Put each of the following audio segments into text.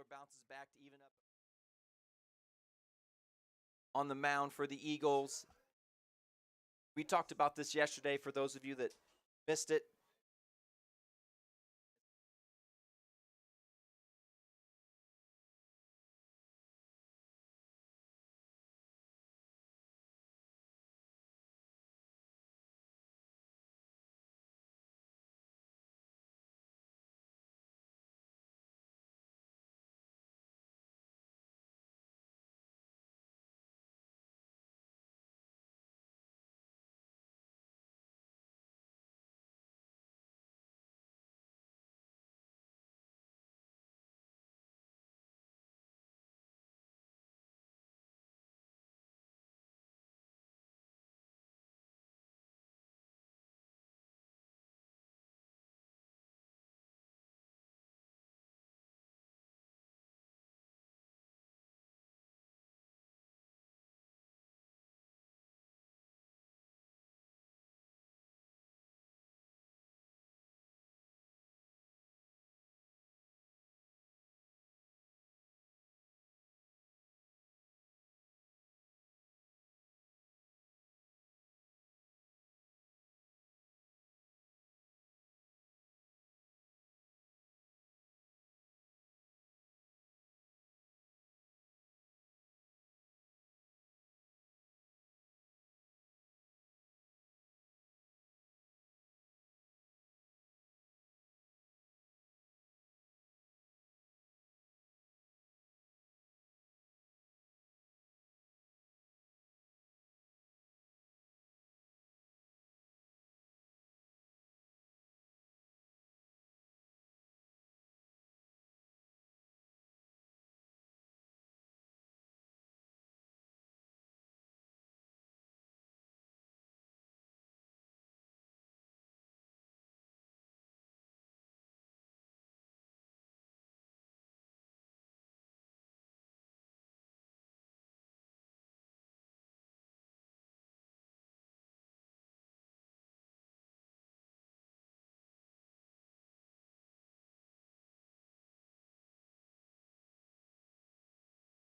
Miller bounces back to even up on the mound for the Eagles. We talked about this yesterday for those of you that missed it.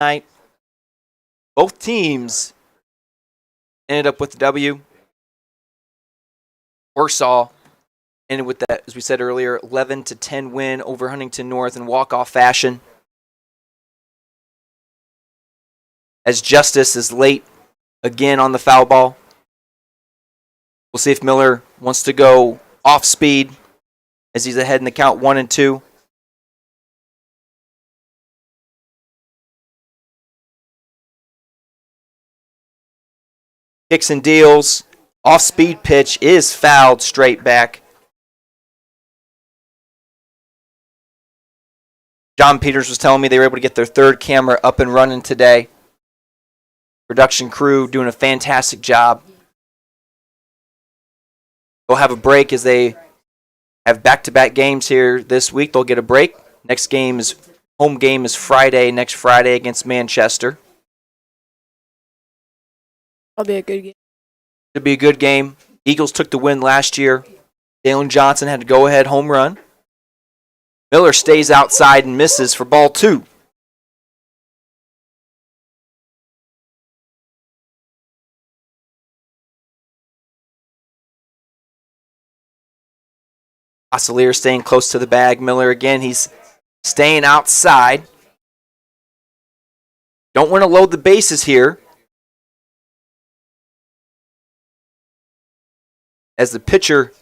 Night. Both teams ended up with the W. Warsaw ended with that, as we said earlier, 11-10 win over Huntington North in walk-off fashion. As Justice is late again on the foul ball. We'll see if Miller wants to go off speed as he's ahead in the count 1-2. Kicks and deals. Off-speed pitch is fouled straight back. John Peters was telling me they were able to get their third camera up and running today. Production crew doing a fantastic job. They'll have a break as they have back-to-back games here this week. They'll get a break. Home game is next Friday against Manchester. That'll be a good game. It'll be a good game. Eagles took the win last year. Dalen Johnson had a go-ahead home run. Miller stays outside and misses for ball 2. Oscillier staying close to the bag. Miller again, he's staying outside. Don't want to load the bases here. As the pitcher,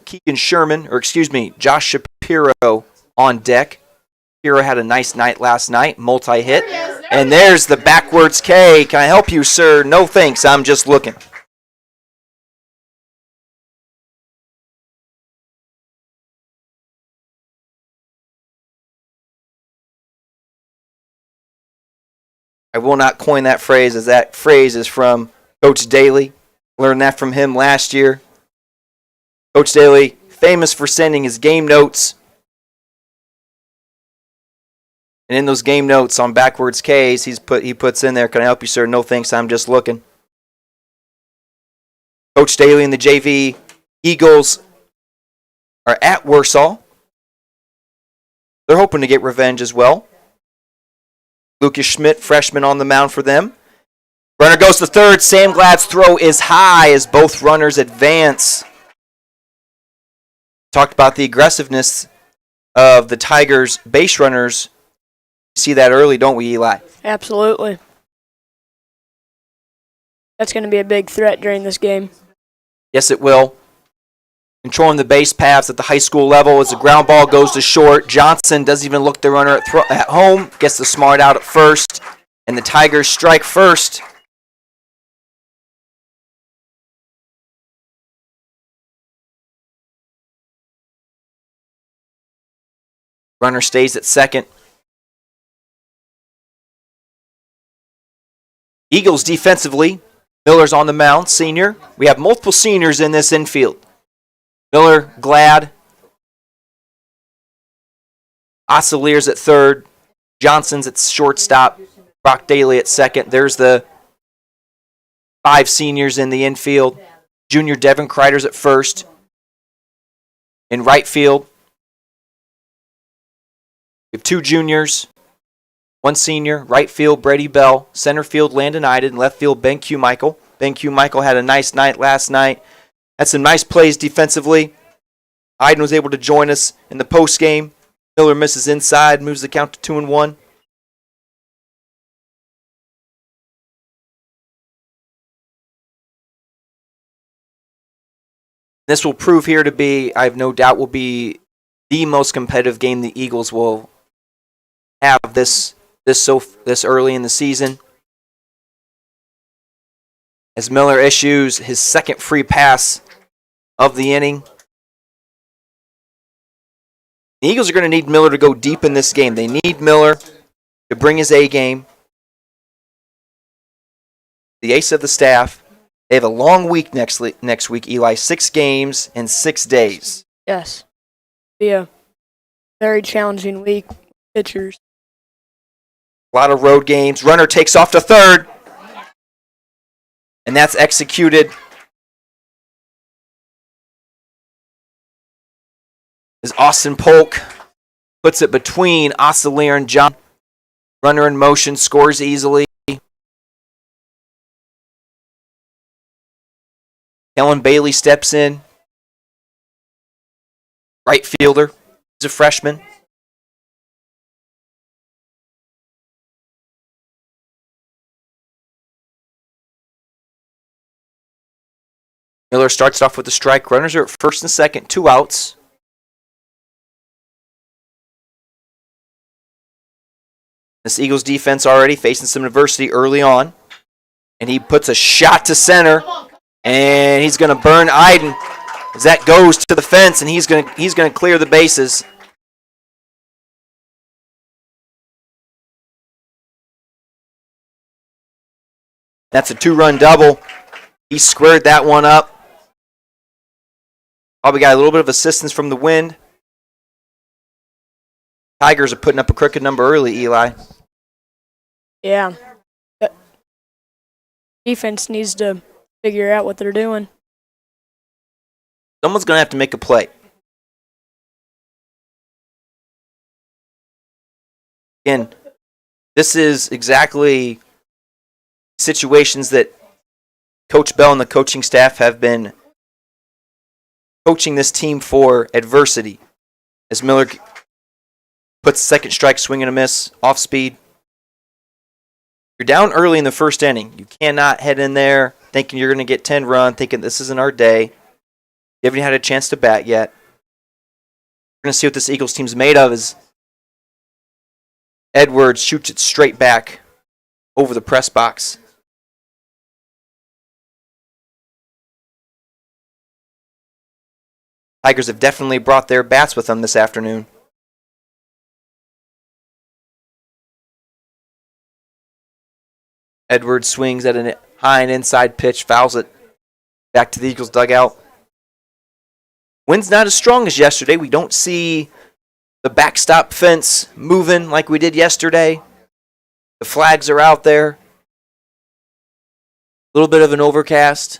Josh Shapiro on deck. Shapiro had a nice night last night, multi-hit. And there's the backwards K. Can I help you, sir? No thanks, I'm just looking. I will not coin that phrase, as that phrase is from Coach Daly. Learned that from him last year. Coach Daly, famous for sending his game notes. And in those game notes on backwards Ks, he puts in there, can I help you, sir? No thanks, I'm just looking. Coach Daly and the JV Eagles are at Warsaw. They're hoping to get revenge as well. Lucas Schmidt, freshman, on the mound for them. Runner goes to third. Sam Glad's throw is high as both runners advance. Talked about the aggressiveness of the Tigers' base runners. You see that early, don't we, Eli? Absolutely. That's going to be a big threat during this game. Yes, it will. Controlling the base paths at the high school level as the ground ball goes to short. Johnson doesn't even look the runner at home. Gets the smart out at first. And the Tigers strike first. Runner stays at second. Eagles defensively. Miller's on the mound, senior. We have multiple seniors in this infield. Miller, Glad. Oscillier's at third. Johnson's at shortstop. Brock Daly at second. There's the 5 seniors in the infield. Junior Devin Kreider's at first. In right field, we have 2 juniors, 1 senior. Right field, Brady Bell. Center field, Landon Iden. Left field, Ben Q. Michael. Ben Q. Michael had a nice night last night. Had some nice plays defensively. Iden was able to join us in the post game. Miller misses inside, moves the count to 2-1. This will prove here to be, I have no doubt, will be the most competitive game the Eagles will have this early in the season. As Miller issues his second free pass of the inning. The Eagles are going to need Miller to go deep in this game. They need Miller to bring his A game. The ace of the staff. They have a long week next week, Eli. 6 games in 6 days. Yes. Be a very challenging week. Pitchers. A lot of road games. Runner takes off to third. And that's executed. As Austin Polk puts it between Oscillier and John. Runner in motion, scores easily. Kellen Bailey steps in. Right fielder. He's a freshman. Miller starts off with a strike. Runners are at first and second, 2 outs. This Eagles defense already facing some adversity early on. And he puts a shot to center. And he's going to burn Iden as that goes to the fence, and he's going to clear the bases. That's a 2-run double. He squared that one up. Probably got a little bit of assistance from the wind. Tigers are putting up a crooked number early, Eli. Yeah. The defense needs to figure out what they're doing. Someone's going to have to make a play. Again, this is exactly situations that Coach Bell and the coaching staff have been coaching this team for adversity. As Miller puts second strike, swing and a miss, off speed. You're down early in the first inning. You cannot head in there thinking you're going to get 10 run, thinking this isn't our day. You haven't had a chance to bat yet. We're going to see what this Eagles team's made of as Edwards shoots it straight back over the press box. Tigers have definitely brought their bats with them this afternoon. Edwards swings at a high and inside pitch, fouls it back to the Eagles' dugout. Wind's not as strong as yesterday. We don't see the backstop fence moving like we did yesterday. The flags are out there. A little bit of an overcast.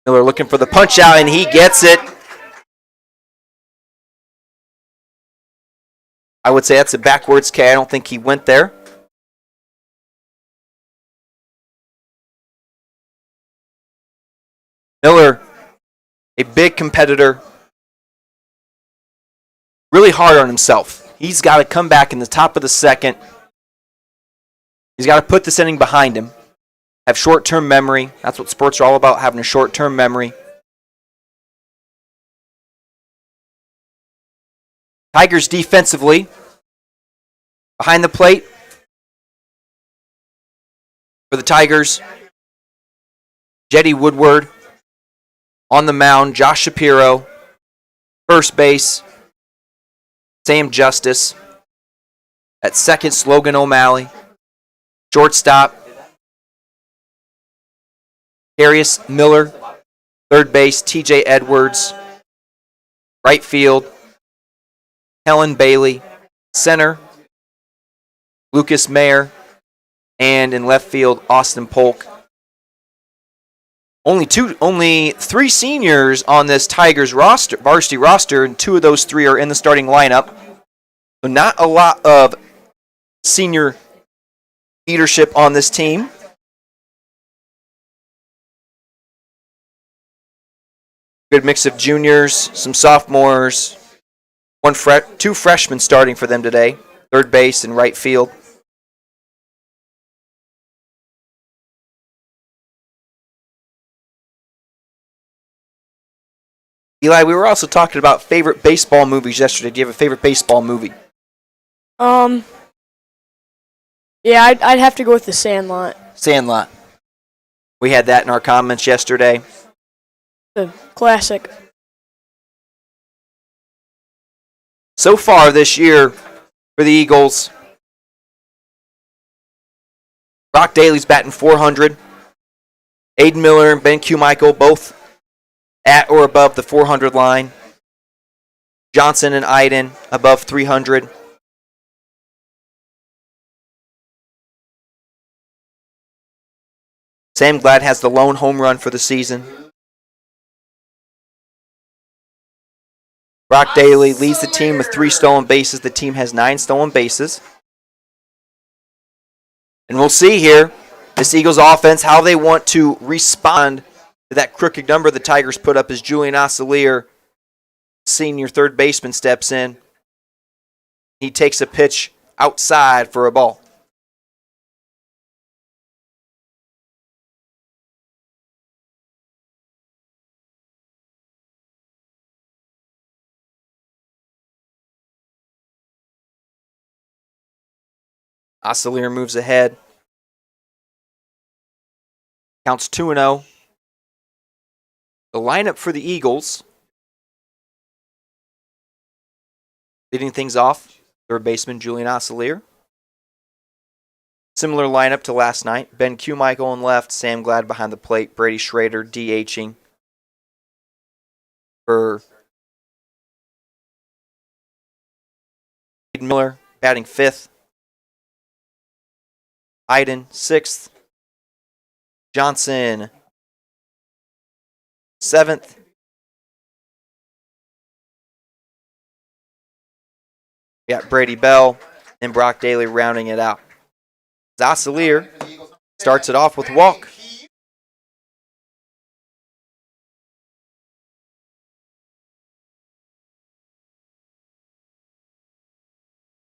Miller looking for the punch out, and he gets it. I would say that's a backwards K. I don't think he went there. Miller, a big competitor, really hard on himself. He's got to come back in the top of the second. He's got to put this inning behind him. Have short-term memory. That's what sports are all about, having a short-term memory. Tigers defensively, behind the plate for the Tigers, Jetty Woodward. On the mound, Josh Shapiro. First base, Sam Justice. At second, Logan O'Malley. Shortstop, Darius Miller. Third base, TJ Edwards. Right field, Helen Bailey. Center, Lucas Mayer. And in left field, Austin Polk. Only 3 seniors on this Tigers roster, varsity roster, and 2 of those 3 are in the starting lineup. So not a lot of senior leadership on this team. Good mix of juniors, some sophomores, 2 freshmen starting for them today, third base and right field. Eli, we were also talking about favorite baseball movies yesterday. Do you have a favorite baseball movie? Yeah, I'd have to go with The Sandlot. Sandlot. We had that in our comments yesterday. The classic. So far this year for the Eagles, Brock Daly's batting .400. Aiden Miller and Ben Michael both at or above the .400 line. Johnson and Iden above .300. Sam Glad has the lone home run for the season. Brock Daly leads the team with 3 stolen bases. The team has 9 stolen bases. And we'll see here, this Eagles offense, how they want to respond to that crooked number the Tigers put up as Julian Oscilier, senior third baseman, steps in. He takes a pitch outside for a ball. Oscilier moves ahead. Counts 2-0. The lineup for the Eagles. Leading things off, third baseman Julian Oscilier. Similar lineup to last night. Ben Michael on left, Sam Glad behind the plate, Brady Schrader DHing for Aiden Miller, batting 5th. Iden 6th. Johnson 7th. We got Brady Bell and Brock Daly rounding it out. Oscilier starts it off with a walk.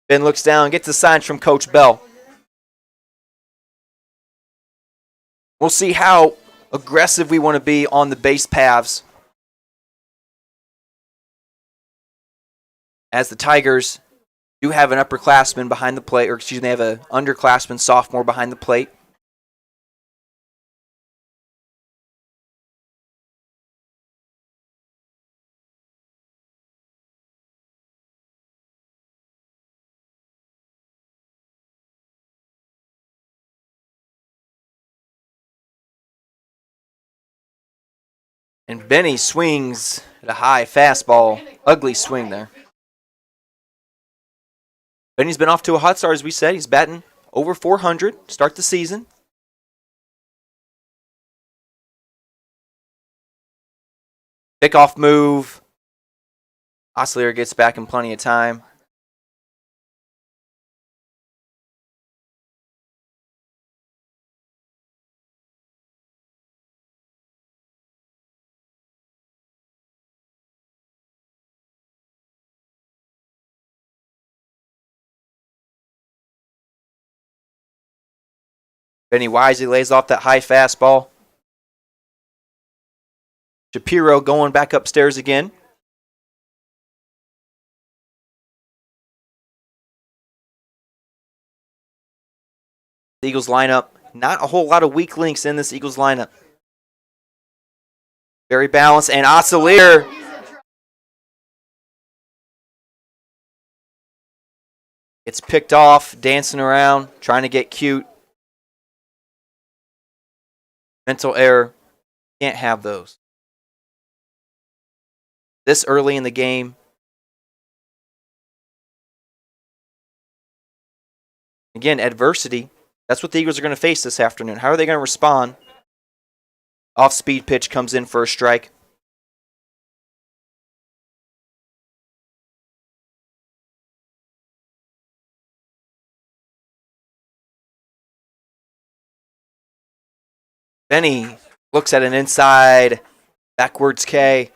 Ben looks down, gets the signs from Coach Bell. We'll see how aggressive we want to be on the base paths as the Tigers do have an upperclassman behind the plate, or excuse me, they have an underclassman sophomore behind the plate. And Benny swings at a high fastball. Ugly swing there. Benny's been off to a hot start, as we said. He's batting over .400 to start the season. Pickoff move. Oscilier gets back in plenty of time. Benny wisely lays off that high fastball. Shapiro going back upstairs again. The Eagles lineup. Not a whole lot of weak links in this Eagles lineup. Very balanced. And Oscillier. It's picked off, dancing around, trying to get cute. Mental error. Can't have those. This early in the game. Again, adversity. That's what the Eagles are going to face this afternoon. How are they going to respond? Off-speed pitch comes in for a strike. Benny looks at an inside, backwards K.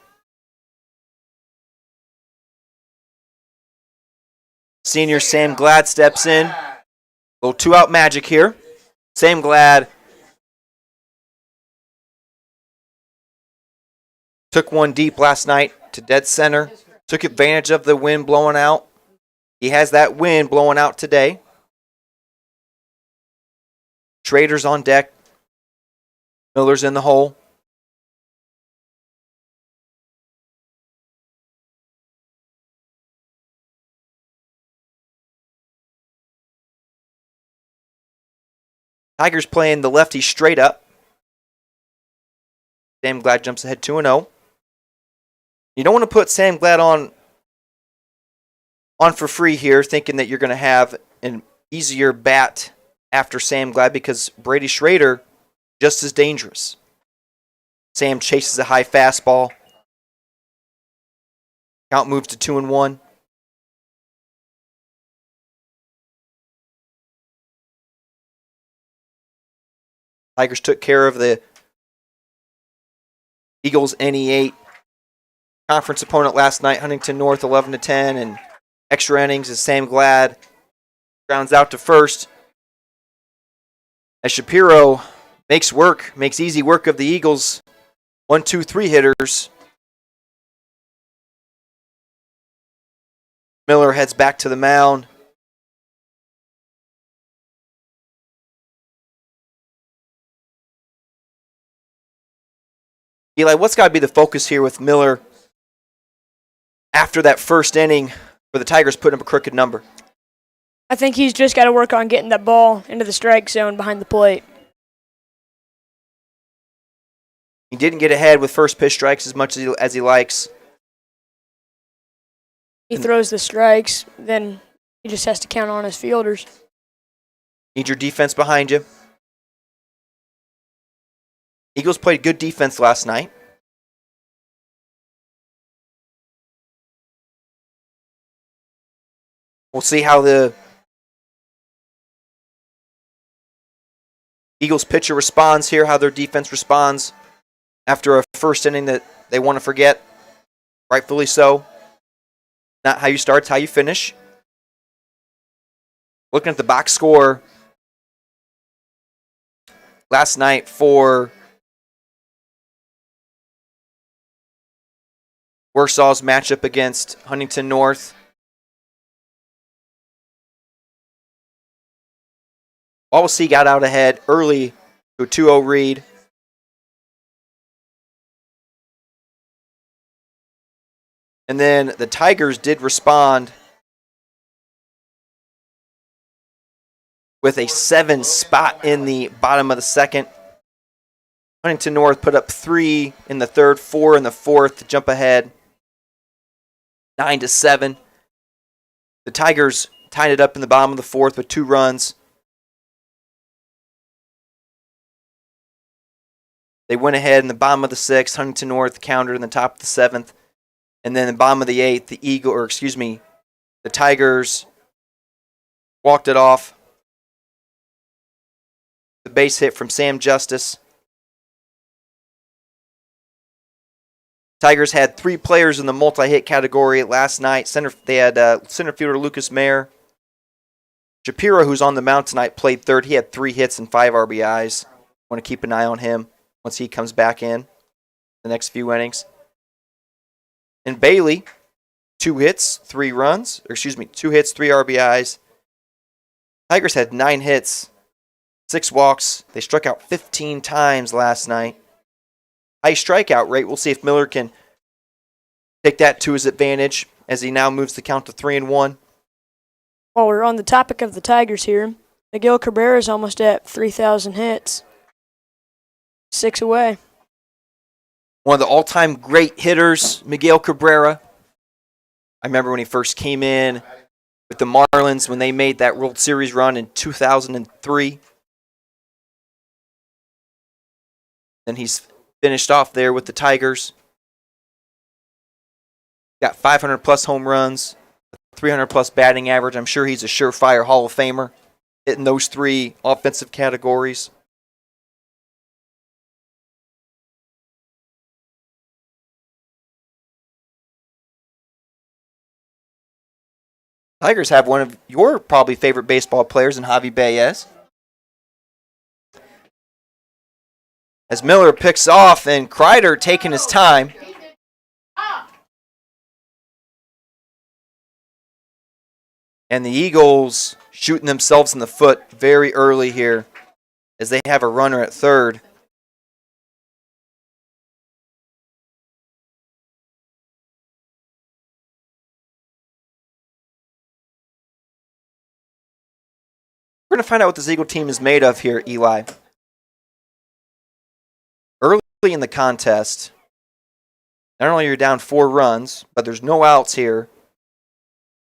Senior Sam Glad steps in. A little two-out magic here. Sam Glad took one deep last night to dead center. Took advantage of the wind blowing out. He has that wind blowing out today. Schrader's on deck. Miller's in the hole. Tigers playing the lefty straight up. Sam Glad jumps ahead 2-0. You don't want to put Sam Glad on for free here, thinking that you're going to have an easier bat after Sam Glad, because Brady Schrader just as dangerous. Sam chases a high fastball. Count moves to 2-1. Tigers took care of the Eagles NE8 conference opponent last night, Huntington North 11-10, and extra innings as Sam Glad grounds out to first. As Shapiro makes easy work of the Eagles 1-2-3 hitters. Miller heads back to the mound. Eli, what's got to be the focus here with Miller after that first inning where the Tigers put him a crooked number? I think he's just got to work on getting that ball into the strike zone behind the plate. He didn't get ahead with first pitch strikes as much as he likes. He throws the strikes, then he just has to count on his fielders. Need your defense behind you. Eagles played good defense last night. We'll see how the Eagles pitcher responds here, how their defense responds after a first inning that they want to forget. Rightfully so. Not how you start, it's how you finish. Looking at the box score last night for Warsaw's matchup against Huntington North. Wawasee got out ahead early to a 2-0 lead. And then the Tigers did respond with a 7 spot in the bottom of the second. Huntington North put up 3 in the third, 4 in the fourth to jump ahead 9-7. The Tigers tied it up in the bottom of the fourth with 2 runs. They went ahead in the bottom of the sixth. Huntington North countered in the top of the seventh. And then in the bottom of the eighth, the Tigers walked it off. The base hit from Sam Justice. Tigers had 3 players in the multi-hit category last night. They had center fielder Lucas Mayer, Shapiro, who's on the mound tonight, played third. He had 3 hits and 5 RBIs. Want to keep an eye on him once he comes back in the next few innings. And Bailey, 2 hits, 3 runs. 2 hits, 3 RBIs. Tigers had 9 hits, 6 walks. They struck out 15 times last night. High strikeout rate. We'll see if Miller can take that to his advantage as he now moves the count to 3-1. While we're on the topic of the Tigers here, Miguel Cabrera is almost at 3,000 hits. 6 away. One of the all-time great hitters, Miguel Cabrera. I remember when he first came in with the Marlins when they made that World Series run in 2003. Then he's finished off there with the Tigers. Got 500-plus home runs, 300-plus batting average. I'm sure he's a surefire Hall of Famer, hitting those 3 offensive categories. Tigers have one of your probably favorite baseball players in Javi Baez. As Miller picks off and Kreider taking his time. And the Eagles shooting themselves in the foot very early here as they have a runner at third. We're going to find out what this Eagle team is made of here, Eli. Early in the contest, not only are you down 4 runs, but there's no outs here.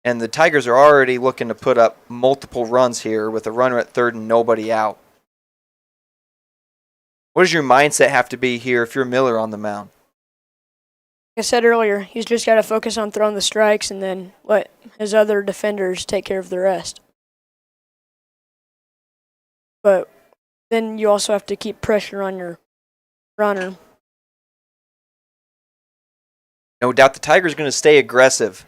And the Tigers are already looking to put up multiple runs here with a runner at third and nobody out. What does your mindset have to be here if you're Miller on the mound? Like I said earlier, he's just got to focus on throwing the strikes and then let his other defenders take care of the rest. But then you also have to keep pressure on your runner. No doubt the Tigers are going to stay aggressive.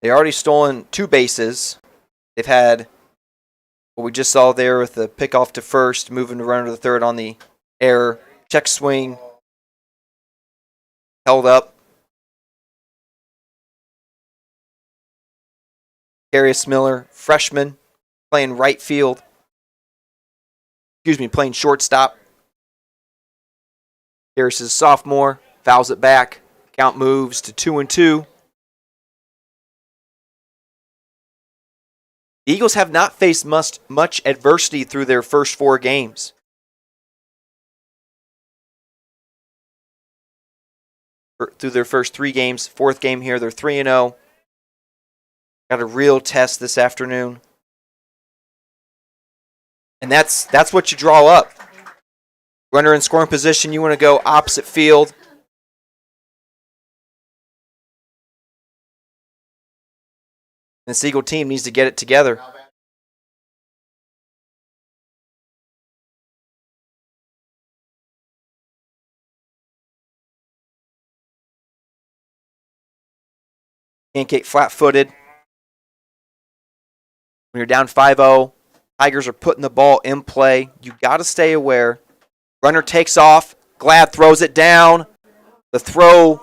They already stolen 2 bases. They've had what we just saw there with the pickoff to first, moving the runner to the third on the error. Check swing. Held up. Darius Miller, freshman, playing right field. Playing shortstop. Harris is a sophomore, fouls it back. Count moves to 2-2. The Eagles have not faced much adversity through their first 4 games. Through their first 3 games, 4th game here, they're 3-0. Got a real test this afternoon. And that's what you draw up. Runner in scoring position, you want to go opposite field. This Eagle team needs to get it together. Can't get flat-footed. When you're down 5-0, Tigers are putting the ball in play. You got to stay aware. Runner takes off. Glad throws it down. The throw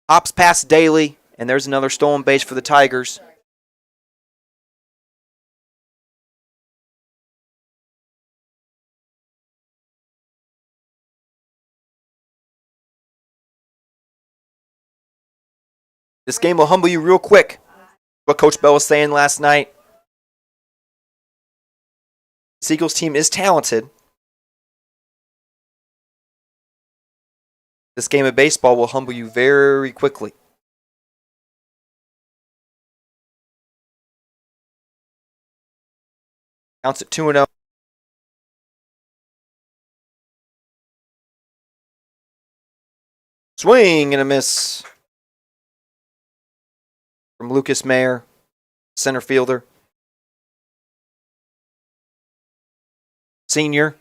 hops past Daly, and there's another stolen base for the Tigers. This game will humble you real quick. What Coach Bell was saying last night. The Eagles team is talented. This game of baseball will humble you very quickly. Counts at 2-0. Swing and a miss from Lucas Mayer, center fielder. Senior.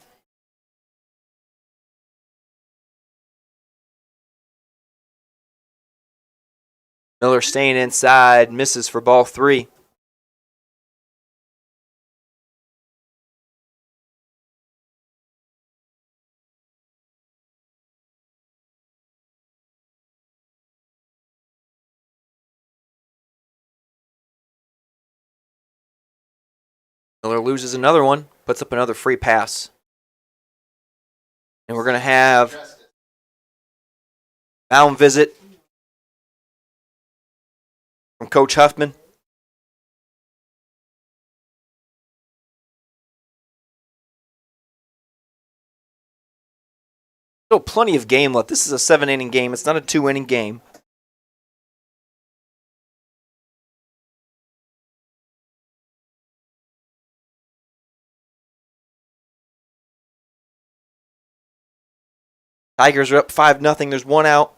Miller staying inside, misses for ball 3. Miller loses another one, puts up another free pass. And we're going to have mound visit from Coach Huffman. Still plenty of game left. This is a 7-inning game. It's not a 2-inning game. Tigers are up 5-0. There's one out.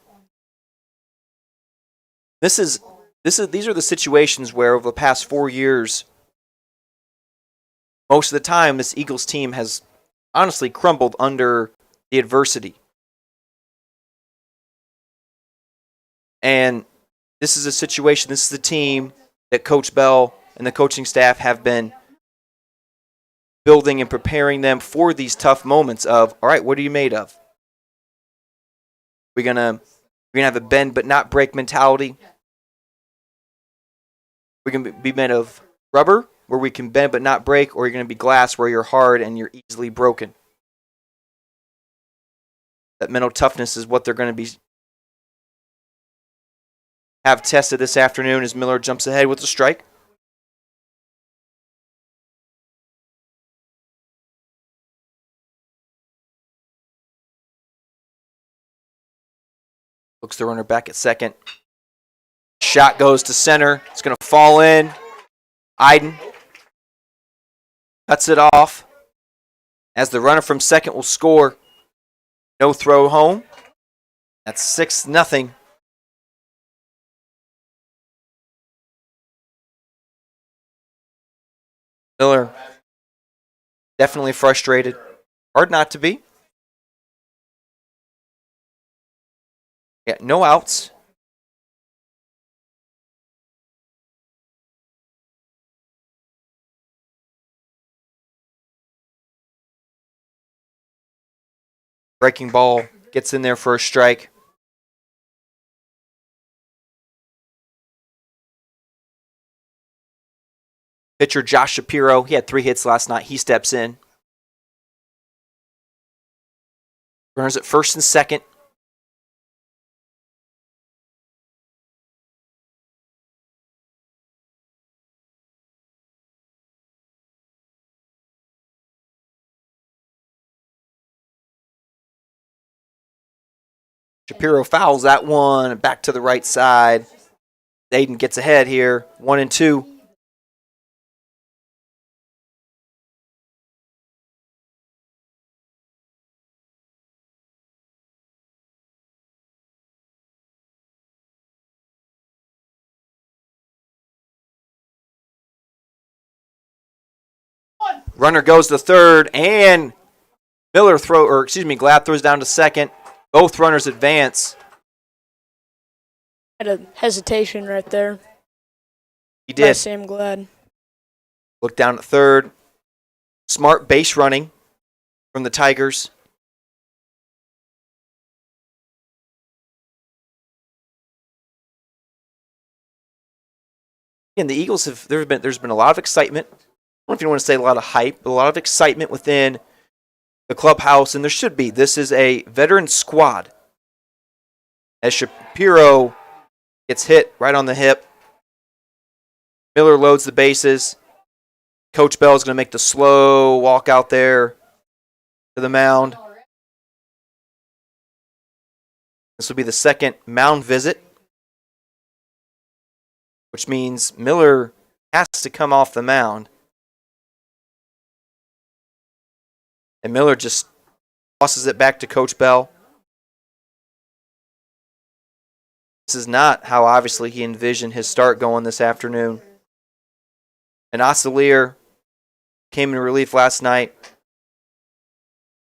These are the situations where over the past 4 years, most of the time this Eagles team has honestly crumbled under the adversity. And this is a situation, this is a team that Coach Bell and the coaching staff have been building and preparing them for these tough moments of, all right, what are you made of? We're gonna have a bend but not break mentality. We're gonna be made of rubber, where we can bend but not break, or you're gonna be glass, where you're hard and you're easily broken. That mental toughness is what they're gonna have tested this afternoon as Miller jumps ahead with the strike. Looks the runner back at second. Shot goes to center. It's going to fall in. Iden cuts it off as the runner from second will score. No throw home. That's 6-0. Miller definitely frustrated. Hard not to be. Yeah, no outs. Breaking ball gets in there for a strike. Pitcher Josh Shapiro, he had 3 hits last night. He steps in. Runners at first and second. Shapiro fouls that one back to the right side. Aiden gets ahead here, 1-2. Runner goes to third, and Glad throws down to second. Both runners advance. Had a hesitation right there. He did. By Sam Glad. Look down at third. Smart base running from the Tigers. And the Eagles there's been a lot of excitement. I don't know if you want to say a lot of hype, but a lot of excitement within the clubhouse, and there should be. This is a veteran squad. As Shapiro gets hit right on the hip. Miller loads the bases. Coach Bell is going to make the slow walk out there to the mound. This will be the second mound visit, which means Miller has to come off the mound. And Miller just tosses it back to Coach Bell. This is not how obviously he envisioned his start going this afternoon. And Osilier came in relief last night.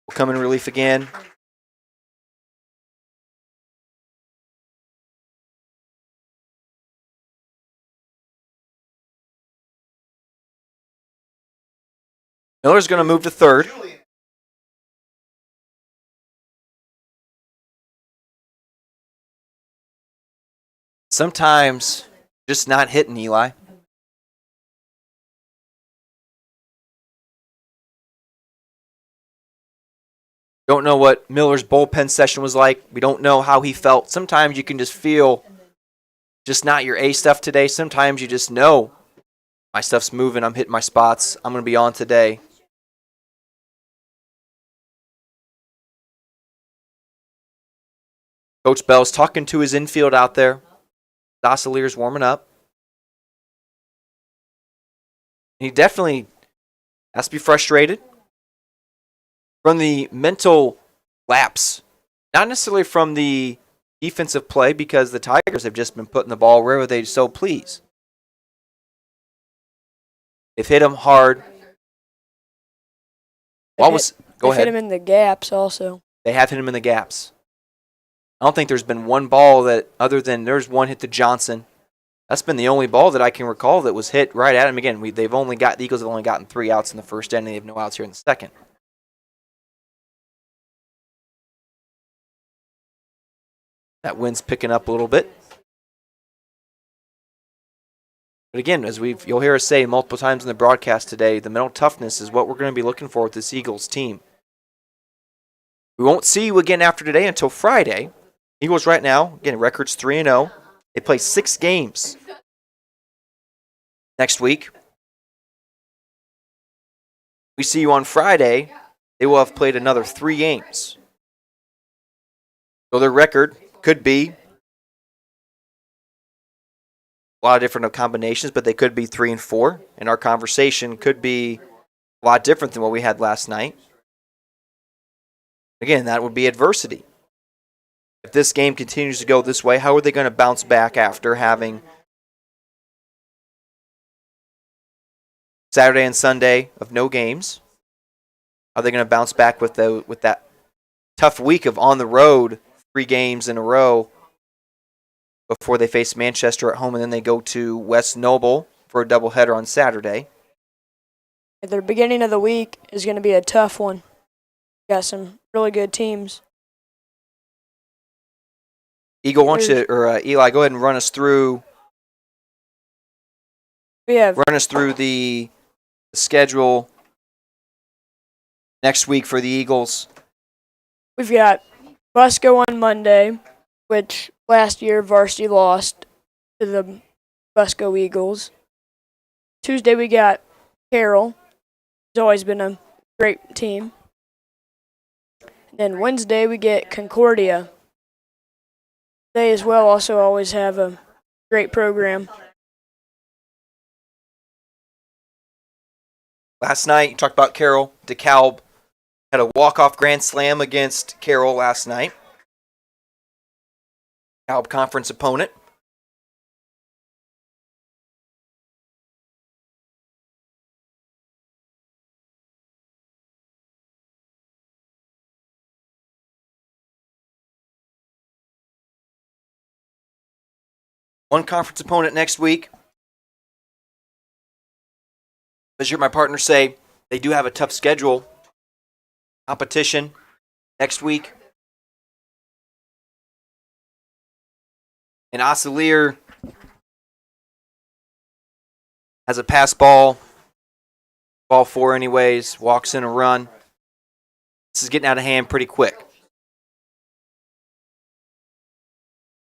Will come in relief again. Miller's going to move to third. Sometimes just not hitting, Eli. Don't know what Miller's bullpen session was like. We don't know how he felt. Sometimes you can just feel just not your A stuff today. Sometimes you just know my stuff's moving. I'm hitting my spots. I'm going to be on today. Coach Bell's talking to his infield out there. Dossaleer's warming up. He definitely has to be frustrated from the mental lapse. Not necessarily from the defensive play, because the Tigers have just been putting the ball wherever they so please. They've hit him hard. Go They've ahead. hit him in the gaps also. They have hit him in the gaps. I don't think there's been one ball that, other than there's one hit to Johnson. That's been the only ball that I can recall that was hit right at him. Again, the Eagles have only gotten 3 outs in the first inning. They have no outs here in the second. That wind's picking up a little bit. But again, as you'll hear us say multiple times in the broadcast today, the mental toughness is what we're going to be looking for with this Eagles team. We won't see you again after today until Friday. Eagles right now, again, record's 3-0. They play 6 games next week. We see you on Friday. They will have played another 3 games. So their record could be a lot of different combinations, but they could be 3-4. And our conversation could be a lot different than what we had last night. Again, that would be adversity. If this game continues to go this way, how are they going to bounce back after having Saturday and Sunday of no games? Are they going to bounce back with that tough week of on the road, 3 games in a row before they face Manchester at home, and then they go to West Noble for a doubleheader on Saturday? The beginning of the week is going to be a tough one. Got some really good teams. Eli, go ahead and run us through. Run us through the schedule next week for the Eagles. We've got Busco on Monday, which last year Varsity lost to the Busco Eagles. Tuesday we got Carroll. It's always been a great team. Then Wednesday we get Concordia. They as well also always have a great program. Last night, you talked about Carroll. DeKalb had a walk-off grand slam against Carroll last night. DeKalb conference opponent. One conference opponent next week. As you heard my partner say, they do have a tough schedule. Competition next week. And Dossaleer has a pass ball 4 anyways, walks in a run. This is getting out of hand pretty quick.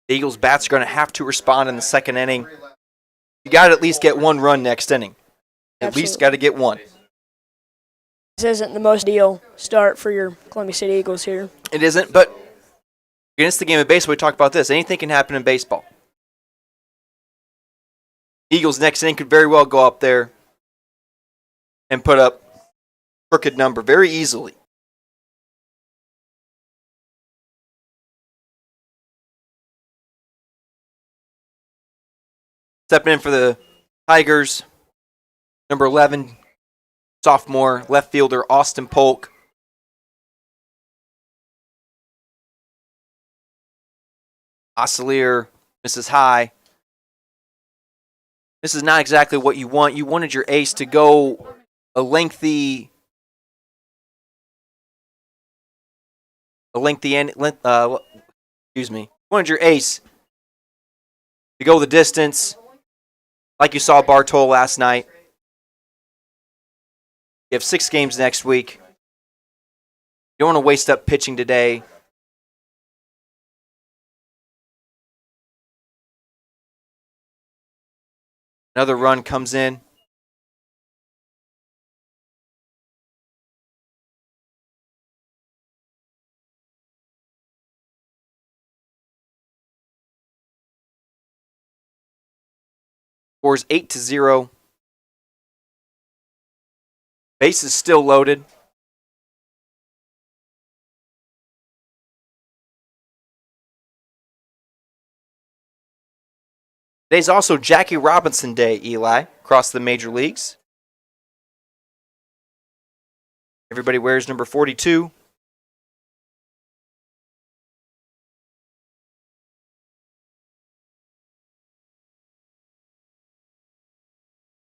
The Eagles' bats are going to have to respond in the second inning. You got to at least get 1 run next inning. At least got to get 1. This isn't the most ideal start for your Columbia City Eagles here. It isn't, but against the game of baseball, we talked about this. Anything can happen in baseball. Eagles' next inning could very well go up there and put up a crooked number very easily. Stepping in for the Tigers, number 11, sophomore left fielder Austin Polk. Dossaleer misses high. This is not exactly what you want. You wanted your ace to go a lengthy end. Excuse me. You wanted your ace to go the distance, like you saw Bartol last night. You have 6 games next week. You don't want to waste up pitching today. Another run comes in. Scores 8-0. Base is still loaded. Today's also Jackie Robinson Day, Eli, across the major leagues. Everybody wears number 42.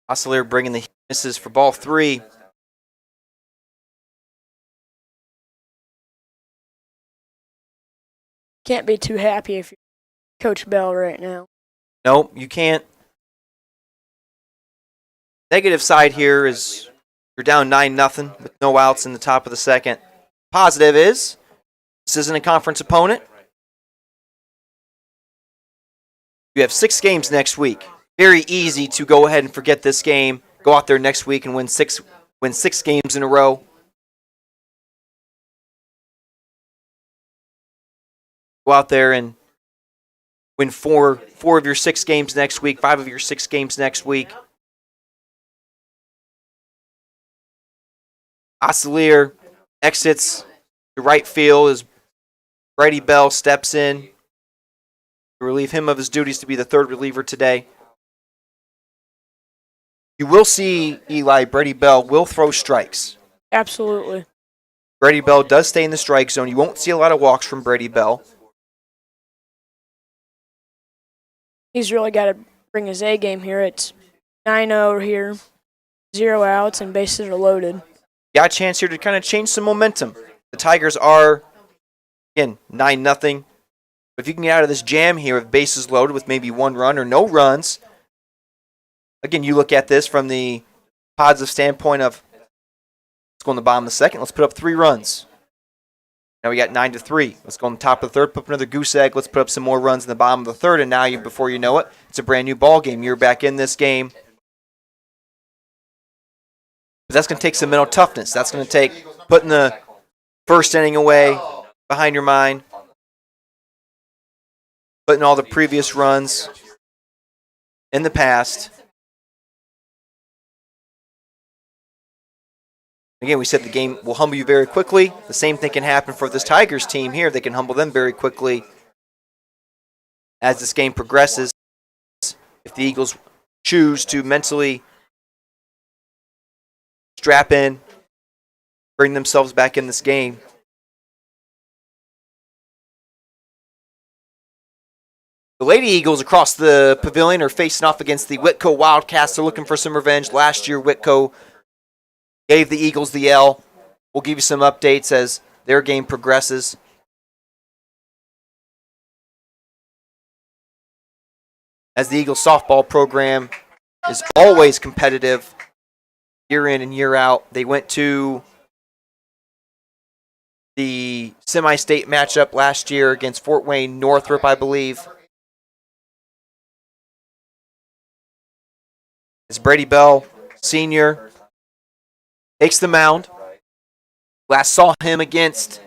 Oscillator bringing the misses for ball 3. Can't be too happy if you're Coach Bell right now. Nope, you can't. Negative side here is you're down 9-0 with no outs in the top of the second. Positive is this isn't a conference opponent. You have 6 games next week. Very easy to go ahead and forget this game. Go out there next week and win six games in a row. Go out there and win four of your 6 games next week, 5 of your 6 games next week. Oscillator exits to right field as Brady Bell steps in to relieve him of his duties to be the third reliever today. You will see, Eli, Brady Bell will throw strikes. Absolutely. Brady Bell does stay in the strike zone. You won't see a lot of walks from Brady Bell. He's really got to bring his A game here. It's 9-0 here, 0 outs, and bases are loaded. Got a chance here to kind of change some momentum. The Tigers are, again, 9-0. If you can get out of this jam here with bases loaded with maybe 1 run or no runs, again, you look at this from the positive standpoint of let's go in the bottom of the second. Let's put up 3 runs. Now we got 9-3. Let's go on the top of the third, put up another goose egg. Let's put up some more runs in the bottom of the third, and now before you know it, it's a brand new ball game. You're back in this game. But that's going to take some mental toughness. That's going to take putting the first inning away behind your mind, putting all the previous runs in the past. Again, we said the game will humble you very quickly. The same thing can happen for this Tigers team here. They can humble them very quickly as this game progresses. If the Eagles choose to mentally strap in, bring themselves back in this game. The Lady Eagles across the pavilion are facing off against the Whitco Wildcats. They're looking for some revenge. Last year, Whitco gave the Eagles the L. We'll give you some updates as their game progresses. As the Eagles softball program is always competitive year in and year out. They went to the semi-state matchup last year against Fort Wayne Northrop, I believe. As Brady Bell, senior, takes the mound. Last saw him against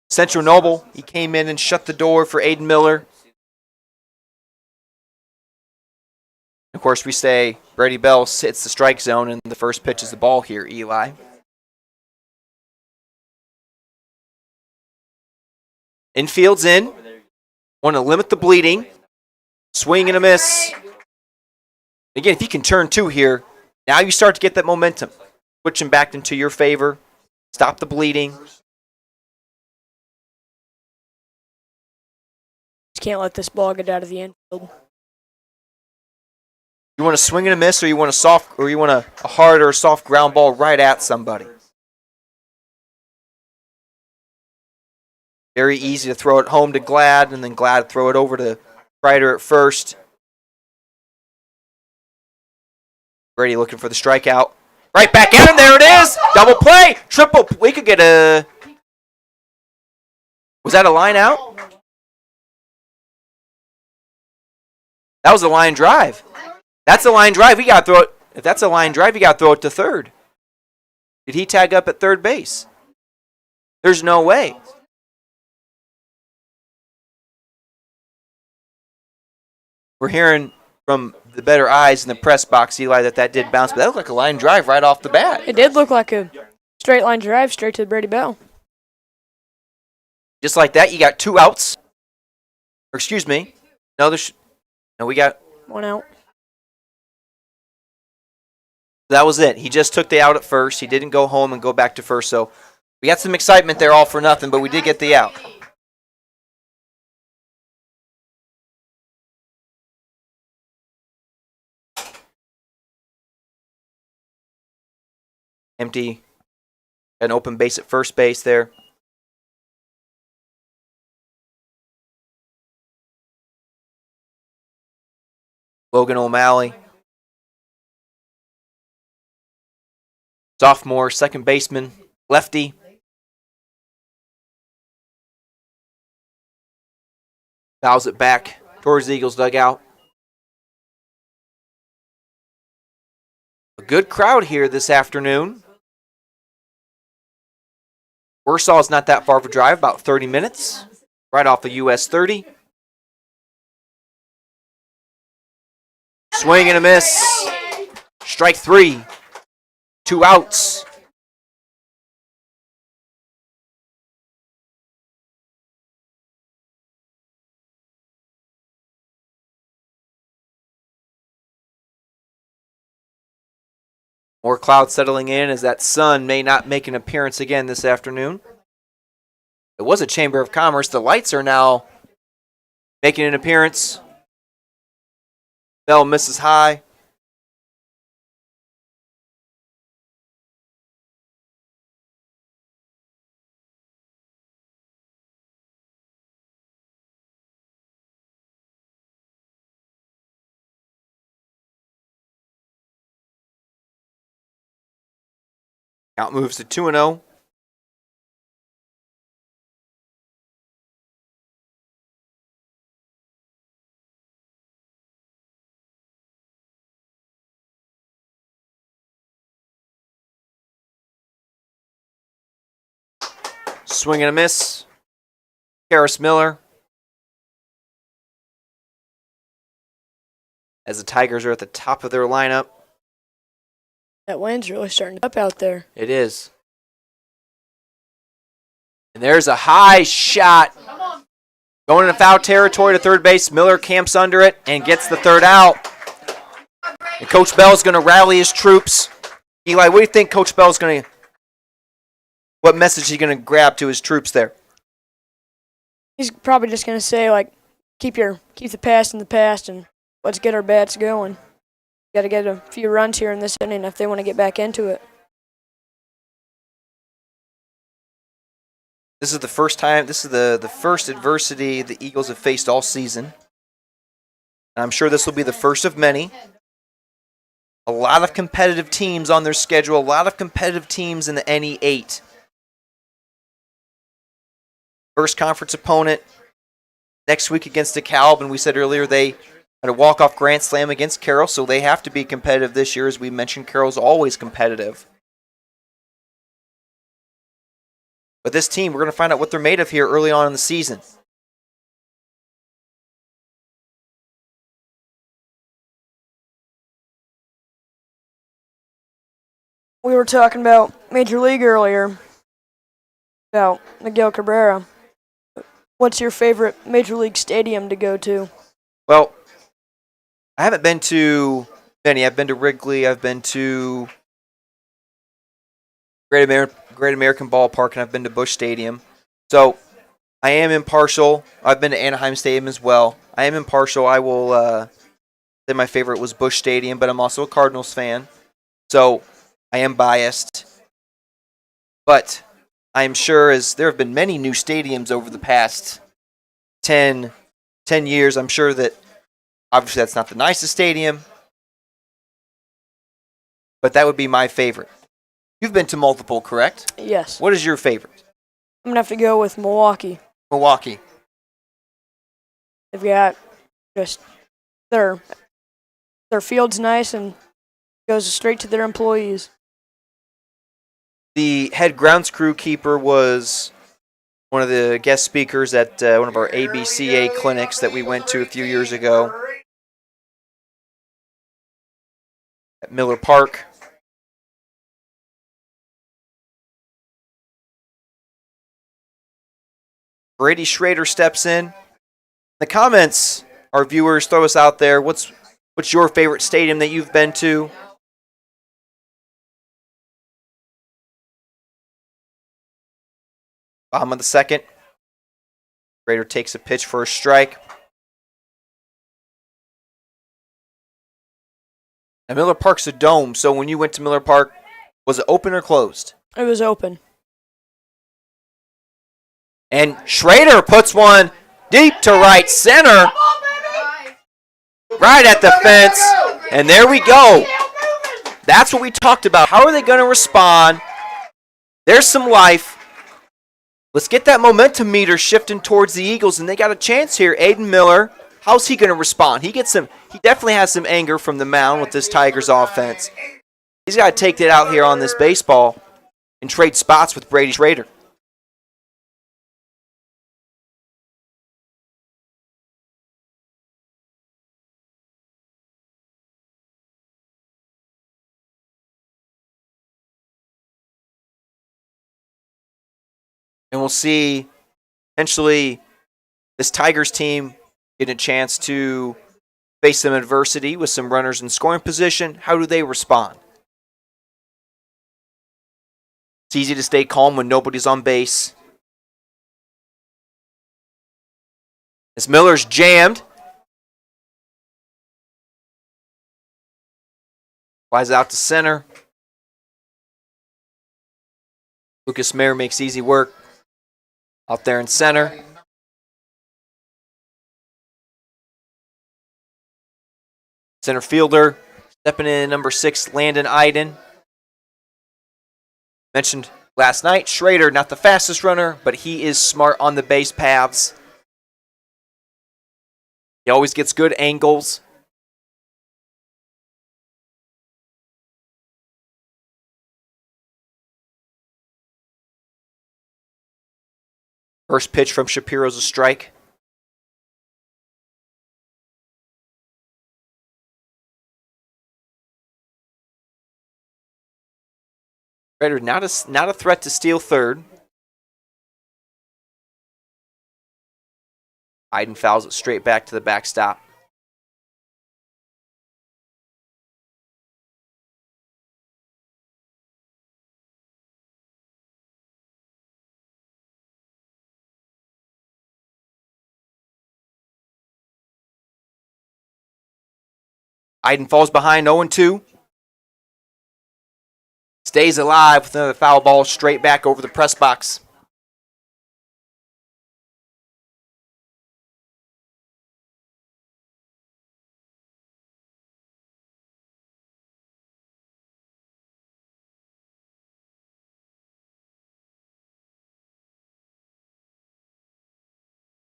Central Noble. He came in and shut the door for Aiden Miller. Of course, we say Brady Bell hits the strike zone, and the first pitch is the ball here, Eli. Infield's in. Want to limit the bleeding. Swing and a miss. Again, if you can turn 2 here, now you start to get that momentum. Switching back into your favor. Stop the bleeding. Just can't let this ball get out of the infield. You want to swing and a miss, or you want a hard or soft ground ball right at somebody. Very easy to throw it home to Glad, and then Glad throw it over to Ryder at first. Brady looking for the strikeout. Right back at him. There it is. Double play. Triple. We could get a. Was that a line out? That was a line drive. That's a line drive. We got to throw it. If that's a line drive, you got to throw it to third. Did he tag up at third base? There's no way. We're hearing from the better eyes in the press box, Eli, that did bounce, but that looked like a line drive right off the bat. It did look like a straight line drive straight to the Brady Bell. Just like that, you got 2 outs. Or excuse me. No, we got 1 out. That was it. He just took the out at first. He didn't go home and go back to first. So we got some excitement there, all for nothing, but we did get the out. Empty. An open base at first base there. Logan O'Malley. Sophomore, second baseman, lefty. Fouls it back towards the Eagles' dugout. A good crowd here this afternoon. Warsaw is not that far of a drive, about 30 minutes, right off the US 30. Swing and a miss. Strike 3. 2 outs. More clouds settling in as that sun may not make an appearance again this afternoon. It was a Chamber of Commerce. The lights are now making an appearance. Bell misses high. Count moves to 2-0. Swing and a miss. Harris Miller. As the Tigers are at the top of their lineup. That wind's really starting up out there. It is. And there's a high shot. Going into foul territory to third base. Miller camps under it and gets the third out. And Coach Bell's going to rally his troops. Eli, what do you think Coach Bell's going to... What message is he going to grab to his troops there? He's probably just going to say, like, keep the past in the past and let's get our bats going. Got to get a few runs here in this inning if they want to get back into it. This is the first time, this is the first adversity the Eagles have faced all season. And I'm sure this will be the first of many. A lot of competitive teams on their schedule, a lot of competitive teams in the NE8. First conference opponent next week against DeKalb, and we said earlier they had a walk-off grand slam against Carroll, so they have to be competitive this year. As we mentioned, Carroll's always competitive. But this team, we're going to find out what they're made of here early on in the season. We were talking about Major League earlier, about Miguel Cabrera. What's your favorite Major League stadium to go to? Well, I haven't been to many. I've been to Wrigley. I've been to Great American Ballpark, and I've been to Busch Stadium. So I am impartial. I've been to Anaheim Stadium as well. I am impartial. I will say my favorite was Busch Stadium, but I'm also a Cardinals fan. So I am biased. But I am sure, as there have been many new stadiums over the past 10 years, I'm sure that obviously that's not the nicest stadium. but that would be my favorite. You've been to multiple, correct? Yes. What is your favorite? I'm going to have to go with Milwaukee. Milwaukee. They've got just their field's nice and goes straight to their employees. The head grounds crew keeper was one of the guest speakers at one of our ABCA clinics that we went to a few years ago at Miller Park. Brady Schrader steps in. The comments, our viewers, throw us out there. What's your favorite stadium that you've been to? Bottom of the second. Schrader takes a pitch for a strike. Now Miller Park's a dome, so when you went to Miller Park, was it open or closed? It was open. And Schrader puts one deep to right center. Right at the fence. And there we go. That's what we talked about. How are they going to respond? There's some life. Let's get that momentum meter shifting towards the Eagles, and they got a chance here. Aiden Miller, how's he going to respond? He definitely has some anger from the mound with this Tigers offense. He's got to take that out here on this baseball and trade spots with Brady Schrader. And we'll see, eventually, this Tigers team get a chance to face some adversity with some runners in scoring position. How do they respond? It's easy to stay calm when nobody's on base. As Miller's jammed. Flies out to center. Lucas Mayer makes easy work. Out there in center. Center fielder, stepping in number 6, Landon Iden. Mentioned last night, Schrader, not the fastest runner, but he is smart on the base paths. He always gets good angles. First pitch from Shapiro's a strike. Schrader not a threat to steal third. Iden fouls it straight back to the backstop. Iden falls behind 0-2. Stays alive with another foul ball straight back over the press box.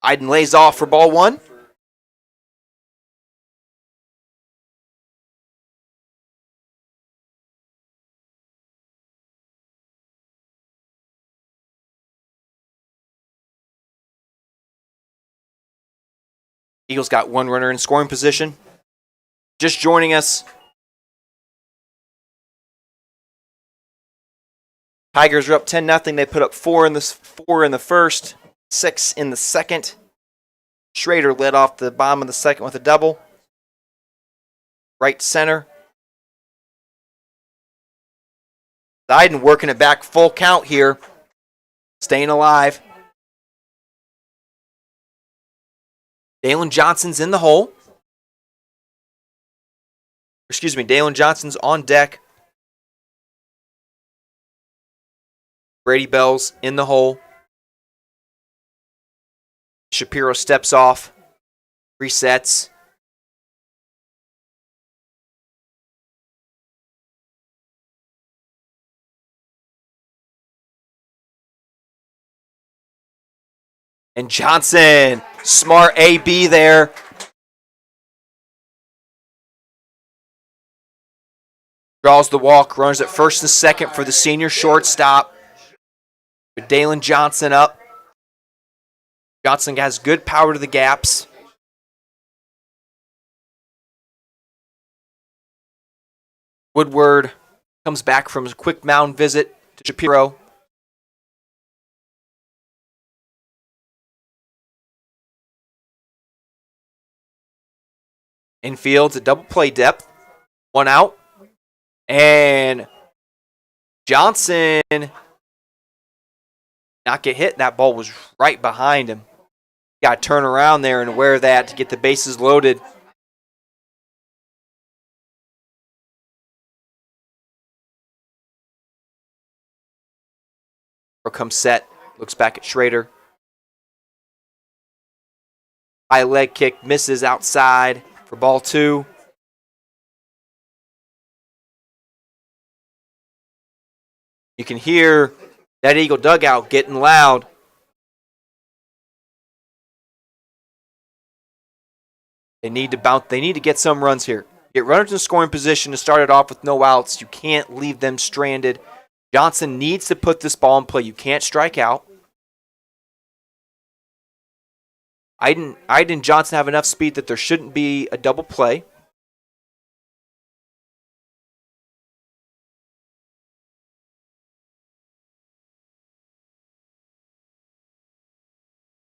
Iden lays off for ball 1. Eagles got one runner in scoring position. Just joining us, Tigers are up 10-0. They put up 4 in the first, 6 in the second. Schrader led off the bottom of the second with a double. Right center. Iden working it back full count here. Staying alive. Dalen Johnson's in the hole. Dalen Johnson's on deck. Brady Bell's in the hole. Shapiro steps off. Resets. And Johnson, smart AB there. Draws the walk, runs at first and second for the senior shortstop. With Dalen Johnson up. Johnson has good power to the gaps. Woodward comes back from a quick mound visit to Shapiro. Infield's a double play depth. One out. And Johnson not get hit. That ball was right behind him. Got to turn around there and wear that to get the bases loaded. Comes set. Looks back at Schrader. High leg kick misses outside for ball 2. You can hear that Eagle dugout getting loud. They need to bounce. They need to get some runs here. Get runners in scoring position to start it off with no outs. You can't leave them stranded. Johnson needs to put this ball in play. You can't strike out. Iden and Johnson have enough speed that there shouldn't be a double play.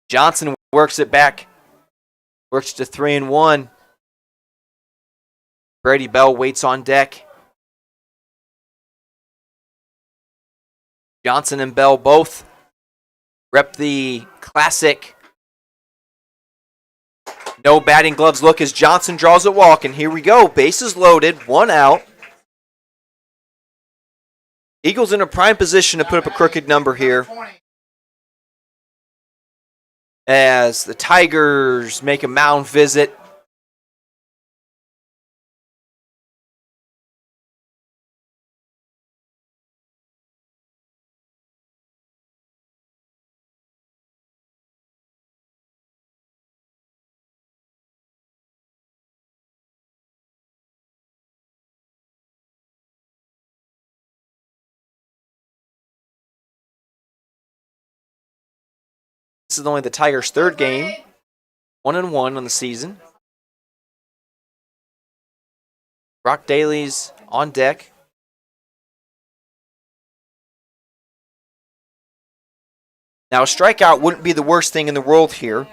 Johnson works it back. Works to 3-1. Brady Bell waits on deck. Johnson and Bell both rep the classic no batting gloves look as Johnson draws a walk. And here we go. Bases loaded. 1 out. Eagles in a prime position to put up a crooked number here. As the Tigers make a mound visit. This is only the Tigers' 3rd game. 1-1 on the season. Brock Daly's on deck. Now, a strikeout wouldn't be the worst thing in the world here.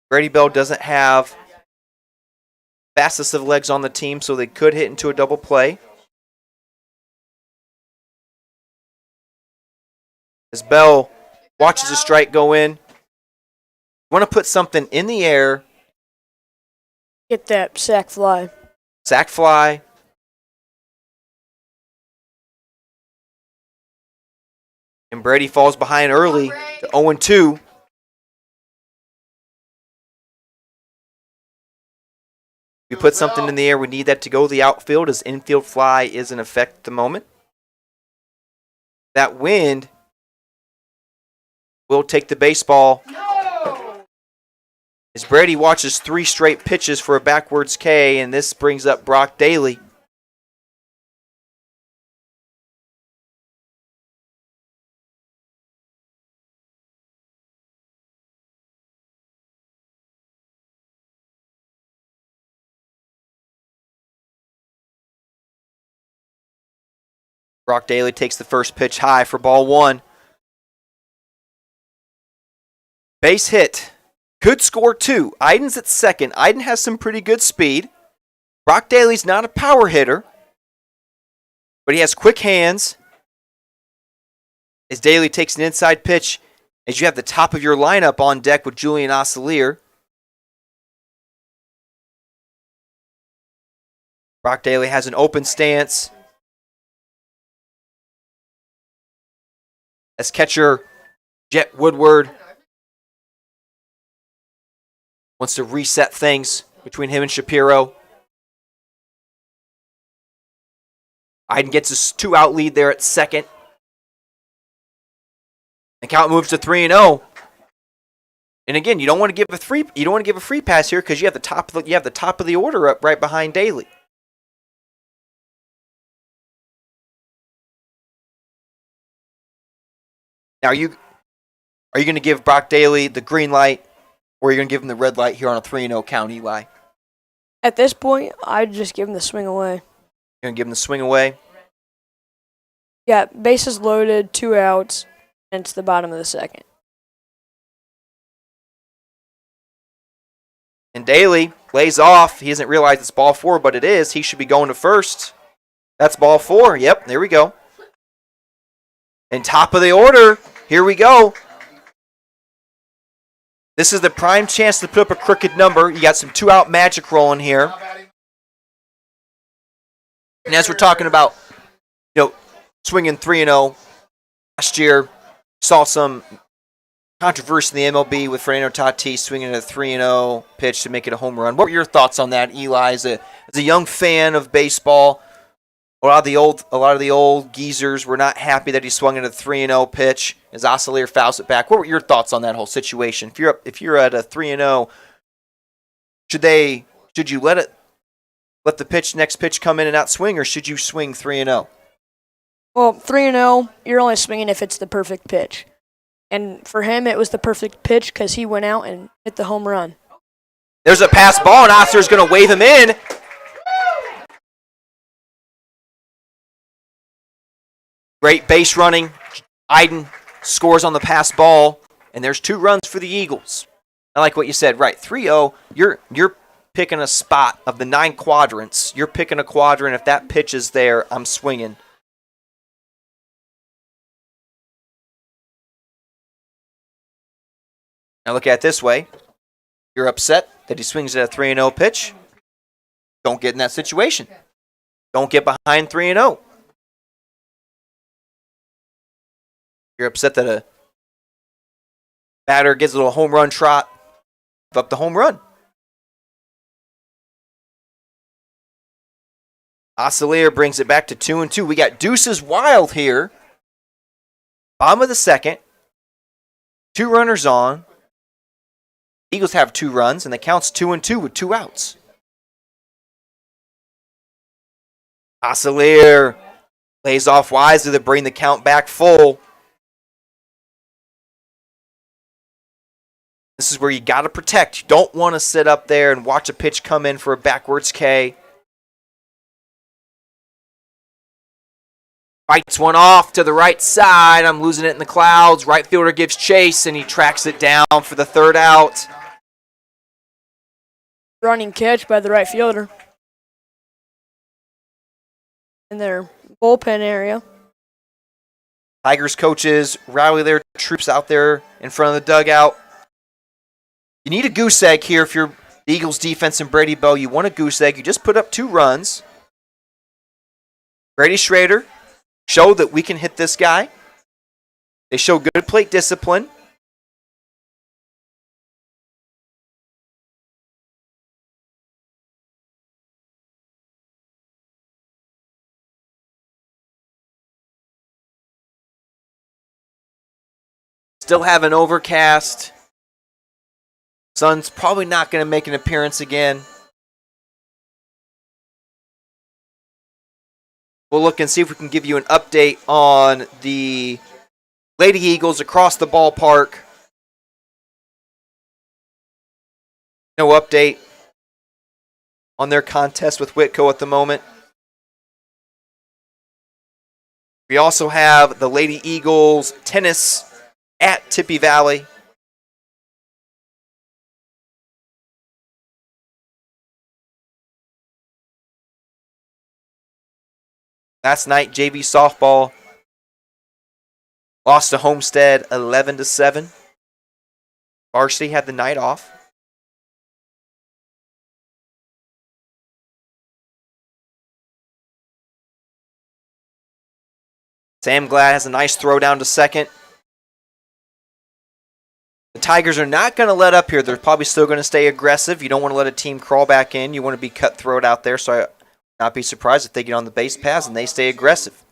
Brady Bell doesn't have fastest of legs on the team, so they could hit into a double play. As Bell watches a strike go in, you want to put something in the air. Get that sac fly. Sac fly. And Brady falls behind early to 0-2. We put something in the air. We need that to go to the outfield as infield fly is in effect at the moment. That wind will take the baseball. No! As Brady watches 3 straight pitches for a backwards K, and this brings up Brock Daly. Brock Daly takes the first pitch high for ball 1. Base hit. Could score 2. Iden's at second. Iden has some pretty good speed. Brock Daly's not a power hitter, but he has quick hands. As Daly takes an inside pitch, as you have the top of your lineup on deck with Julian Oscilier. Brock Daly has an open stance. As catcher Jet Woodward wants to reset things between him and Shapiro. Iden gets his 2-out lead there at second. The count moves to 3-0. And again, you don't want to give a free pass here because you have the top of the order up right behind Daly. Now, are you going to give Brock Daly the green light, or are you going to give him the red light here on a 3-0 count, Eli? At this point, I'd just give him the swing away. You're going to give him the swing away? Yeah, bases loaded, 2 outs, and it's the bottom of the second. And Daly lays off. He doesn't realize it's ball 4, but it is. He should be going to first. That's ball 4. Yep, there we go. And top of the order, here we go. This is the prime chance to put up a crooked number. You got some 2-out magic rolling here. And as we're talking about, swinging 3-0 last year, saw some controversy in the MLB with Fernando Tatis swinging a 3-0 pitch to make it a home run. What were your thoughts on that, Eli? As a young fan of baseball, a lot of the old geezers were not happy that he swung in a 3-0 pitch as Oscillator fouls it back. What were your thoughts on that whole situation? If you're at a 3-0, should you let the next pitch come in and not swing, or should you swing 3-0? Well, 3-0, you're only swinging if it's the perfect pitch. And for him, it was the perfect pitch because he went out and hit the home run. There's a pass ball, and Oscillator's going to wave him in. Great base running. Iden scores on the pass ball, and there's 2 runs for the Eagles. I like what you said. Right, 3-0, you're picking a spot of the 9 quadrants. You're picking a quadrant. If that pitch is there, I'm swinging. Now look at it this way. You're upset that he swings at a 3-0 pitch. Don't get in that situation. Don't get behind 3-0. You're upset that a batter gets a little home run trot, give up the home run. Oscillator brings it back to 2-2. We got deuces wild here. Bottom of the second. 2 runners on. Eagles have 2 runs, and the count's 2-2 with 2 outs. Oscillator lays off wisely to bring the count back full. This is where you got to protect. You don't want to sit up there and watch a pitch come in for a backwards K. Fights one off to the right side. I'm losing it in the clouds. Right fielder gives chase, and he tracks it down for the 3rd out. Running catch by the right fielder. In their bullpen area. Tigers coaches rally their troops out there in front of the dugout. You need a goose egg here if you're the Eagles defense and Brady Bowe. You want a goose egg. You just put up 2 runs. Brady Schrader showed that we can hit this guy. They show good plate discipline. Still have an overcast. Sun's probably not going to make an appearance again. We'll look and see if we can give you an update on the Lady Eagles across the ballpark. No update on their contest with Whitco at the moment. We also have the Lady Eagles tennis at Tippy Valley. Last night, JV softball lost to Homestead 11-7. Varsity had the night off. Sam Glad has a nice throw down to second. The Tigers are not going to let up here. They're probably still going to stay aggressive. You don't want to let a team crawl back in. You want to be cutthroat out there, so I would not be surprised if they get on the base paths and they stay aggressive.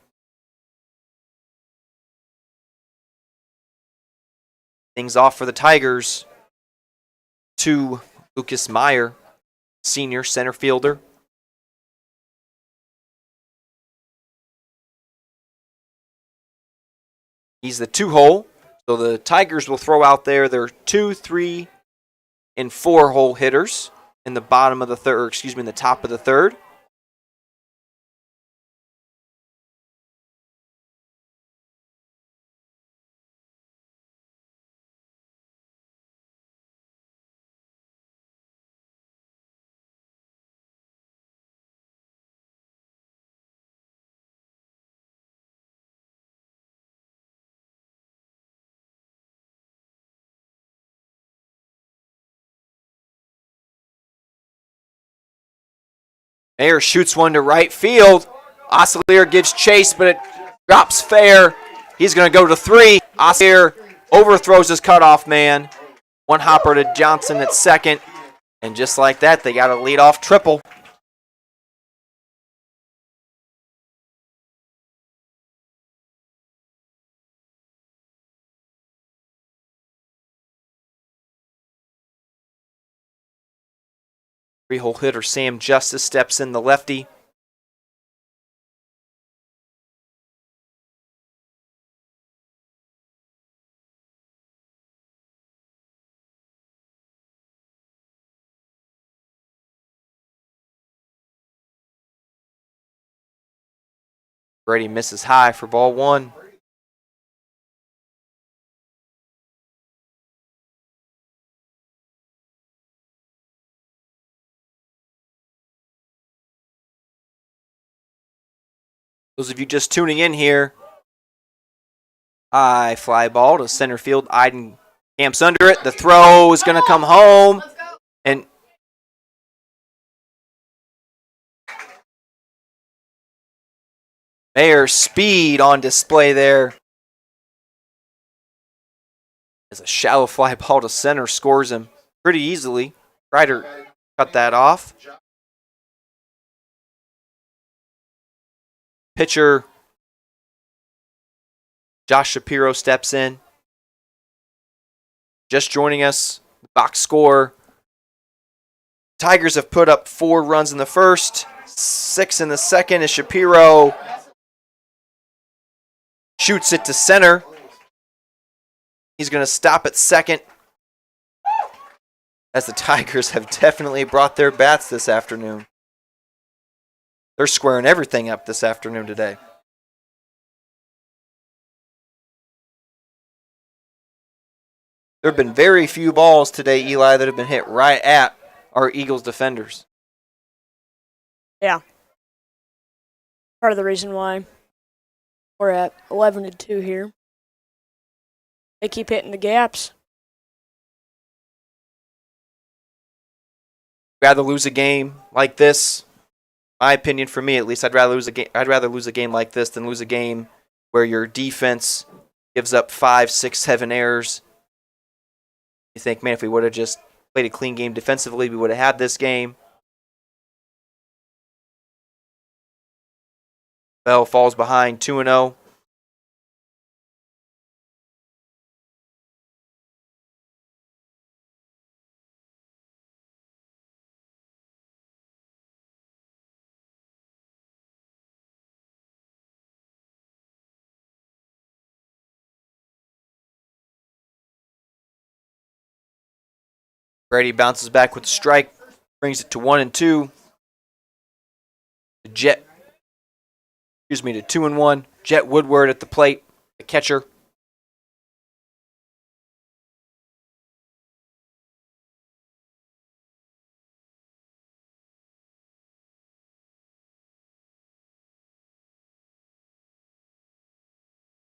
Things off for the Tigers to Lucas Meyer, senior center fielder. He's the 2-hole. So the Tigers will throw out there their 2, 3, and 4-hole hitters in the bottom of the third, or excuse me, in the top of the third. Mayer shoots one to right field. Oscillator gets chased, but it drops fair. He's going to go to 3. Oscillator overthrows his cutoff man. One hopper to Johnson at second. And just like that, they got a leadoff triple. Three-hole hitter Sam Justice steps in, the lefty. Brady misses high for ball 1. Those of you just tuning in here, high fly ball to center field. Iden camps under it. The throw is going to come home. And Mayer's speed on display there. As a shallow fly ball to center scores him pretty easily. Ryder cut that off. Pitcher Josh Shapiro steps in. Just joining us, box score. Tigers have put up 4 runs in the first, 6 in the second as Shapiro shoots it to center. He's going to stop at second, as the Tigers have definitely brought their bats this afternoon. They're squaring everything up this afternoon today. There have been very few balls today, Eli, that have been hit right at our Eagles defenders. Yeah. Part of the reason why we're at 11-2 here. They keep hitting the gaps. Rather lose a game like this. My opinion, for me at least, I'd rather lose a game like this than lose a game where your defense gives up 5, 6, 7 errors. You think, man, if we would have just played a clean game defensively, we would have had this game. Bell falls behind 2-0. Brady bounces back with a strike, brings it to 1-2. To 2-1. Jet Woodward at the plate, the catcher.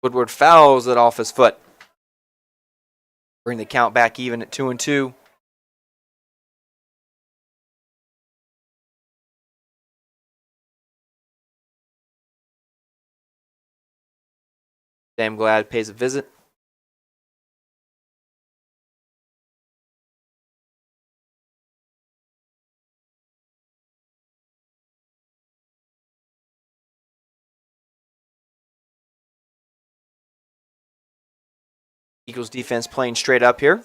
Woodward fouls it off his foot. Bring the count back even at 2-2. Sam Glad pays a visit. Eagles defense playing straight up here.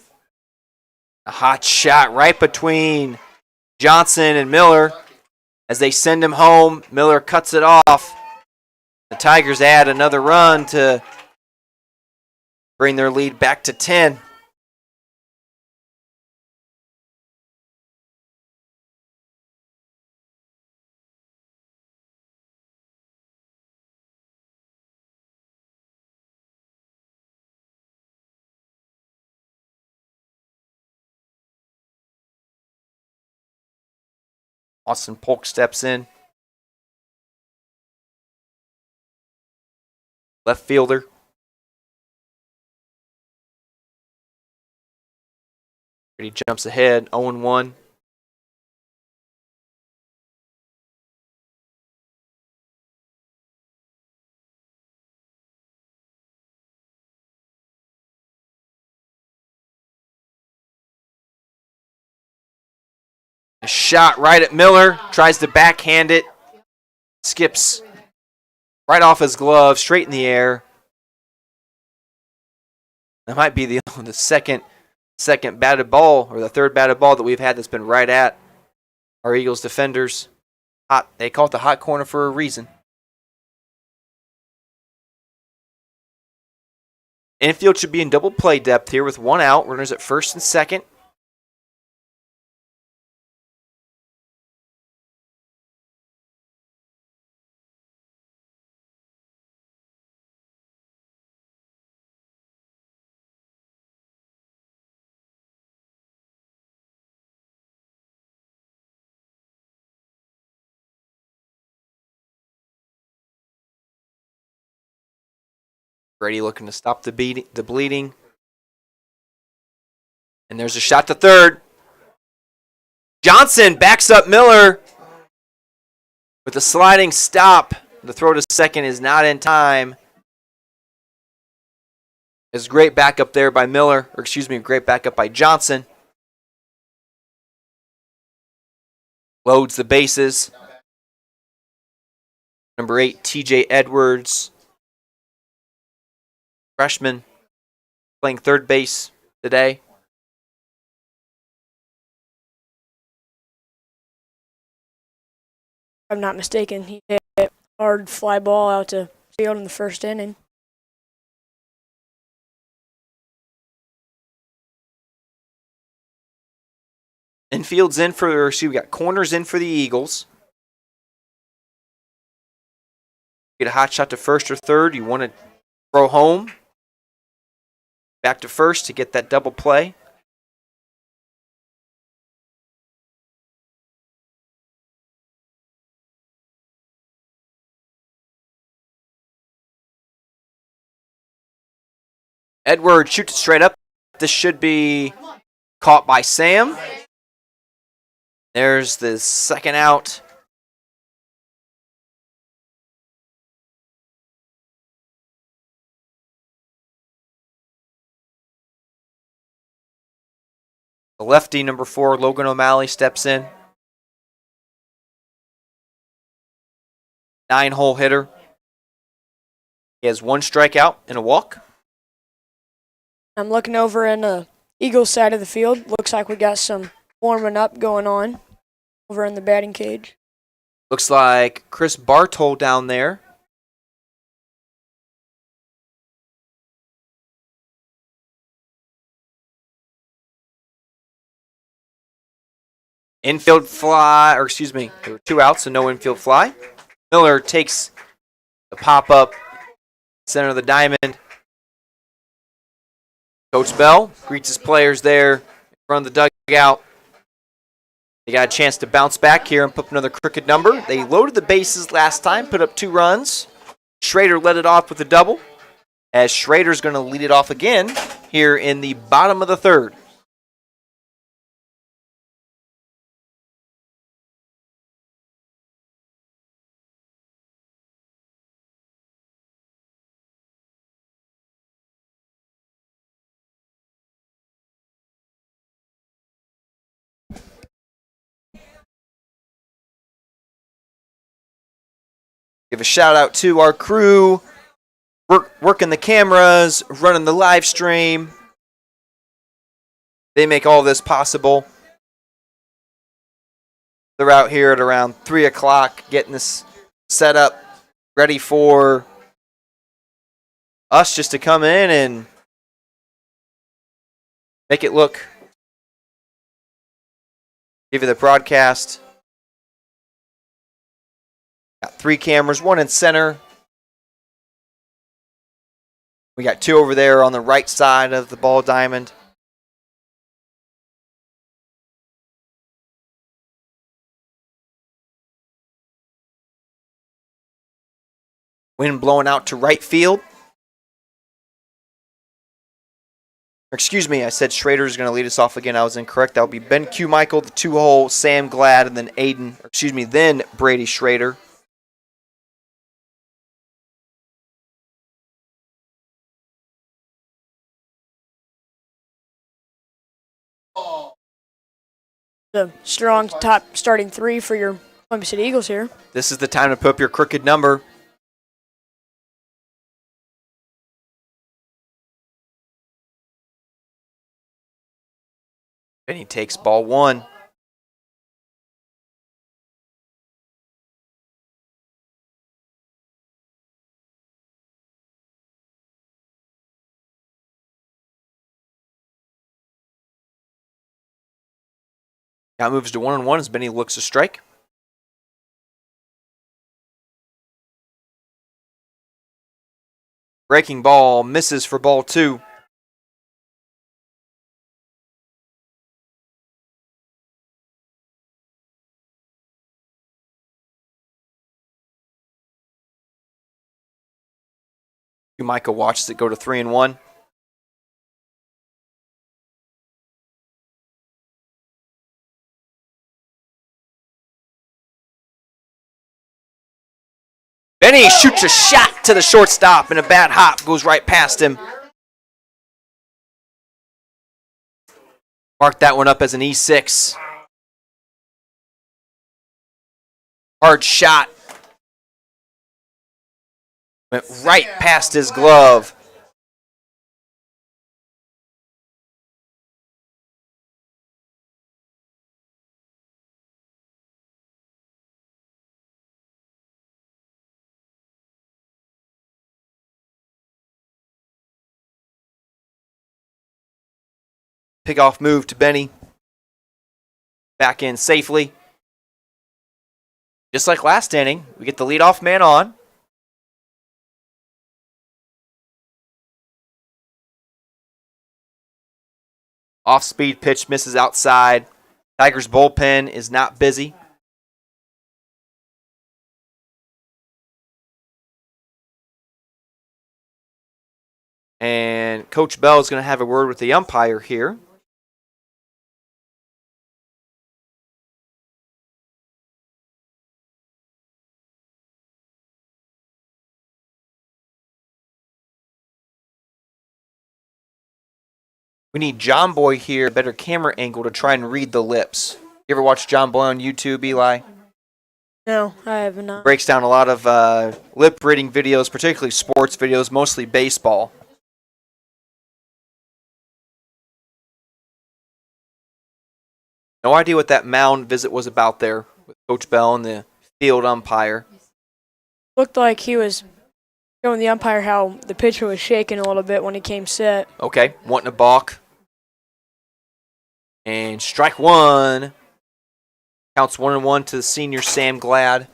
A hot shot right between Johnson and Miller. As they send him home, Miller cuts it off. The Tigers add another run to bring their lead back to 10. Austin Polk steps in. Left fielder. He jumps ahead, 0-1. A shot right at Miller. Tries to backhand it. Skips right off his glove, straight in the air. That might be the second batted ball, or the third batted ball that we've had that's been right at our Eagles defenders. Hot. They call it the hot corner for a reason. Infield should be in double play depth here with one out. Runners at first and second. Brady looking to stop the bleeding. And there's a shot to third. Johnson backs up Miller with a sliding stop. The throw to second is not in time. It's great backup there by Miller, or excuse me, great backup by Johnson. Loads the bases. Number 8, TJ Edwards. Freshman playing third base today. If I'm not mistaken, he hit a hard fly ball out to field in the first inning. Infield's in for, we got corners in for the Eagles. Get a hot shot to first or third. You want to throw home. Back to first to get that double play. Edward shoots it straight up. This should be caught by Sam. There's the second out. The lefty, number 4, Logan O'Malley, steps in. 9-hole hitter. He has 1 strikeout and a walk. I'm looking over in the Eagles side of the field. Looks like we got some warming up going on over in the batting cage. Looks like Chris Bartol down there. Infield fly, or excuse me, there were 2 outs, so no infield fly. Miller takes the pop-up, center of the diamond. Coach Bell greets his players there in front of the dugout. They got a chance to bounce back here and put up another crooked number. They loaded the bases last time, put up 2 runs. Schrader led it off with a double, as Schrader's going to lead it off again here in the bottom of the third. Give a shout out to our crew working the cameras, running the live stream. They make all this possible. They're out here at around 3 o'clock getting this set up, ready for us just to come in and make it look, give you the broadcast. Got 3 cameras, 1 in center. We got 2 over there on the right side of the ball diamond. Wind blowing out to right field. Excuse me, I said Schrader is going to lead us off again. I was incorrect. That will be Ben Q. Michael, the 2-hole, Sam Glad, and then then Brady Schrader. The strong top starting 3 for your Columbia City Eagles here. This is the time to put up your crooked number. Benny takes ball 1. Now moves to 1-1 as Benny looks to strike. Breaking ball misses for ball 2. Micah watches it go to 3-1. Benny shoots a shot to the shortstop, and a bad hop goes right past him. Mark that one up as an E6. Hard shot. Went right past his glove. Pick-off move to Benny. Back in safely. Just like last inning, we get the leadoff man on. Off-speed pitch misses outside. Tigers bullpen is not busy. And Coach Bell is going to have a word with the umpire here. We need John Boy here, a better camera angle to try and read the lips. You ever watch John Boy on YouTube, Eli? No, I have not. Breaks down a lot of lip reading videos, particularly sports videos, mostly baseball. No idea what that mound visit was about there with Coach Bell and the field umpire. Looked like he was showing the umpire how the pitcher was shaking a little bit when he came set. Okay, wanting a balk. And strike 1. Counts 1-1 to the senior Sam Glad.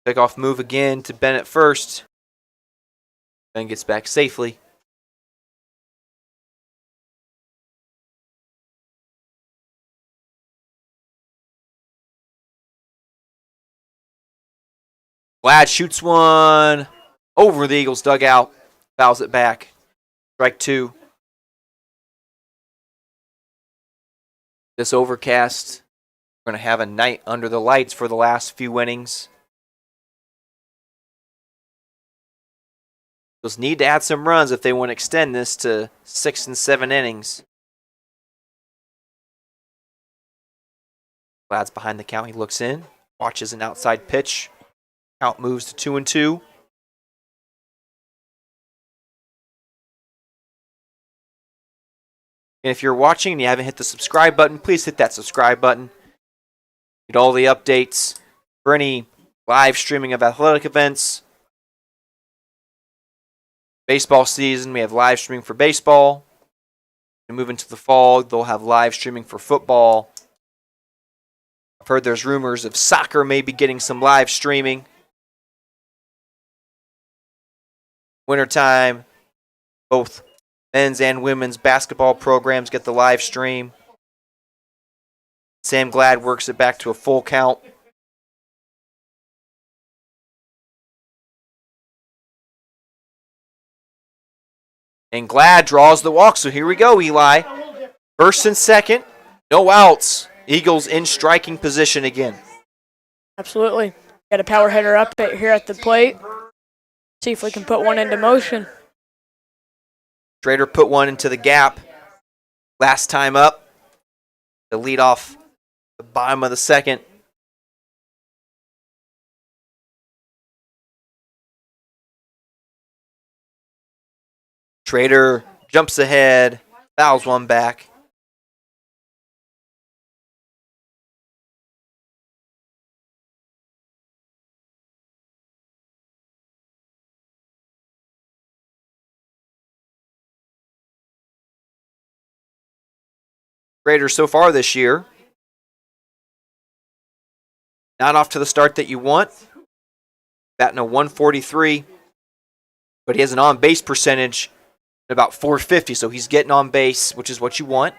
Pick-off move again to Bennett first. Then gets back safely. Glad shoots one over the Eagles' dugout. Fouls it back. Strike 2. This overcast, we're going to have a night under the lights for the last few innings. Eagles need to add some runs if they want to extend this to 6 and 7 innings. Glad's behind the count. He looks in, watches an outside pitch. Count moves to 2-2. And if you're watching and you haven't hit the subscribe button, please hit that subscribe button. Get all the updates for any live streaming of athletic events. Baseball season, we have live streaming for baseball. And move into the fall, they'll have live streaming for football. I've heard there's rumors of soccer maybe getting some live streaming. Wintertime, both men's and women's basketball programs get the live stream. Sam Glad works it back to a full count. And Glad draws the walk, so here we go, Eli. First and second, no outs. Eagles in striking position again. Absolutely. Got a power hitter up here at the plate. See if we can put one into motion. Schrader put one into the gap last time up. The lead off the bottom of the second. Schrader jumps ahead, fouls one back. Schrader so far this year, not off to the start that you want. Batting a 143, but he has an on-base percentage at about 450, so he's getting on base, which is what you want.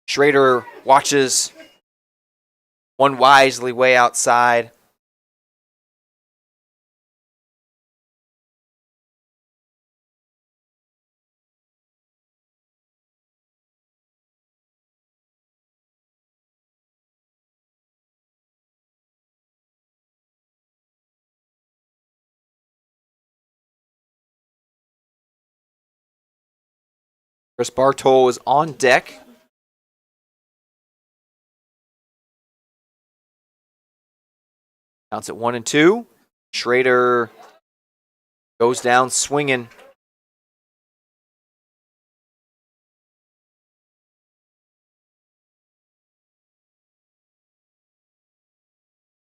Schrader watches one wisely way outside. Chris Bartol is on deck. Counts at 1-2. Schrader goes down swinging.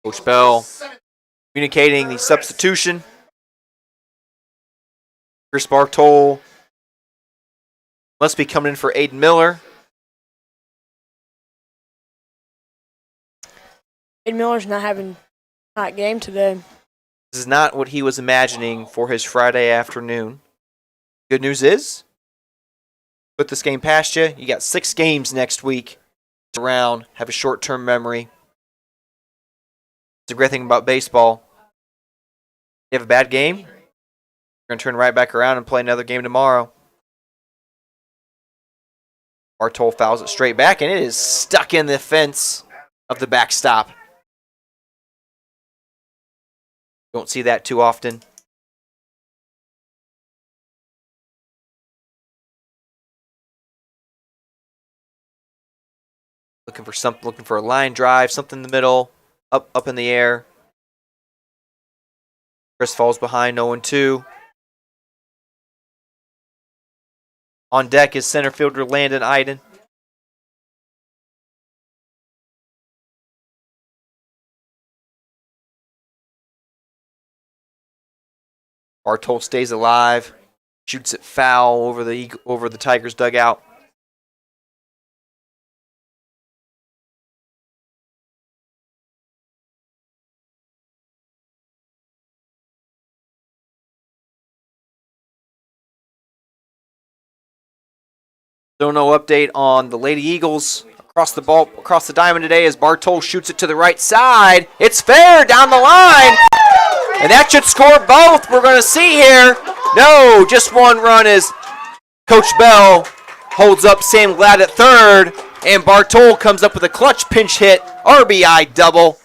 Coach Bell communicating the substitution. Chris Bartol must be coming in for Aiden Miller. Aiden Miller's not having a hot game today. This is not what he was imagining for his Friday afternoon. Good news is, put this game past you. You got 6 games next week to round, have a short-term memory. It's a great thing about baseball. You have a bad game, you're going to turn right back around and play another game tomorrow. Bartol fouls it straight back, and it is stuck in the fence of the backstop. Don't see that too often. Looking for a line drive, something in the middle, up in the air. Chris falls behind, 0-2. On deck is center fielder Landon Iden. Bartol stays alive, shoots it foul over the Tigers dugout. Still no update on the Lady Eagles across the diamond today as Bartol shoots it to the right side. It's fair down the line, and that should score both. We're going to see here. No, just one run as Coach Bell holds up Sam Glad at third, and Bartol comes up with a clutch pinch hit, RBI double.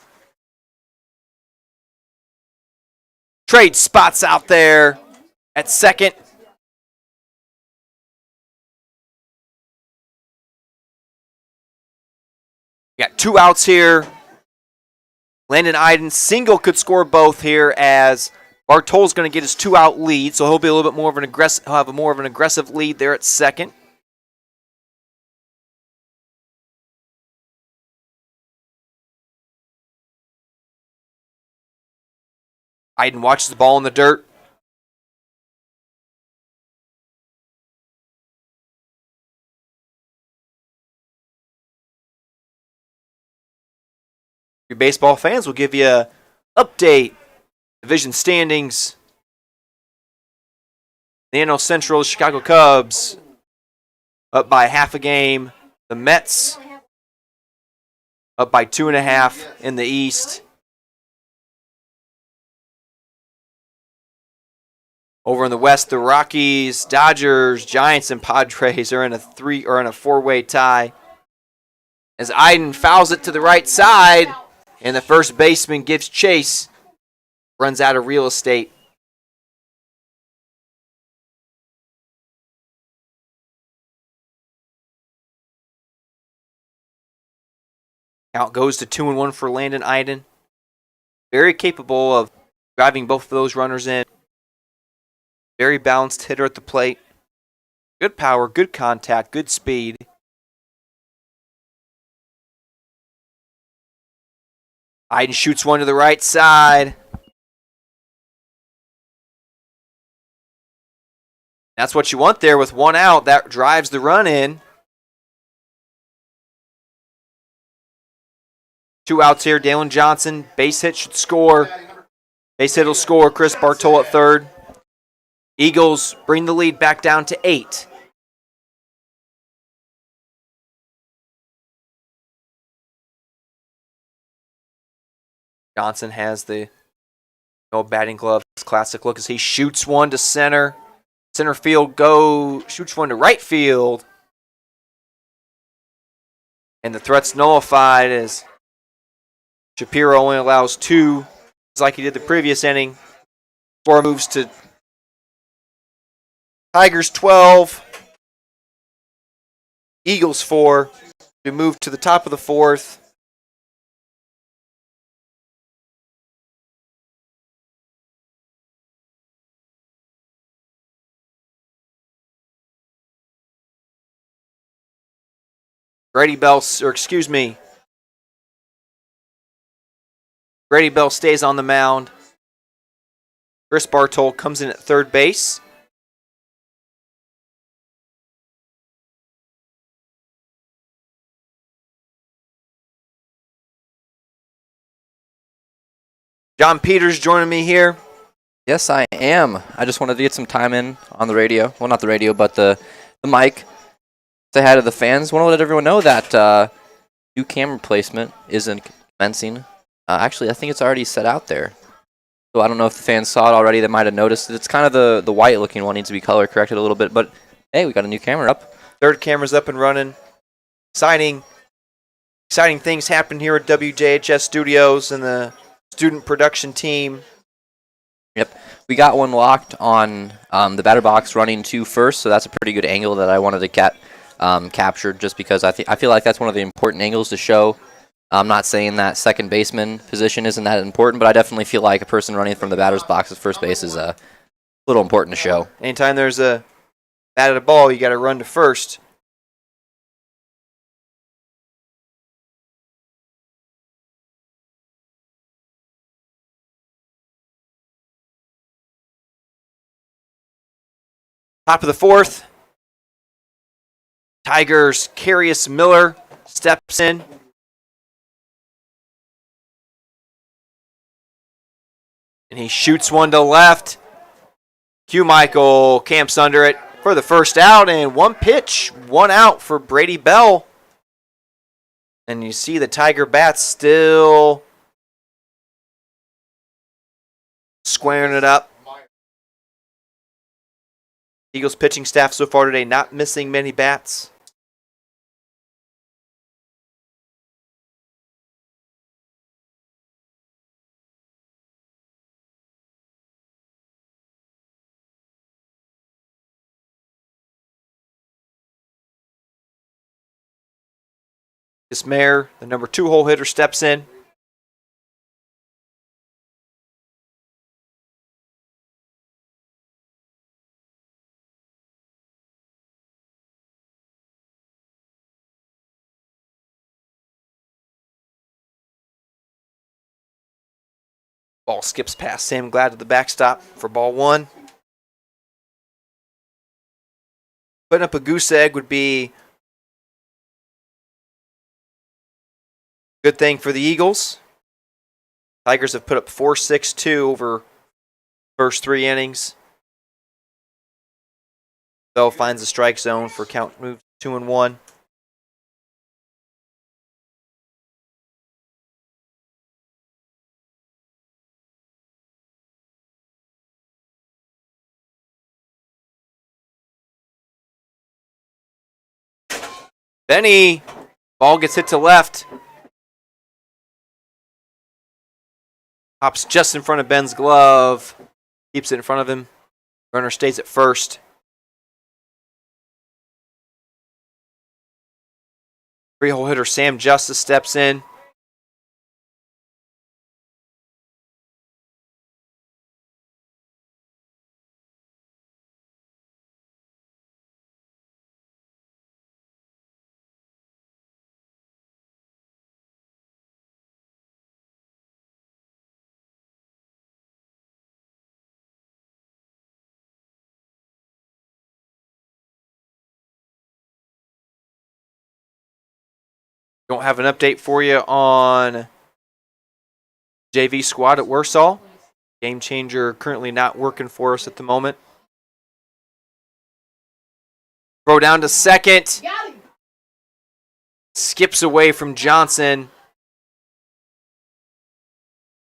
Trade spots out there at second. We got 2 outs here. Landon Iden single could score both here as Bartol's going to get his 2-out lead, so he'll be a little bit more of an aggressive. He'll have more of an aggressive lead there at second. Iden watches the ball in the dirt. Your baseball fans will give you an update. Division standings. The NL Central Chicago Cubs up by half a game. The Mets up by 2.5 in the East. Over in the West, the Rockies, Dodgers, Giants, and Padres are in a 4-way tie. As Iden fouls it to the right side, and the first baseman gives chase, runs out of real estate. Count goes to 2-1 for Landon Iden. Very capable of driving both of those runners in. Very balanced hitter at the plate. Good power, good contact, good speed. Iden shoots one to the right side. That's what you want there with 1 out. That drives the run in. 2 outs here. Dalen Johnson, base hit should score. Base hit will score. Chris Bartol at third. Eagles bring the lead back down to 8. Johnson has the batting glove. Classic look as he shoots one to center. Center field shoots one to right field. And the threat's nullified as Shapiro only allows 2, just like he did the previous inning. 4 moves to Tigers 12, Eagles 4. We move to the top of the 4th. Grady Bell stays on the mound. Chris Bartol comes in at third base. John Peters joining me here. Yes, I am. I just wanted to get some time in on the radio. Well, not the radio, but the mic. Say hi to the fans. Want to let everyone know that new camera placement isn't commencing. Actually, I think it's already set out there. So I don't know if the fans saw it already. They might have noticed. It's kind of the white-looking one. Needs to be color corrected a little bit. But, hey, we got a new camera up. Third camera's up and running. Exciting things happen here at WJHS Studios and the student production team. Yep. We got one locked on the batter box running to first, so that's a pretty good angle that I wanted to get captured just because I feel like that's one of the important angles to show. I'm not saying that second baseman position isn't that important, but I definitely feel like a person running from the batter's box at first base is a little important to show. Anytime there's a bat at a ball, you got to run to first. Top of the 4th. Tigers, Carius Miller steps in. And he shoots one to left. Q Michael camps under it for the first out, and 1 pitch, 1 out for Brady Bell. And you see the Tiger bats still squaring it up. Eagles pitching staff so far today not missing many bats. This Mayer, the number 2 hole hitter, steps in. Ball skips past Sam Glad to the backstop for ball 1. Putting up a goose egg would be a good thing for the Eagles. Tigers have put up 4-6-2 over first 3 innings. Bell finds the strike zone for count moves 2-1. Benny, ball gets hit to left. Hops just in front of Ben's glove. Keeps it in front of him. Runner stays at first. Three-hole hitter Sam Justice steps in. Don't have an update for you on JV squad at Warsaw. Game changer currently not working for us at the moment. Throw down to second. Skips away from Johnson.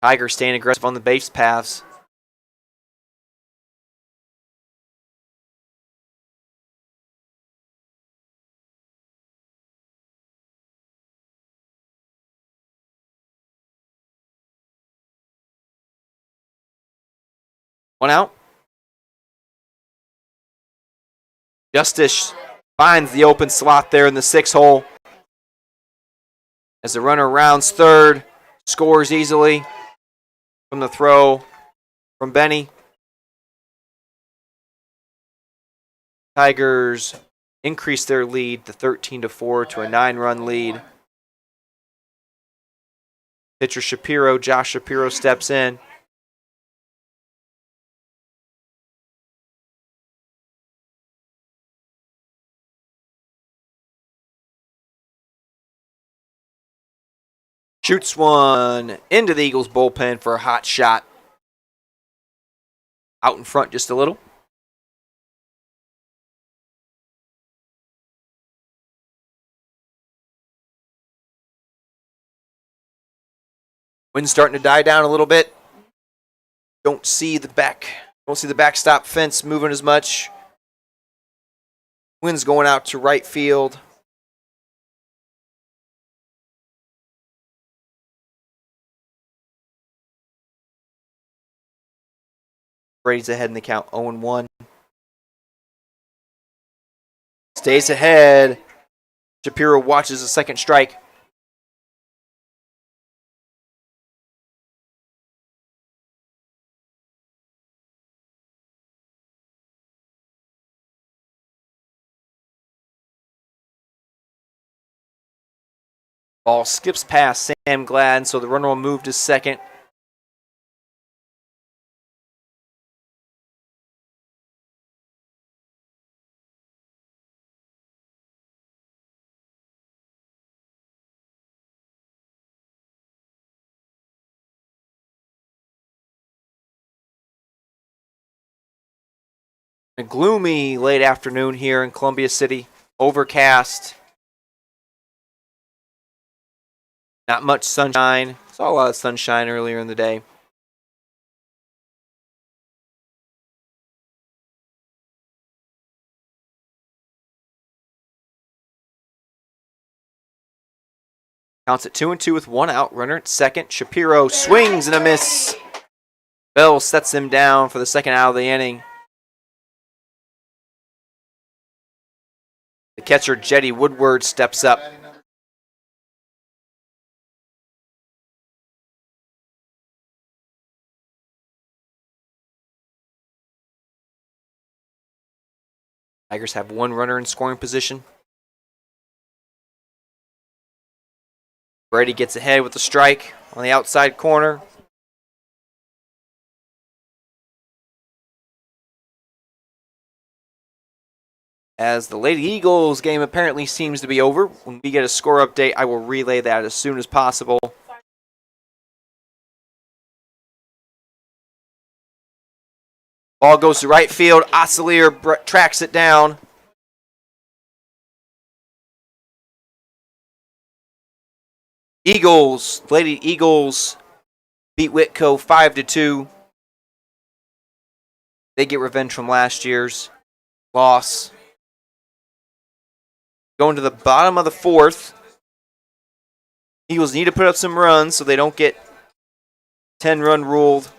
Tigers staying aggressive on the base paths. One out. Justice finds the open slot there in the 6-hole. As the runner rounds third, scores easily from the throw from Benny. Tigers increase their lead to 13-4 to a 9-run lead. Pitcher Shapiro, Josh Shapiro steps in. Shoots one into the Eagles bullpen for a hot shot. Out in front just a little. Wind's starting to die down a little bit. Don't see the backstop fence moving as much. Wind's going out to right field. Brady's ahead in the count, 0-1. Stays ahead. Shapiro watches the second strike. Ball skips past Sam Glad, so the runner will move to second. A gloomy late afternoon here in Columbia City. Overcast. Not much sunshine. Saw a lot of sunshine earlier in the day. Counts at 2-2 with 1 out. Runner at second. Shapiro swings and a miss. Bell sets him down for the second out of the inning. The catcher, Jetty Woodward, steps up. Tigers have one runner in scoring position. Brady gets ahead with the strike on the outside corner. As the Lady Eagles game apparently seems to be over, when we get a score update, I will relay that as soon as possible. Ball goes to right field. Oscilier tracks it down. Lady Eagles beat Whitco 5-2. They get revenge from last year's loss. Going to the bottom of the fourth. Eagles need to put up some runs so they don't get 10-run ruled.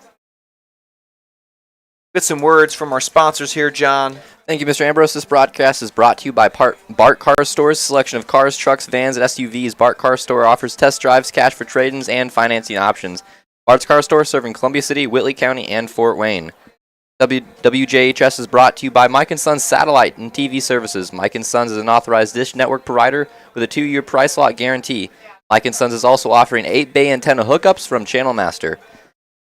Get some words from our sponsors here, John. Thank you, Mr. Ambrose. This broadcast is brought to you by Bart Car Stores. Selection of cars, trucks, vans, and SUVs. Bart Car Store offers test drives, cash for trade-ins, and financing options. Bart's Car Store serving Columbia City, Whitley County, and Fort Wayne. WJHS is brought to you by Mike & Sons Satellite and TV Services. Mike & Sons is an authorized dish network provider with a 2-year price lock guarantee. Mike & Sons is also offering 8-bay antenna hookups from Channel Master.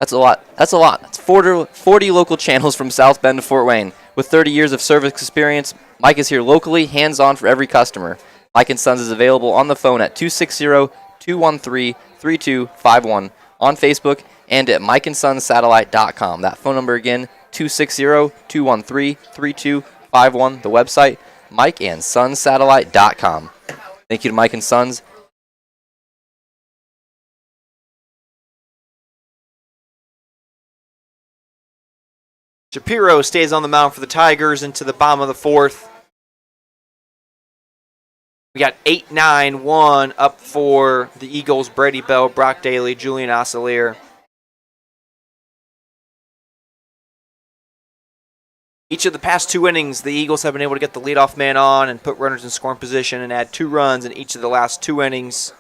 That's a lot. That's 40 local channels from South Bend to Fort Wayne. With 30 years of service experience, Mike is here locally, hands-on for every customer. Mike & Sons is available on the phone at 260-213-3251, on Facebook, and at mikeandsonsatellite.com. That phone number again, 260-213-3251. The website, mikeandsonsatellite.com. Thank you to Mike & Sons. Shapiro stays on the mound for the Tigers into the bottom of the fourth. We got 8-9-1 up for the Eagles. Brady Bell, Brock Daly, Julian Oscilier. Each of the past 2 innings, the Eagles have been able to get the leadoff man on and put runners in scoring position and add 2 runs in each of the last 2 innings.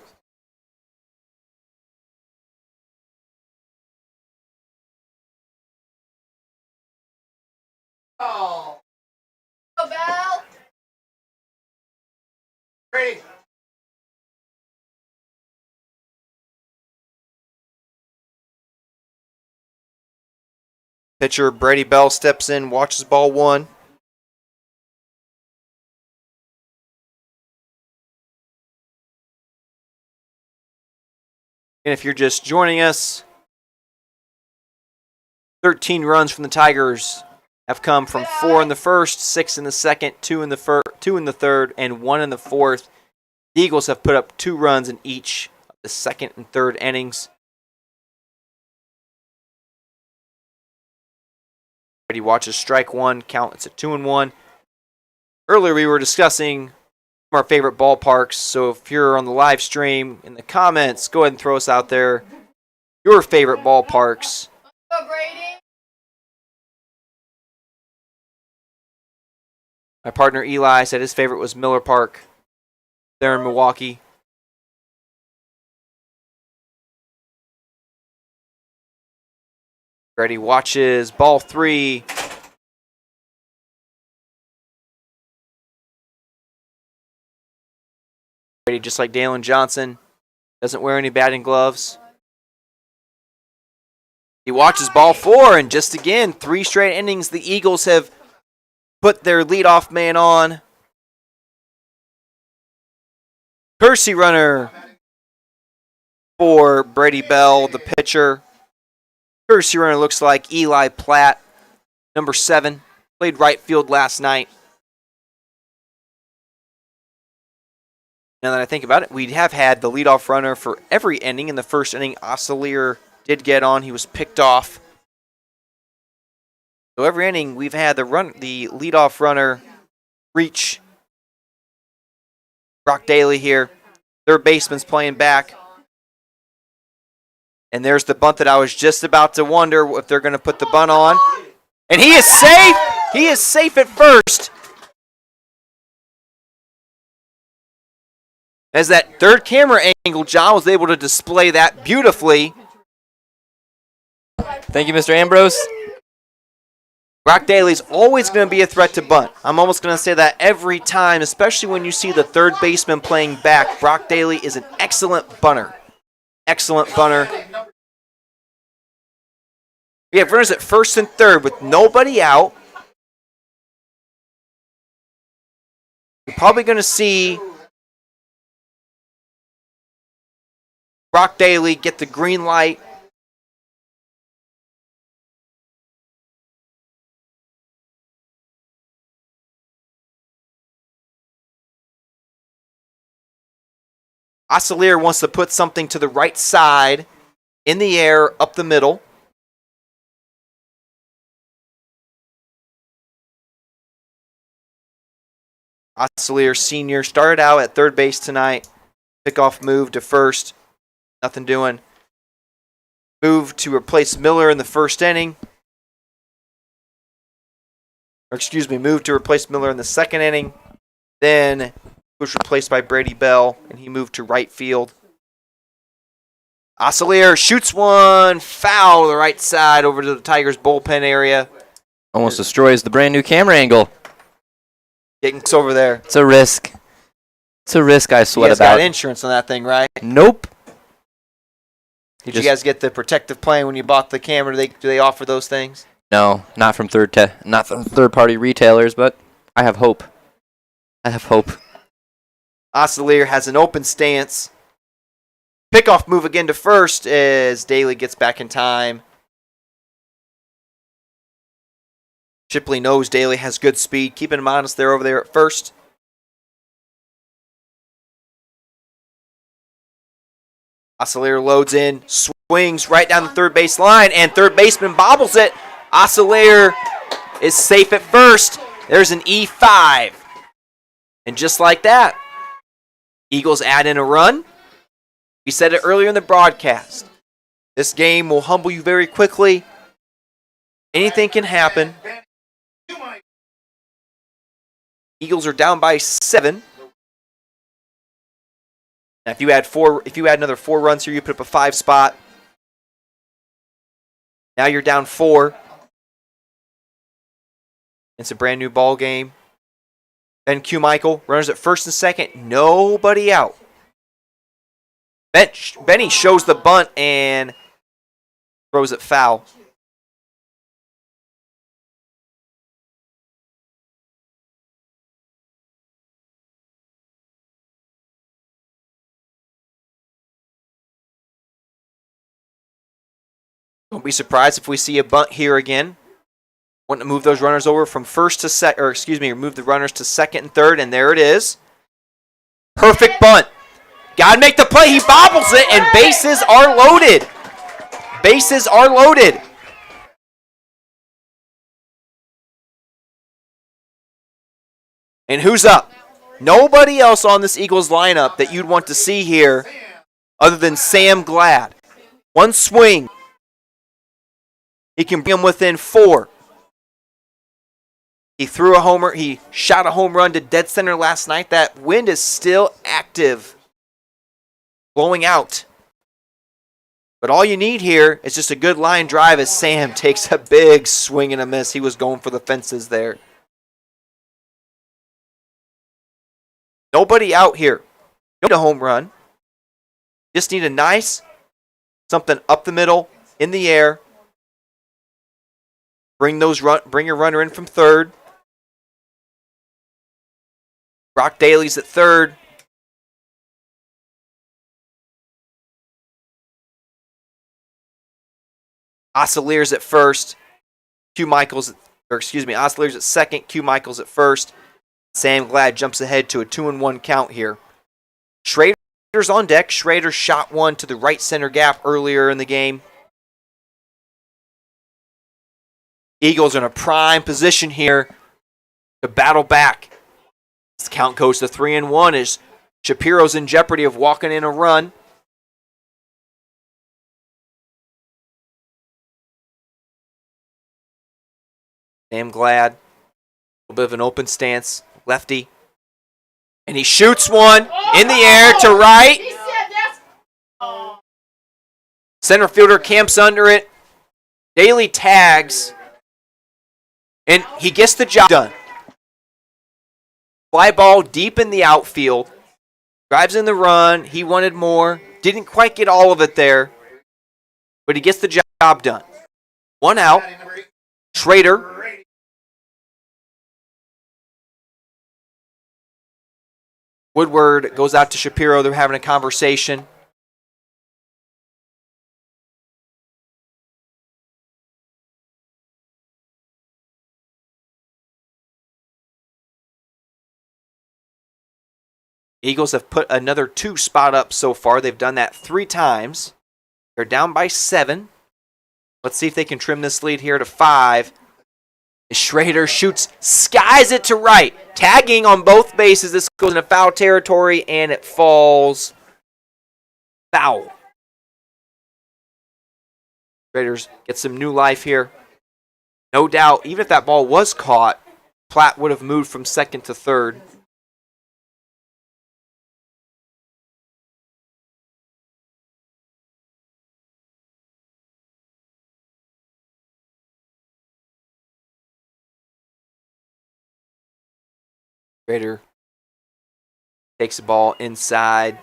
Oh. Go, Bell. Ready. Pitcher Brady Bell steps in, watches ball 1. And if you're just joining us, 13 runs from the Tigers have come from 4 in the first, 6 in the second, 2 in the third, and 1 in the fourth. The Eagles have put up 2 runs in each of the second and third innings. Brady watches strike 1, count, it's a 2-1. Earlier we were discussing our favorite ballparks, so if you're on the live stream, in the comments, go ahead and throw us out there your favorite ballparks. Go, Brady. My partner Eli said his favorite was Miller Park there in Milwaukee. Brady watches ball 3. Brady, just like Dalen Johnson, doesn't wear any batting gloves. He watches ball 4, and just again, 3 straight innings, the Eagles have put their leadoff man on. Courtesy runner for Brady Bell, the pitcher. Courtesy runner looks like Eli Platt, number 7. Played right field last night. Now that I think about it, we have had the leadoff runner for every inning. In the first inning, Oscilier did get on. He was picked off. So every inning, we've had the leadoff runner reach. Brock Daly here. Third baseman's playing back. And there's the bunt that I was just about to wonder if they're going to put the bunt on. And he is safe. He is safe at first. As that third camera angle, John was able to display that beautifully. Thank you, Mr. Ambrose. Brock Daly's always going to be a threat to bunt. I'm almost going to say that every time, especially when you see the third baseman playing back. Brock Daly is an excellent bunter. Excellent bunter. We have runners at first and third with nobody out. You're probably going to see Brock Daly get the green light. Oscilier wants to put something to the right side, in the air, up the middle. Oscilier Sr. started out at third base tonight. Pickoff move to first. Nothing doing. Move to replace Miller in the first inning. Move to replace Miller in the second inning. Then was replaced by Brady Bell, and he moved to right field. Oscilier shoots one foul to the right side over to the Tigers' bullpen area. Almost destroys the brand new camera angle. Getting over there. It's a risk. It's a risk I sweat You guys about. got insurance on that thing, right? Nope. Did you guys get the protective plan when you bought the camera? Do they offer those things? No, not from third-party retailers, but I have hope. I have hope. Oscilier has an open stance. Pickoff move again to first as Daly gets back in time. Shipley knows Daly has good speed. Keeping him honest there over there at first. Oscilier loads in, swings right down the third base line, and third baseman bobbles it. Oscilier is safe at first. There's an E5. And just like that, Eagles add in a run. We said it earlier in the broadcast. This game will humble you very quickly. Anything can happen. Eagles are down by 7. Now, if you add another 4 runs here, you put up a 5 spot. Now you're down 4. It's a brand new ball game. Ben Q. Michael, runners at first and second, nobody out. Benny shows the bunt and throws it foul. Don't be surprised if we see a bunt here again. Want to move those runners over from first to move the runners to second and third, and there it is. Perfect bunt. Gotta make the play. He bobbles it, and bases are loaded. Bases are loaded. And who's up? Nobody else on this Eagles lineup that you'd want to see here other than Sam Glad. One swing. He can bring him within 4. He threw a homer. He shot a home run to dead center last night. That wind is still active, blowing out. But all you need here is just a good line drive as Sam takes a big swing and a miss. He was going for the fences there. Nobody out here. No need a home run. Just need a nice something up the middle, in the air. Bring your runner in from third. Brock Daly's at third. Oscilier's at first. Oscilier's at second. Q Michaels at first. Sam Glad jumps ahead to a 2-1 count here. Schrader's on deck. Schrader shot one to the right center gap earlier in the game. Eagles are in a prime position here to battle back. This count goes to 3-1 as Shapiro's in jeopardy of walking in a run. Sam Glad, a little bit of an open stance, lefty. And he shoots one in the air to right. Center fielder camps under it. Daly tags. And he gets the job done. Fly ball deep in the outfield. Drives in the run. He wanted more. Didn't quite get all of it there. But he gets the job done. 1 out. Schrader. Woodward goes out to Shapiro. They're having a conversation. Eagles have put another 2 spot up so far. They've done that 3 times. They're down by 7. Let's see if they can trim this lead here to 5. Schrader shoots, skies it to right. Tagging on both bases. This goes into foul territory, and it falls foul. Raiders get some new life here. No doubt, even if that ball was caught, Platt would have moved from second to third. Raider takes the ball inside.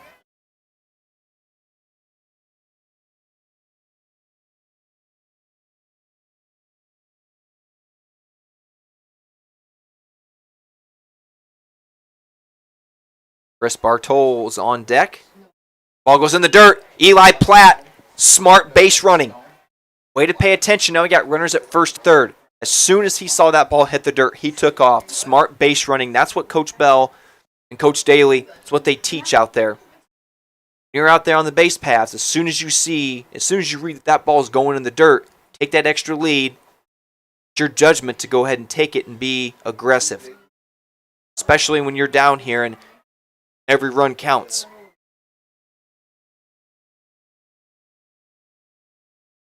Chris Bartol's on deck. Ball goes in the dirt. Eli Platt, smart base running. Way to pay attention. Now we got runners at first, third. As soon as he saw that ball hit the dirt, he took off. Smart base running. That's what Coach Bell and Coach Daly, it's what they teach out there. You're out there on the base paths. As soon as you read that ball is going in the dirt, take that extra lead. It's your judgment to go ahead and take it and be aggressive. Especially when you're down here and every run counts.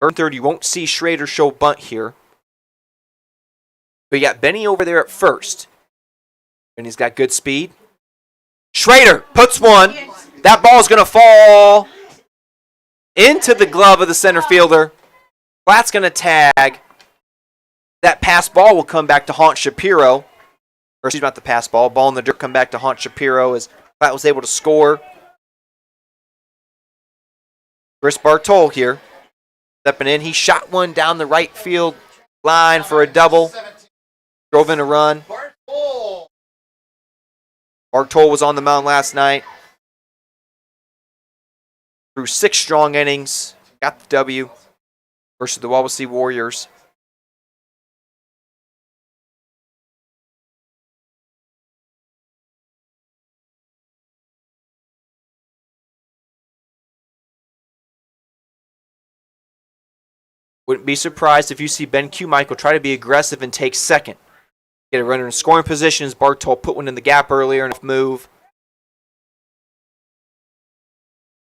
Third, you won't see Schrader show bunt here. But you got Benny over there at first. Benny's got good speed. Schrader puts one. That ball's going to fall into the glove of the center fielder. Platt's going to tag. That pass ball will come back to haunt Shapiro. Or excuse me, not the pass ball. Ball in the dirt come back to haunt Shapiro as Platt was able to score. Chris Bartol here. Stepping in. He shot one down the right field line for a double. Drove in a run. Bartol was on the mound last night. Through 6 strong innings. Got the W versus the Wawasee Warriors. Wouldn't be surprised if you see Ben Q. Michael try to be aggressive and take second. Get a runner in scoring positions. Bartol put one in the gap earlier and move.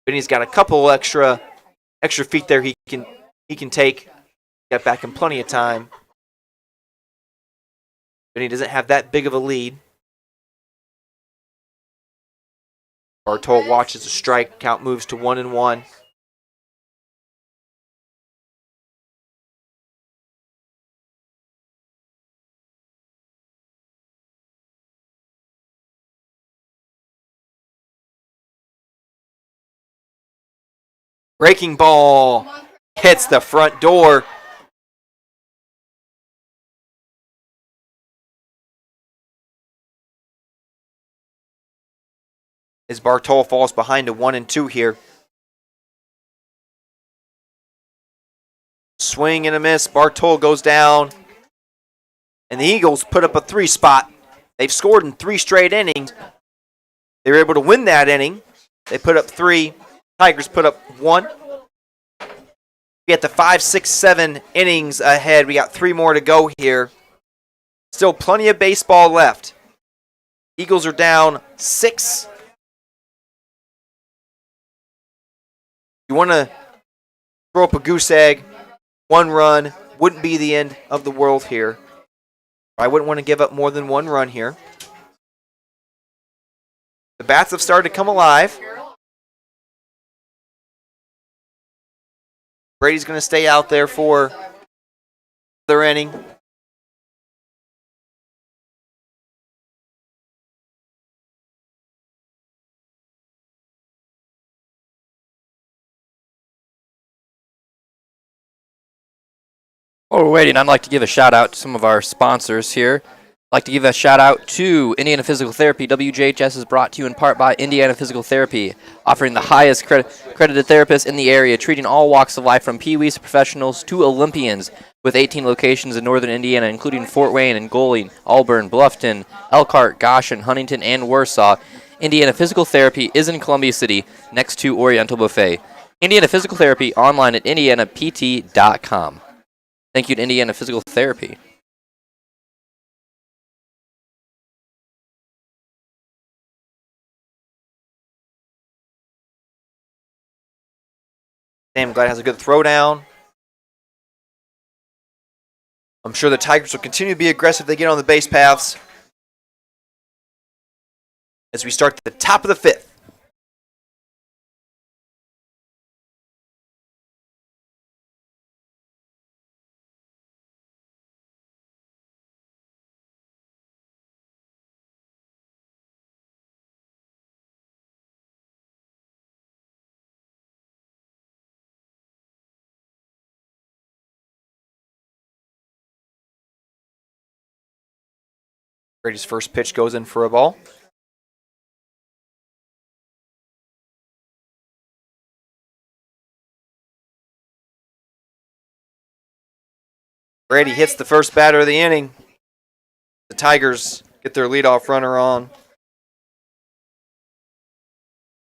Benny's got a couple extra feet there he can take. Get back in plenty of time. Benny doesn't have that big of a lead. Bartol watches the strike. Count moves to 1-1. Breaking ball hits the front door. As Bartol falls behind a 1-2 here. Swing and a miss. Bartol goes down. And the Eagles put up a 3 spot. They've scored in 3 straight innings. They were able to win that inning. They put up 3. Tigers put up 1. We got the 5, 6, 7 innings ahead. We got 3 more to go here. Still plenty of baseball left. Eagles are down 6. You want to throw up a goose egg. 1 run wouldn't be the end of the world here. I wouldn't want to give up more than 1 run here. The bats have started to come alive. Brady's going to stay out there for their inning. While we're waiting, I'd like to give a shout out to some of our sponsors here. I'd like to give a shout out to Indiana Physical Therapy. WJHS is brought to you in part by Indiana Physical Therapy, offering the highest credited therapists in the area, treating all walks of life from peewees to professionals to Olympians, with 18 locations in northern Indiana, including Fort Wayne and Goling, Auburn, Bluffton, Elkhart, Goshen, Huntington, and Warsaw. Indiana Physical Therapy is in Columbia City, next to Oriental Buffet. Indiana Physical Therapy online at indianapt.com. Thank you to Indiana Physical Therapy. Sam Glad has a good throwdown. I'm sure the Tigers will continue to be aggressive. They get on the base paths as we start at the top of the fifth. Brady's first pitch goes in for a ball. Brady hits the first batter of the inning. The Tigers get their leadoff runner on.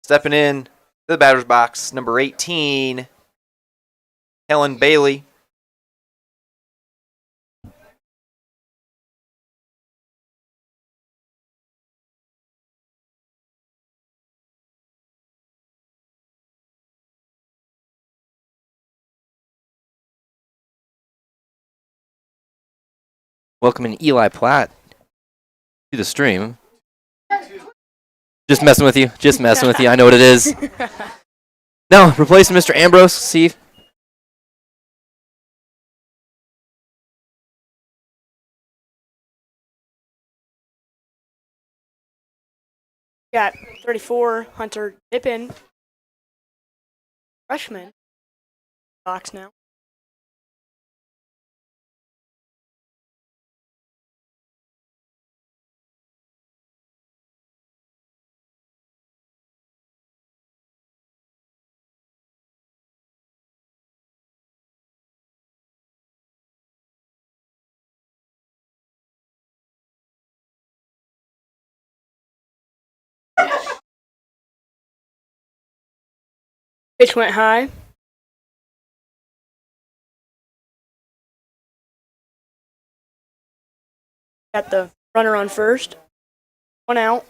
Stepping in to the batter's box, number 18, Helen Bailey. Welcoming Eli Platt to the stream. Just messing with you. Just messing with you. I know what it is. No, replacing Mr. Ambrose. See. Got 34, Hunter Dippin. Freshman. Box now. Pitch went high. Got the runner on first. One out.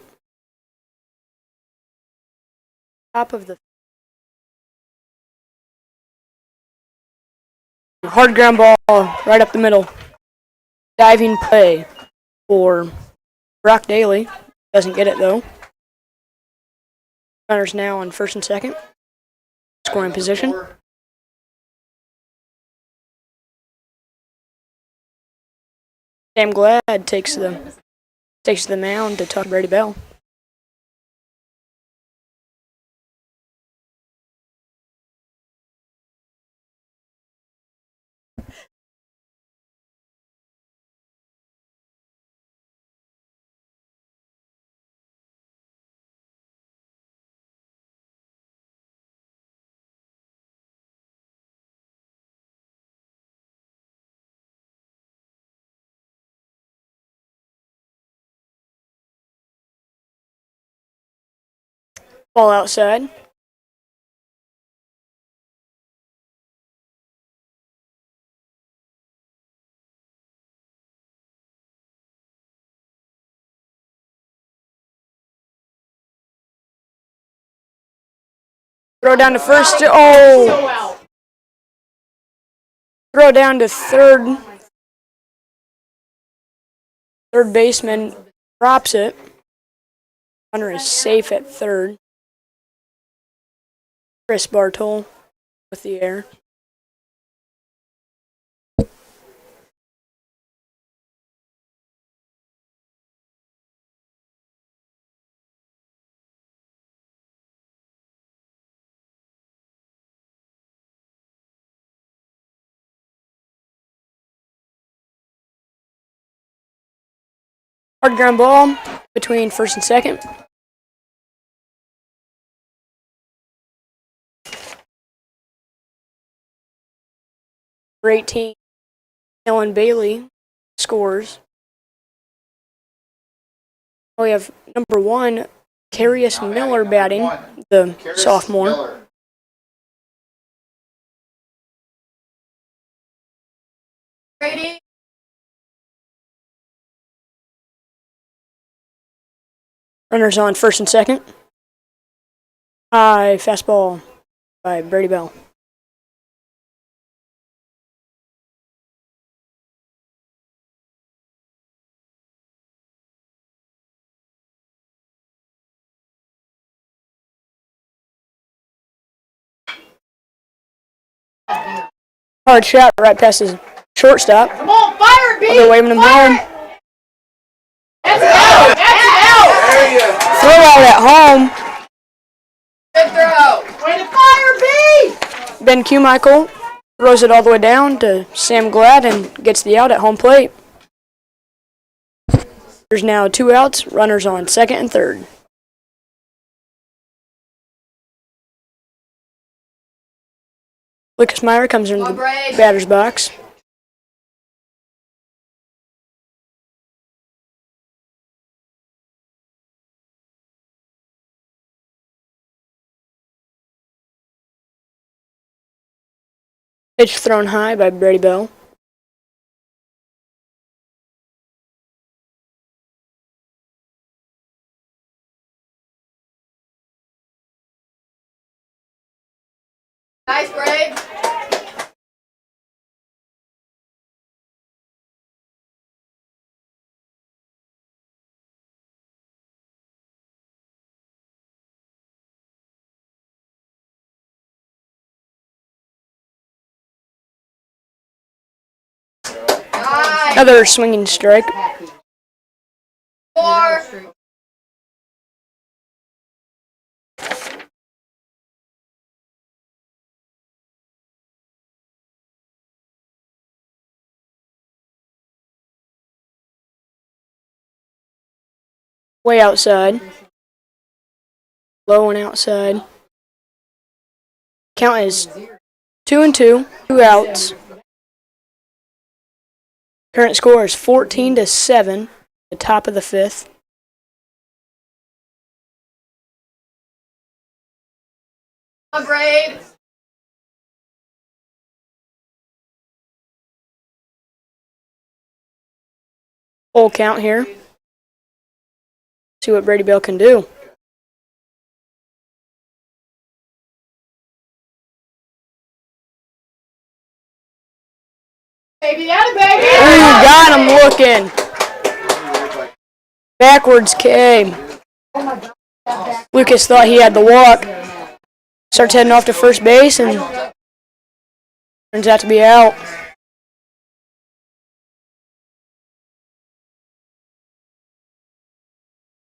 Top of the hard ground ball right up the middle. Diving play for Brock Daly. Doesn't get it though. Runners now on first and second. Scoring position. Sam Glad takes the mound to talk to Brady Bell. Ball outside. Throw down to first. Oh! Throw down to third. Third baseman drops it. Runner is safe at third. Chris Bartol with the air. Hard ground ball between first and second. For 18, Ellen Bailey scores. We have number 1, Carius Miller batting, the sophomore. Brady. Runners on first and second. High fastball by Brady Bell. Hard shot right past his shortstop. Come on, fire it, B. They're waving him home. That's out. That's out. Throw out at home. Good throw. Way to fire, B. Ben Q-Michael throws it all the way down to Sam Glad and gets the out at home plate. There's now 2 outs, runners on second and third. Lucas Meyer comes into the batter's box. Pitch thrown high by Brady Bell. Nice, Brave. Nice. Another swinging strike. 4. Way outside. Low and outside. Count is 2-2, 2 outs. Current score is 14-7, the top of the 5th. Come on, Brave. Full count here. See what Brady Bell can do. Baby, that baby. Ooh, got him looking. Backwards K. Lucas thought he had the walk. Starts heading off to first base and turns out to be out.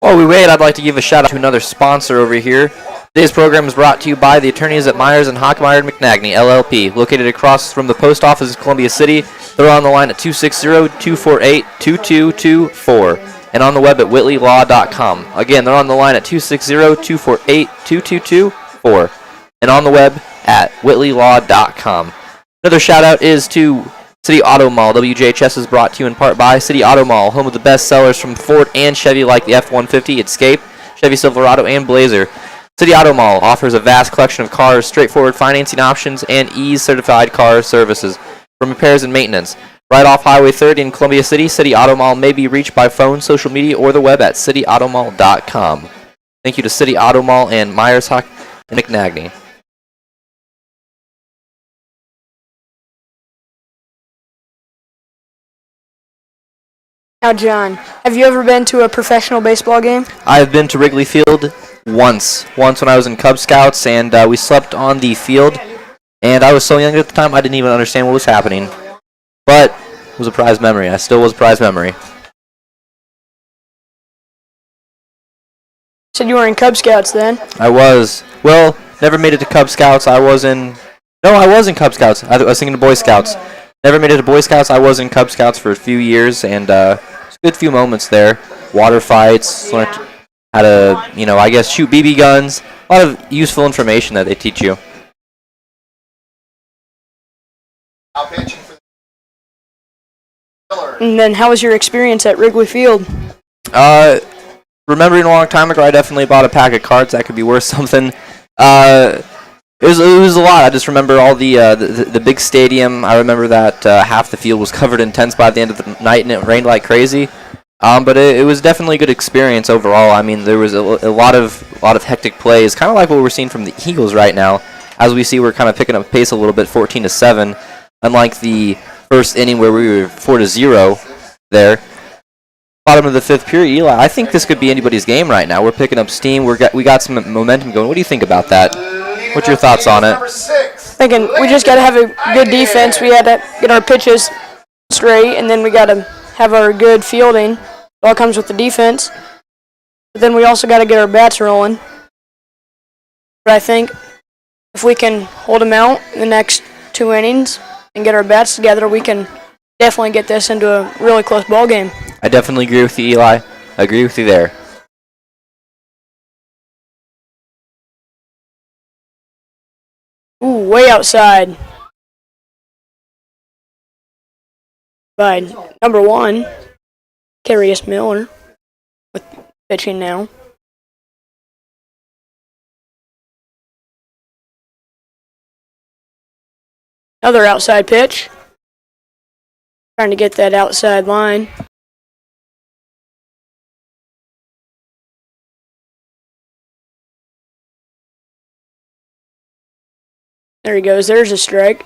While we wait, I'd like to give a shout out to another sponsor over here. Today's program is brought to you by the attorneys at Myers and Hockmeyer McNagny, LLP, located across from the post office in Columbia City. They're on the line at 260-248-2224 and on the web at whitleylaw.com. Again, they're on the line at 260-248-2224 and on the web at whitleylaw.com. Another shout out is to City Auto Mall. WJHS is brought to you in part by City Auto Mall, home of the best sellers from Ford and Chevy like the F-150, Escape, Chevy Silverado, and Blazer. City Auto Mall offers a vast collection of cars, straightforward financing options, and ease-certified car services from repairs and maintenance. Right off Highway 30 in Columbia City, City Auto Mall may be reached by phone, social media, or the web at cityautomall.com. Thank you to City Auto Mall and Myers Hock and McNagny. Now, John, have you ever been to a professional baseball game? I have been to Wrigley Field once when I was in Cub Scouts, and we slept on the field, and I was so young at the time I didn't even understand what was happening. But it was a prized memory. I still was a prized memory. Said you were in Cub Scouts then? I was. Well, never made it to Cub Scouts. I was in Cub Scouts. I was thinking of Boy Scouts. Never made it to Boy Scouts. I was in Cub Scouts for a few years, and it was good few moments there. Water fights, learned how to, I guess, shoot BB guns. A lot of useful information that they teach you. And then, how was your experience at Wrigley Field? Remembering a long time ago, I definitely bought a pack of cards that could be worth something. It was a lot. I just remember all the big stadium. I remember that half the field was covered in tents by the end of the night, and it rained like crazy. But it was definitely a good experience overall. I mean, there was a lot of hectic plays, kind of like what we're seeing from the Eagles right now. As we see, we're kind of picking up pace a little bit, 14-7, unlike the first inning where we were 4-0 there. Bottom of the fifth period, Eli. I think this could be anybody's game right now. We're picking up steam. We got some momentum going. What do you think about that? What's your thoughts on it? Thinking we just got to have a good defense. We had to get our pitches straight, and then we got to have our good fielding. It all comes with the defense. But then we also got to get our bats rolling. But I think if we can hold them out in the next 2 innings and get our bats together, we can definitely get this into a really close ball game. I definitely agree with you, Eli. I agree with you there. Ooh, way outside. By number 1, Carius Miller, with pitching now. Another outside pitch. Trying to get that outside line. There he goes. There's a strike.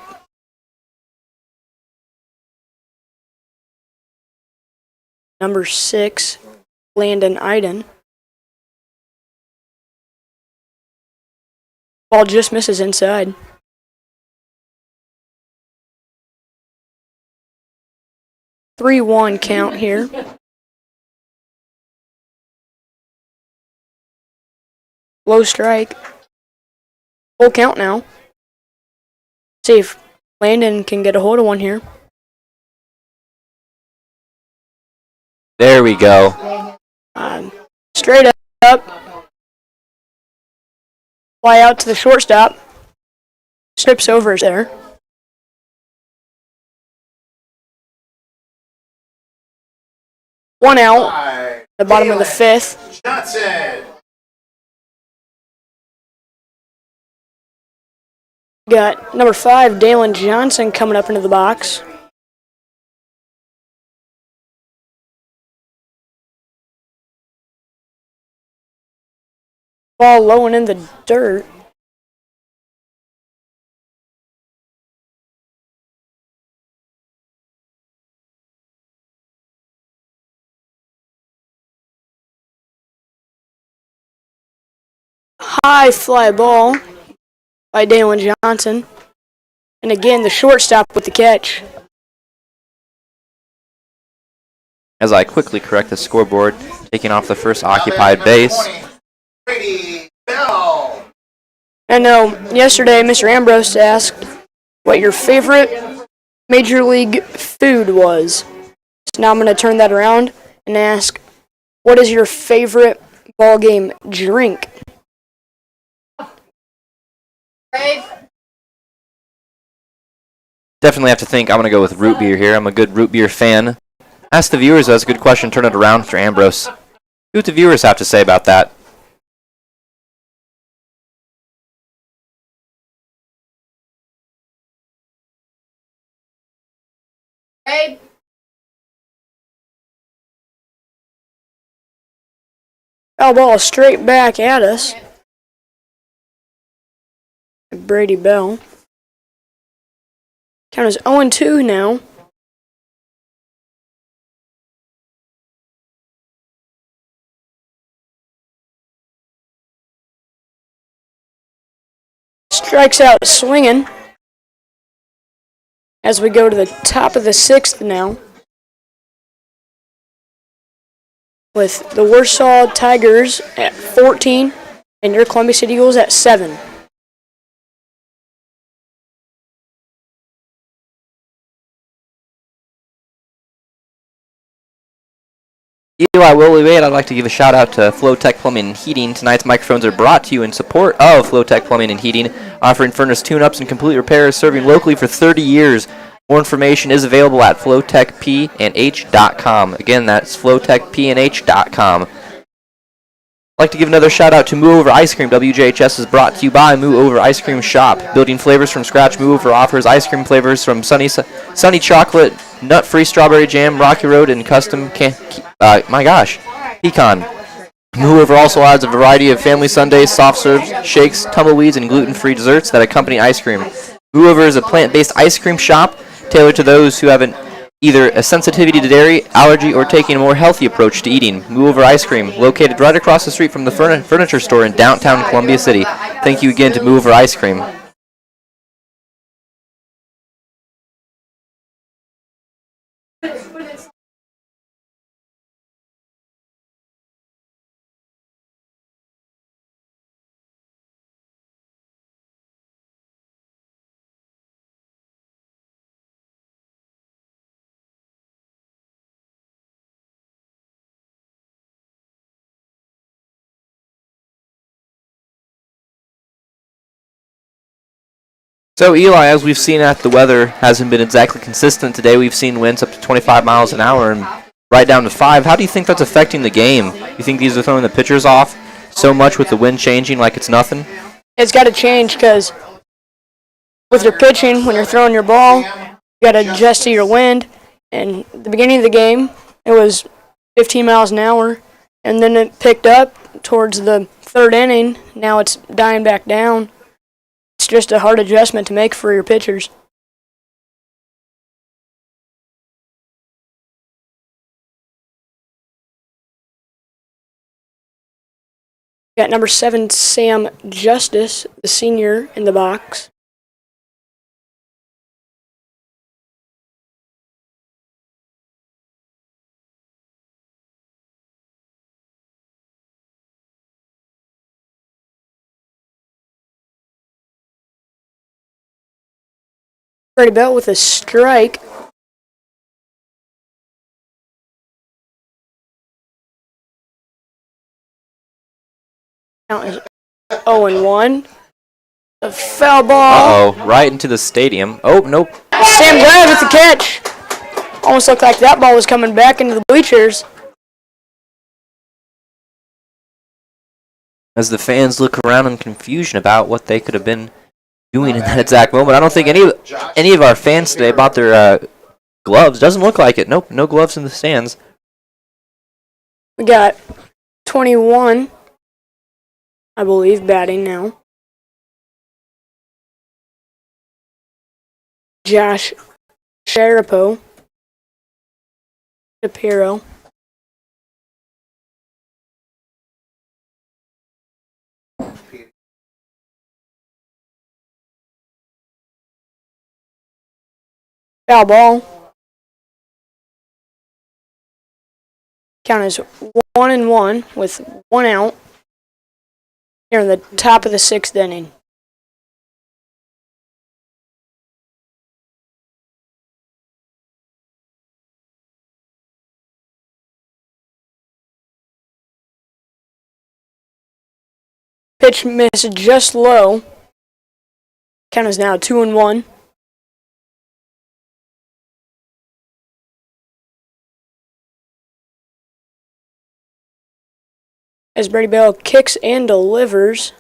Number 6, Landon Iden. Ball just misses inside. (3-1) count here. Low strike. Full count now. See if Landon can get a hold of one here. There we go. Straight up. Fly out to the shortstop. Strips over there. One out. The bottom of the 5th. Johnson. Got number 5, Dalen Johnson, coming up into the box. Ball low and in the dirt. High fly ball by Dalen Johnson. And again, the shortstop with the catch. As I quickly correct the scoreboard, taking off the first occupied base. I know, yesterday Mr. Ambrose asked what your favorite Major League food was. So now I'm going to turn that around and ask, what is your favorite ball game drink? Definitely have to think I'm going to go with root beer here. I'm a good root beer fan. Ask the viewers, that's a good question. Turn it around, Mr. Ambrose. See what the viewers have to say about that. Foul ball straight back at us. Brady Bell. Count is 0-2 now. Strikes out swinging. As we go to the top of the 6th now. With the Warsaw Tigers at 14 and your Columbia City Eagles at 7. Eli Willie Wade, I'd like to give a shout out to Flowtech Plumbing and Heating. Tonight's microphones are brought to you in support of Flowtech Plumbing and Heating, offering furnace tune-ups and complete repairs, serving locally for 30 years. More information is available at flowtechpnh.com. Again, that's flowtechpnh.com. I'd like to give another shout out to Moo Over Ice Cream. WJHS is brought to you by Moo Over Ice Cream Shop. Building flavors from scratch, Moo Over offers ice cream flavors from sunny chocolate, nut-free strawberry jam, Rocky Road, and custom pecan. Moo Over also adds a variety of family sundaes, soft serves, shakes, tumbleweeds, and gluten-free desserts that accompany ice cream. Moo Over is a plant-based ice cream shop tailored to those who have either a sensitivity to dairy, allergy, or taking a more healthy approach to eating. Moo Over Ice Cream, located right across the street from the furniture store in downtown Columbia City. Thank you again to Moo Over Ice Cream. So, Eli, as we've seen the weather hasn't been exactly consistent today. We've seen winds up to 25 miles an hour and right down to 5. How do you think that's affecting the game? You think these are throwing the pitchers off so much with the wind changing like it's nothing? It's got to change because with your pitching, when you're throwing your ball, you got to adjust to your wind. And at the beginning of the game, it was 15 miles an hour, and then it picked up towards the third inning. Now it's dying back down. It's just a hard adjustment to make for your pitchers. Got number 7, Sam Justice, the senior, in the box. Brady Bell with a strike. Count is 0-1. A foul ball. Uh-oh, right into the stadium. Oh, nope. Sam Glad with the catch. Almost looked like that ball was coming back into the bleachers. As the fans look around in confusion about what they could have been doing in that exact moment. I don't think any of our fans today bought their gloves. Doesn't look like it. Nope, no gloves in the stands. We got 21, I believe, batting now. Josh Shapiro. Foul ball. Count is 1-1 with 1 out. Here in the top of the 6th inning. Pitch missed just low. Count is now 2-1. As Brady Bell kicks and delivers.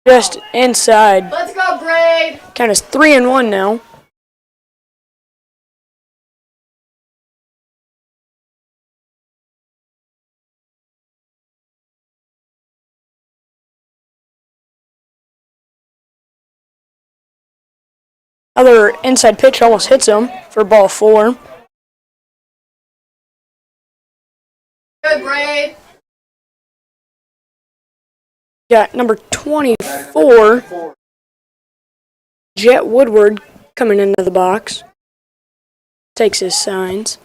Just inside. Let's go, Braid! Count is 3-1 now. Other inside pitch almost hits him for ball 4. Good, Braid! Got number 24, Jet Woodward, coming into the box. Takes his signs.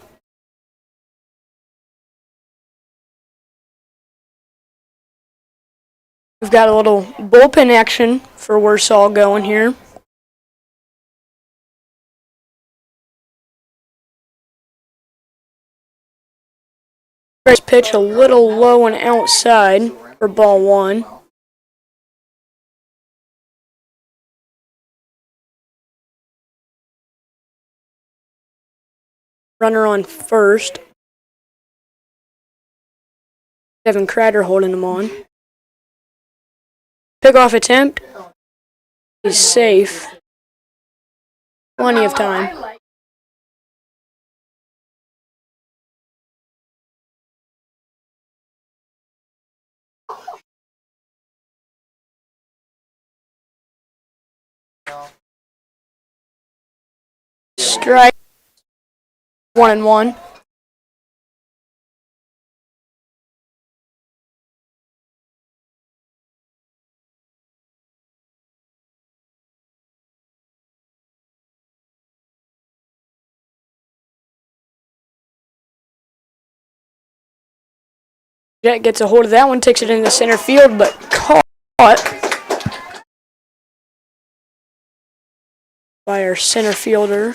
We've got a little bullpen action for Warsaw going here. First pitch a little low and outside for ball one. Runner on first. Devin Kreider holding him on. Pickoff attempt. He's safe. Plenty of time. Strike. 1-1. Jet gets a hold of that one, takes it into center field, but caught by our center fielder.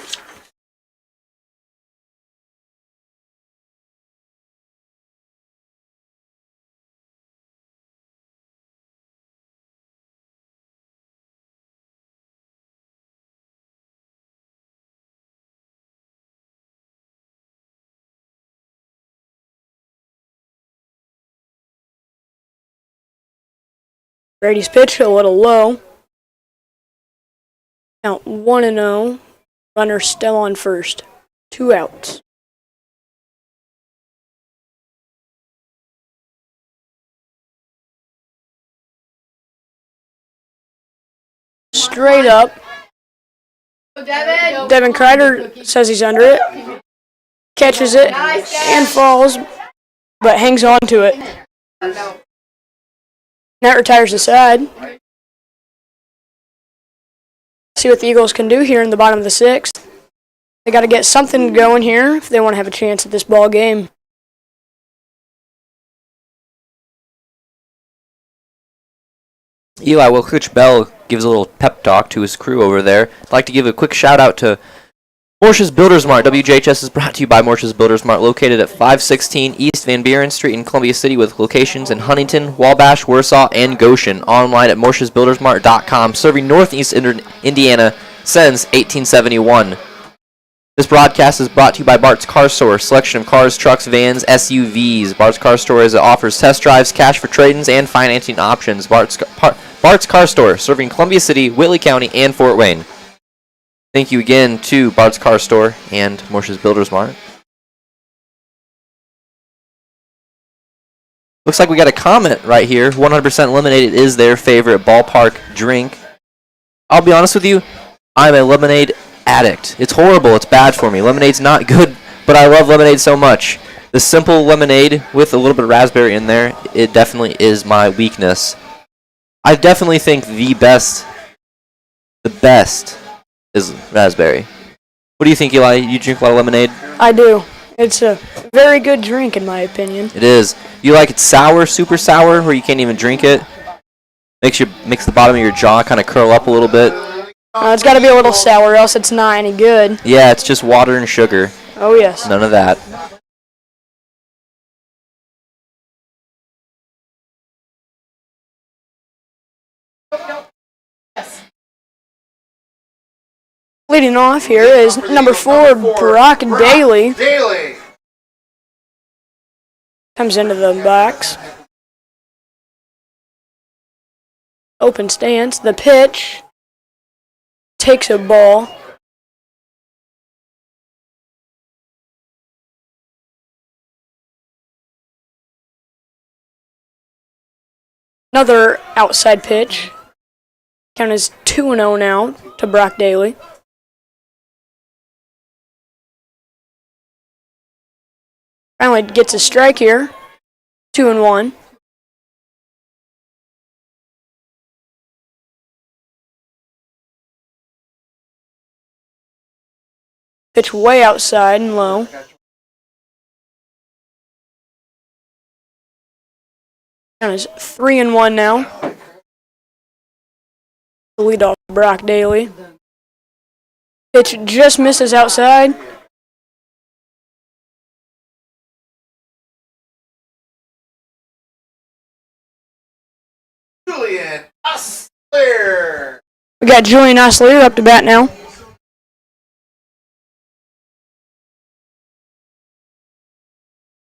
Brady's pitch a little low. Count 1-0. Runner still on first. 2 outs. Straight up. Devin Kreider says he's under it. Catches it and falls, but hangs on to it. That retires the side. See what the Eagles can do here in the bottom of the 6th. They got to get something going here if they want to have a chance at this ball game. Eli, well, Coach Bell gives a little pep talk to his crew over there. I'd like to give a quick shout out to Morse's Builders Mart. WJHS is brought to you by Morse's Builders Mart, located at 516 East Van Buren Street in Columbia City, with locations in Huntington, Wabash, Warsaw, and Goshen. Online at morsesbuildersmart.com, serving Northeast Indiana since 1871. This broadcast is brought to you by Bart's Car Store, selection of cars, trucks, vans, SUVs. Bart's Car Store offers test drives, cash for trade-ins, and financing options. Bart's Car Store, serving Columbia City, Whitley County, and Fort Wayne. Thank you again to Bart's Car Store and Morse's Builders Mart. Looks like we got a comment right here. 100% Lemonade is their favorite ballpark drink. I'll be honest with you, I'm a lemonade addict. It's horrible. It's bad for me. Lemonade's not good, but I love lemonade so much. The simple lemonade with a little bit of raspberry in there, it definitely is my weakness. I definitely think the best is raspberry. What do you think, Eli? You drink a lot of lemonade? I do. It's a very good drink, in my opinion. It is. You like it sour, super sour, where you can't even drink it? Makes the bottom of your jaw kind of curl up a little bit. It's got to be a little sour, else it's not any good. Yeah, it's just water and sugar. Oh, yes. None of that. Leading off here is number 4, Brock Daly. Comes into the box. Open stance. The pitch. Takes a ball. Another outside pitch. Count is 2-0 now to Brock Daly. Finally gets a strike here. 2-1. Pitch way outside and low. Count is 3-1 now. The lead off Brock Daly. Pitch just misses outside. Julian Osler. We got Julian Osler up to bat now.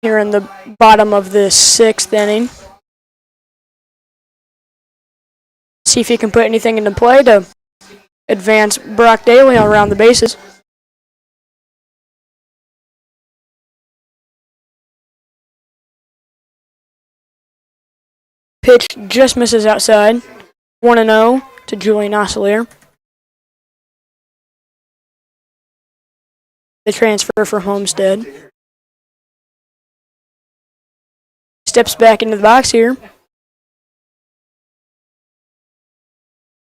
Here in the bottom of the 6th inning. See if he can put anything into play to advance Brock Daly around the bases. Pitch just misses outside. 1-0 to Julian Osler. The transfer from Homestead. Steps back into the box here.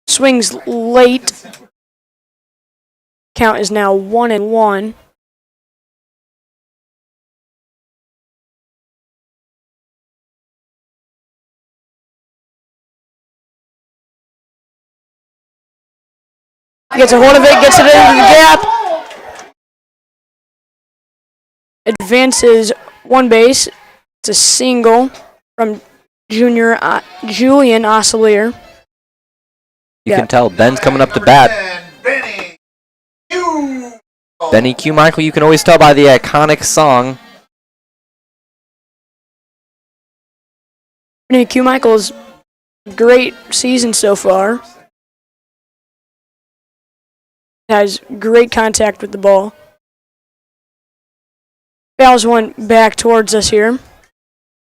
Swings late. Count is now 1-1. Gets a hold of it, gets it into the gap. Advances one base. It's a single from Julian Osler. You can tell Ben's coming up to bat. Benny Q. Michael, you can always tell by the iconic song. Benny Q. Michael's great season so far. Has great contact with the ball. Fouls one back towards us here.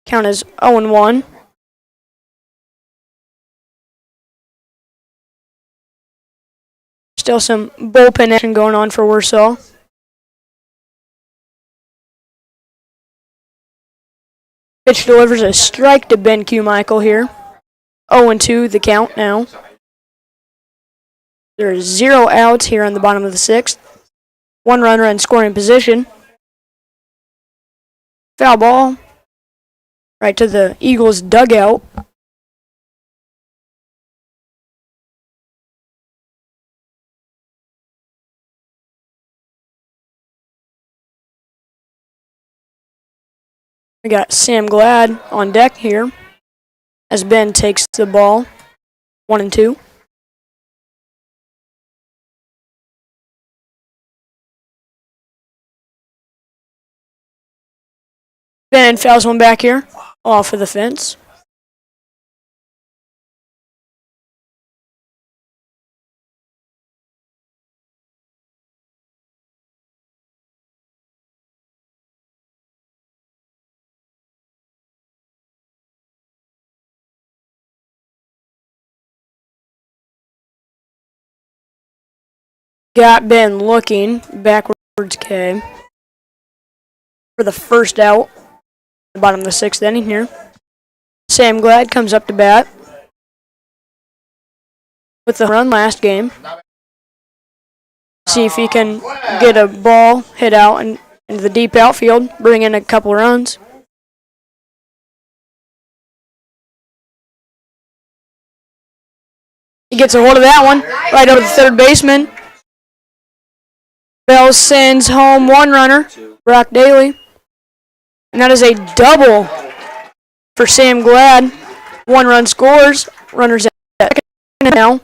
Count is 0-1. Still some bullpen action going on for Warsaw. Pitch delivers a strike to Ben Q. Michael here. 0-2 the count now. There are 0 outs here on the bottom of the 6th. 1 runner in scoring position. Foul ball. Right to the Eagles' dugout. We got Sam Glad on deck here as Ben takes the ball. 1-2. Ben fouls one back here, off of the fence. Got Ben looking backwards K for the first out. The bottom of the 6th inning here. Sam Glad comes up to bat with the run last game. See if he can get a ball hit out into the deep outfield, bring in a couple runs. He gets a hold of that one, right over the third baseman. Bell sends home 1 runner, Brock Daly. And that is a double for Sam Glad. 1 run scores. Runners at second now.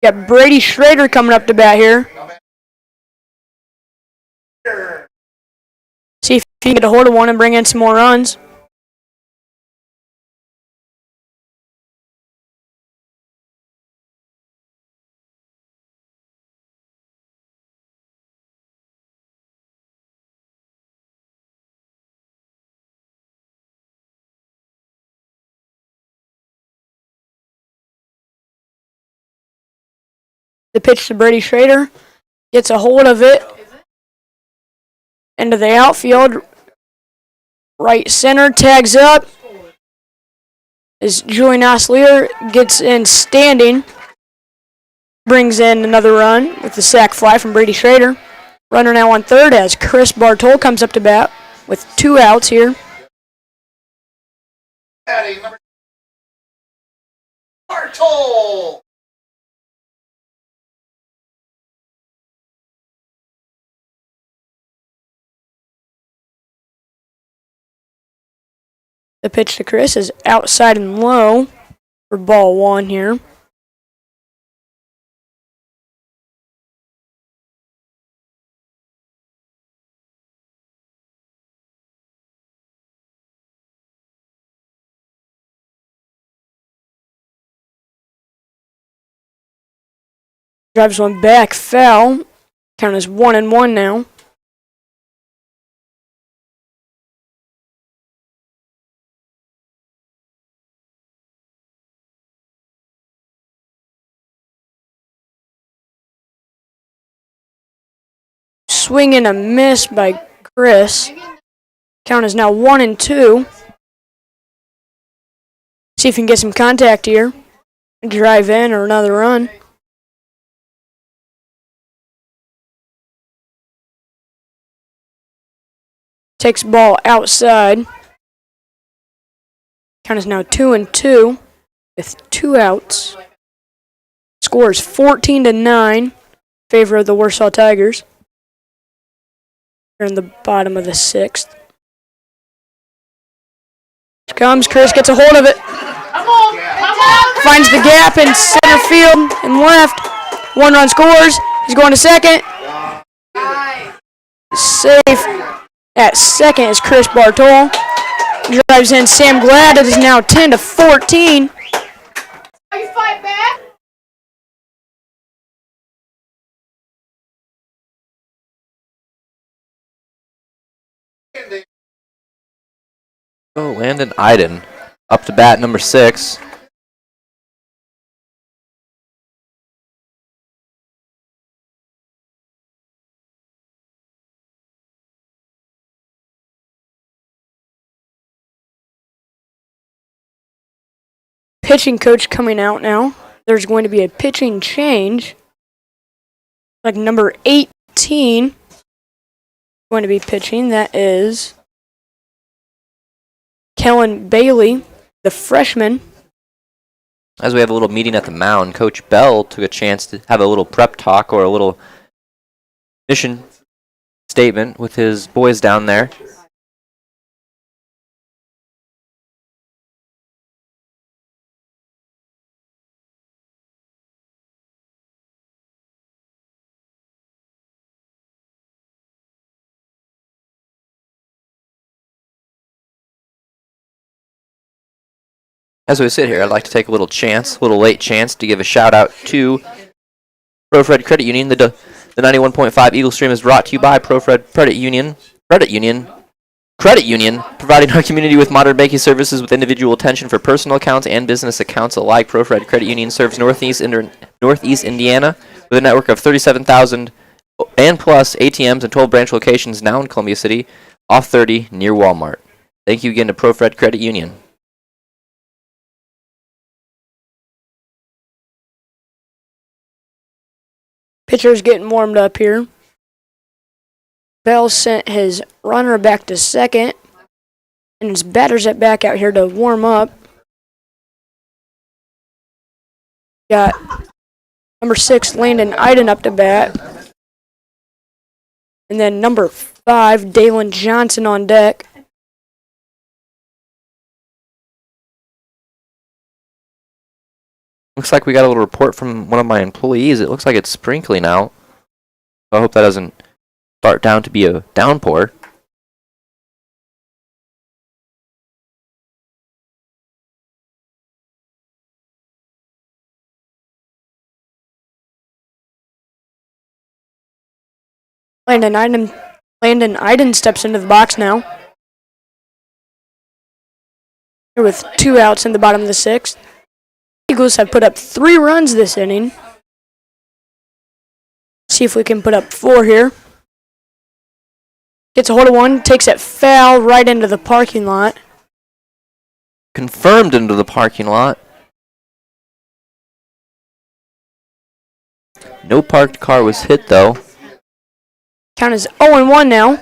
Got Brady Schrader coming up to bat here. See if he can get a hold of one and bring in some more runs. The pitch to Brady Schrader. Gets a hold of it. Into the outfield. Right center. Tags up. As Julian Osler gets in standing. Brings in another run with the sac fly from Brady Schrader. Runner now on third as Chris Bartol comes up to bat with 2 outs here. Bartol. The pitch to Chris is outside and low for ball one here. Drives one back, foul. Count is 1-1 now. Swing and a miss by Chris. Count is now 1-2. See if he can get some contact here. Drive in or another run. Takes ball outside. Count is now 2-2 with 2 outs. Score is 14-9 in favor of the Warsaw Tigers. They're in the bottom of the 6th. Here comes Chris, gets a hold of it. Finds the gap in center field and left. 1 run scores. He's going to second. Safe at second is Chris Bartol. Drives in Sam Glad. It is now 10-14. Are you fight back? Oh, Landon Iden up to bat, number 6. Pitching coach coming out now. There's going to be a pitching change. Like number 18 going to be pitching. That is Kellen Bailey, the freshman. As we have a little meeting at the mound, Coach Bell took a chance to have a little prep talk or a little mission statement with his boys down there. As we sit here, I'd like to take a little late chance to give a shout out to ProFred Credit Union. The 91.5 Eagle Stream is brought to you by ProFred Credit Union, providing our community with modern banking services with individual attention for personal accounts and business accounts alike. ProFred Credit Union serves Northeast Indiana with a network of 37,000 and plus ATMs and 12 branch locations now in Columbia City, off 30 near Walmart. Thank you again to ProFred Credit Union. Pitcher's getting warmed up here. Bell sent his runner back to second, and his batter's at back out here to warm up. Got number 6, Landon Iden, up to bat. And then number 5, Dalen Johnson on deck. Looks like we got a little report from one of my employees. It looks like it's sprinkling out. I hope that doesn't start down to be a downpour. Landon Iden steps into the box now. Here with 2 outs in the bottom of the 6th. Eagles have put up 3 runs this inning. See if we can put up 4 here. Gets a hold of one, takes it foul right into the parking lot. Confirmed into the parking lot. No parked car was hit, though. Count is 0-1 now.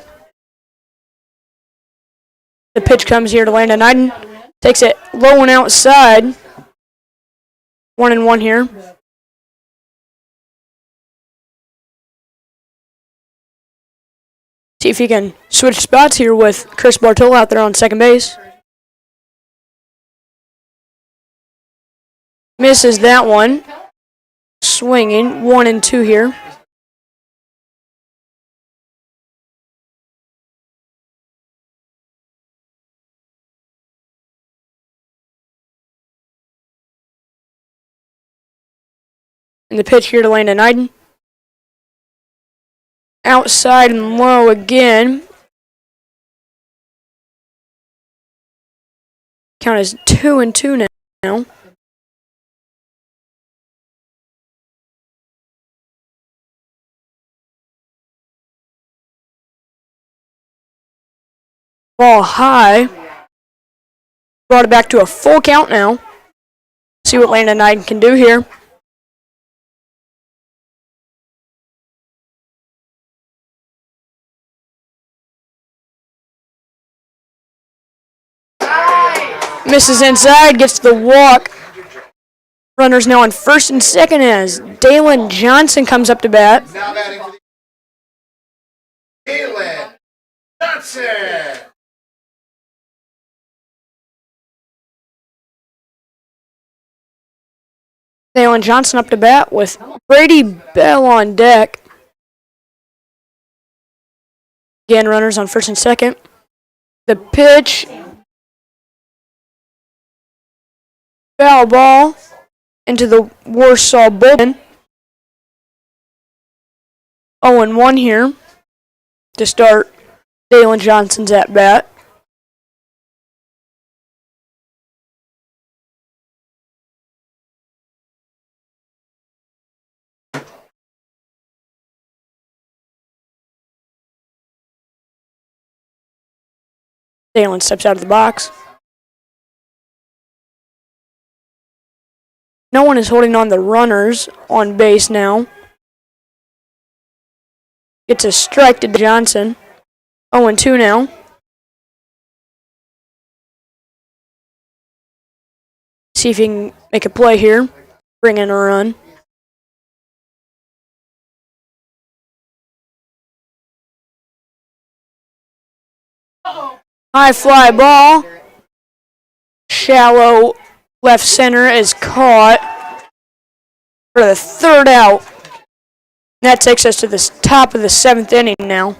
The pitch comes here to Landon Iden. Takes it low and outside. 1-1 here. See if he can switch spots here with Chris Bartol out there on second base. Misses that one. Swinging. 1-2 here. And the pitch here to Landon Iden. Outside and low again. Count is 2-2 now. Ball high. Brought it back to a full count now. See what Landon Iden can do here. Misses inside, gets the walk. Runners now on first and second as Dalen Johnson comes up to bat. Now batting for the Dalen Johnson. Dalen Johnson up to bat with Brady Bell on deck. Again, runners on first and second. The pitch. Foul ball into the Warsaw bullpen. 0-1 here to start Dalen Johnson's at bat. Dalen steps out of the box. No one is holding on the runners on base now. Gets a strike to Johnson. 0-2 now. See if he can make a play here. Bring in a run. High fly ball. Shallow left center is caught for the third out. That takes us to the top of the seventh inning now.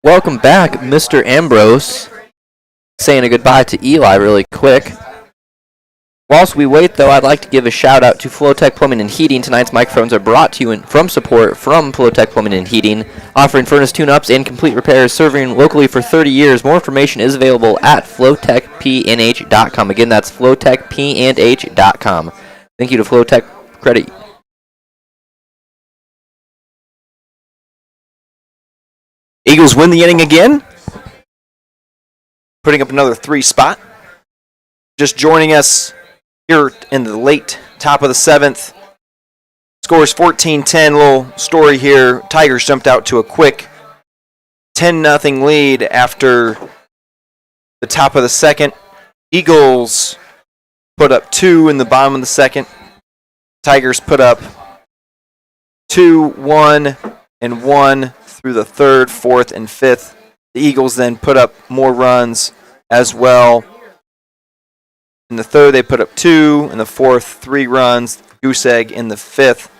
Welcome back, Mr. Ambrose. Saying a goodbye to Eli really quick. Whilst we wait, though, I'd like to give a shout-out to Flowtech Plumbing and Heating. Tonight's microphones are brought to you from support from Flowtech Plumbing and Heating, offering furnace tune-ups and complete repairs, serving locally for 30 years. More information is available at flowtechpnh.com. Again, that's flowtechpnh.com. Thank you to Flowtech Credit. Eagles win the inning again, putting up another 3 spot. Just joining us here in the late top of the 7th. Scores 14-10. Little story here. Tigers jumped out to a quick 10-0 lead after the top of the second. Eagles put up 2 in the bottom of the second. Tigers put up 2, 1, and 1 through the third, fourth, and fifth. The Eagles then put up more runs as well. In the third, they put up 2. In the fourth, 3 runs. Goose egg in the fifth.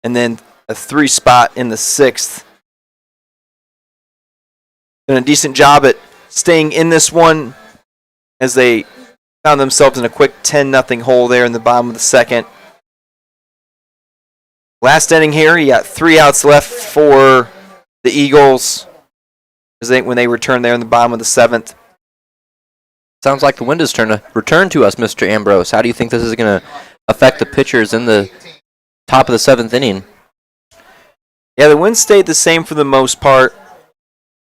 And then a 3 spot in the sixth. Done a decent job at staying in this one as they found themselves in a quick 10-0 hole there in the bottom of the second. Last inning here, you got 3 outs left for the Eagles when they return there in the bottom of the 7th. Sounds like the wind is turning to return to us, Mr. Ambrose. How do you think this is going to affect the pitchers in the top of the 7th inning? Yeah, the wind stayed the same for the most part.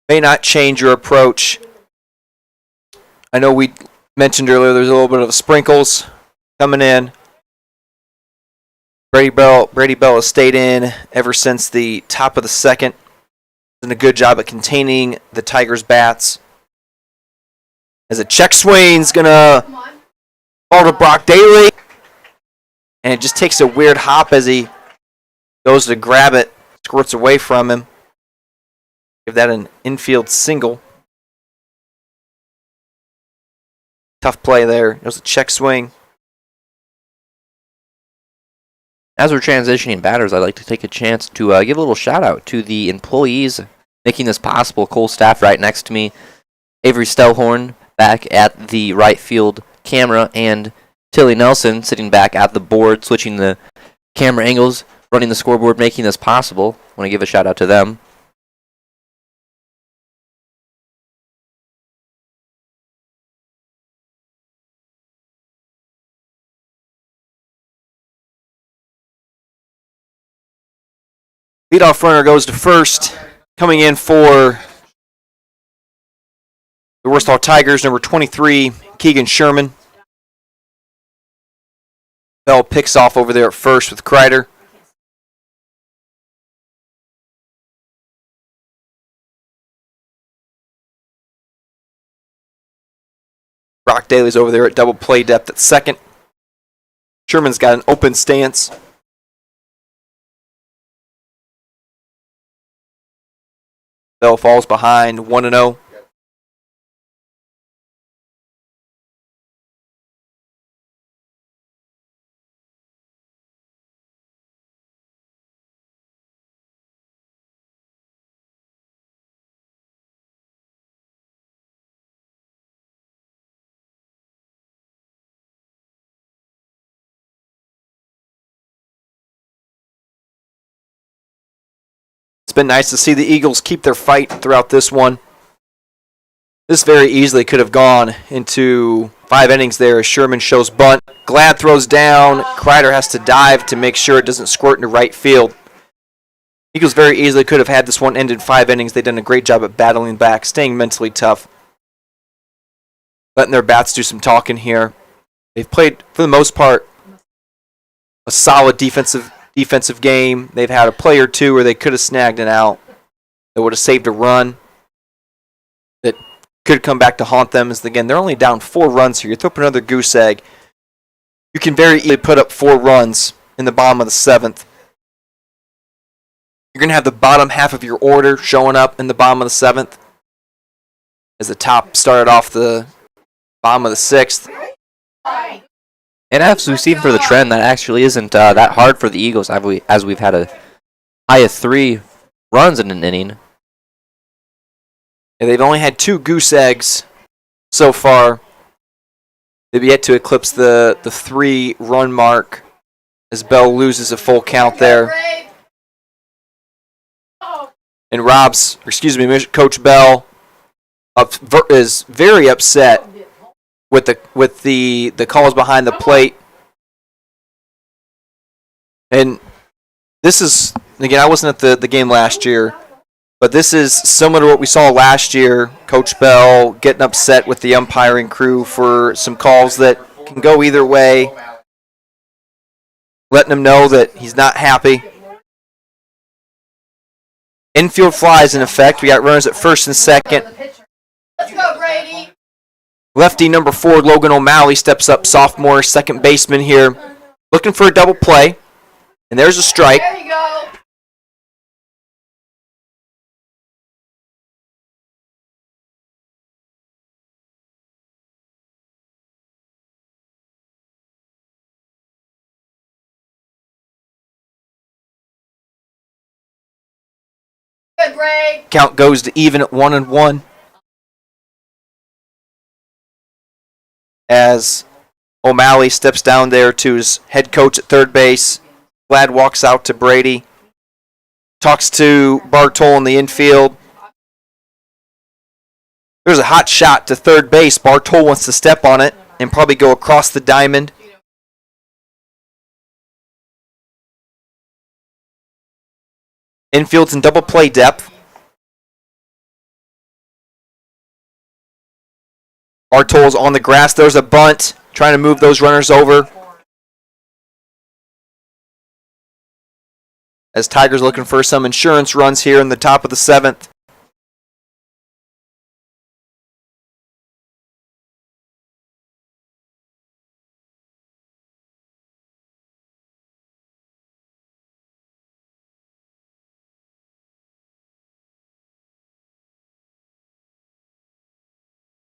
May not change your approach. I know we mentioned earlier there's a little bit of sprinkles coming in. Brady Bell has stayed in ever since the top of the second. Done a good job at containing the Tigers' bats. As a check swing's gonna fall to Brock Daly, and it just takes a weird hop as he Goes to grab it, squirts away from him. Give that an infield single. Tough play there. It was a check swing. As we're transitioning batters, I'd like to take a chance to give a little shout out to the employees making this possible. Cole Staff right next to me, Avery Stellhorn back at the right field camera, and Tilly Nelson sitting back at the board, switching the camera angles, running the scoreboard, making this possible. I want to give a shout out to them. Leadoff runner goes to first. Coming in for the Warsaw Tigers, number 23, Keegan Sherman. Bell picks off over there at first with Kreider. Brock Daly's over there at double play depth at second. Sherman's got an open stance. Bell falls behind 1-0. It's been nice to see the Eagles keep their fight throughout this one. This very easily could have gone into 5 innings there as Sherman shows bunt. Glad throws down. Kreider has to dive to make sure it doesn't squirt into right field. Eagles very easily could have had this one end in 5 innings. They've done a great job at battling back, staying mentally tough, letting their bats do some talking here. They've played, for the most part, a solid defensive game. They've had a play or two where they could have snagged it out. That would have saved a run. That could come back to haunt them. As again, they're only down 4 runs here. You throw up another goose egg, you can very easily put up 4 runs in the bottom of the 7th. You're going to have the bottom half of your order showing up in the bottom of the 7th. As the top started off the bottom of the 6th. And as we've seen for the trend, that actually isn't that hard for the Eagles, as we've had a high of 3 runs in an inning. And they've only had 2 goose eggs so far. They've yet to eclipse the 3-run mark as Bell loses a full count there. And Coach Bell is very upset with the calls behind the plate. And this is, again, I wasn't at the game last year, but this is similar to what we saw last year. Coach Bell getting upset with the umpiring crew for some calls that can go either way, letting him know that he's not happy. Infield flies in effect. We got runners at first and second. Let's go, Brady. Lefty number 4, Logan O'Malley, steps up, sophomore second baseman here, looking for a double play. And there's a strike. There you go. Good break. Count goes to even at 1-1. As O'Malley steps down there to his head coach at third base. Glad walks out to Brady. Talks to Bartol in the infield. There's a hot shot to third base. Bartol wants to step on it and probably go across the diamond. Infield's in double play depth. Bartol's on the grass. There's a bunt. Trying to move those runners over. As Tigers looking for some insurance runs here in the top of the 7th.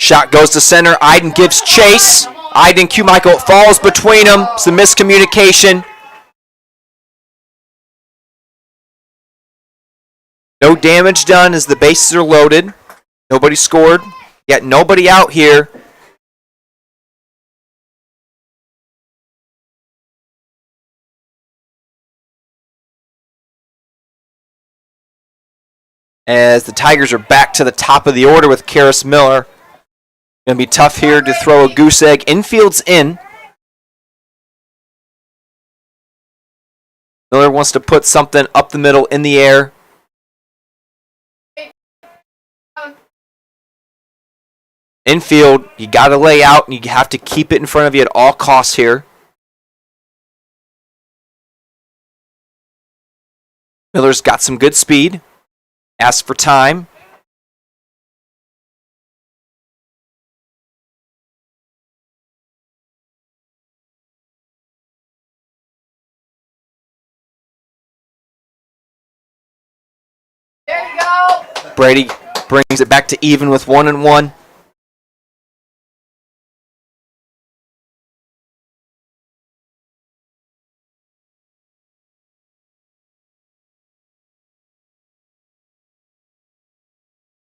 Shot goes to center. Iden gives chase. Iden Q. Michael falls between them. It's a miscommunication. No damage done as the bases are loaded. Nobody scored. Yet nobody out here. As the Tigers are back to the top of the order with Karis Miller. Going to be tough here to throw a goose egg. Infield's in. Miller wants to put something up the middle in the air. Infield, you got to lay out and you have to keep it in front of you at all costs here. Miller's got some good speed. Asks for time. There you go. Brady brings it back to even with 1-1.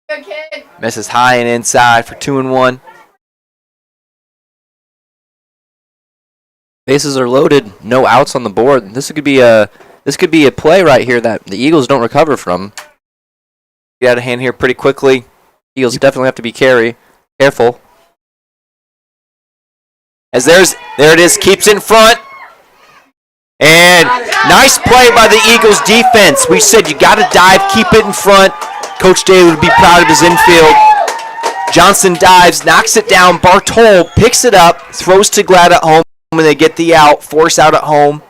Good kid. Misses high and inside for 2-1. Bases are loaded. No outs on the board. This could be a play right here that the Eagles don't recover from. Get out of hand here pretty quickly. Eagles definitely have to be careful. As there it is, keeps in front. And nice play by the Eagles defense. We said you got to dive, keep it in front. Coach Daly would be proud of his infield. Johnson dives, knocks it down. Bartol picks it up, throws to Glad at home, and they get the out. Force out at home.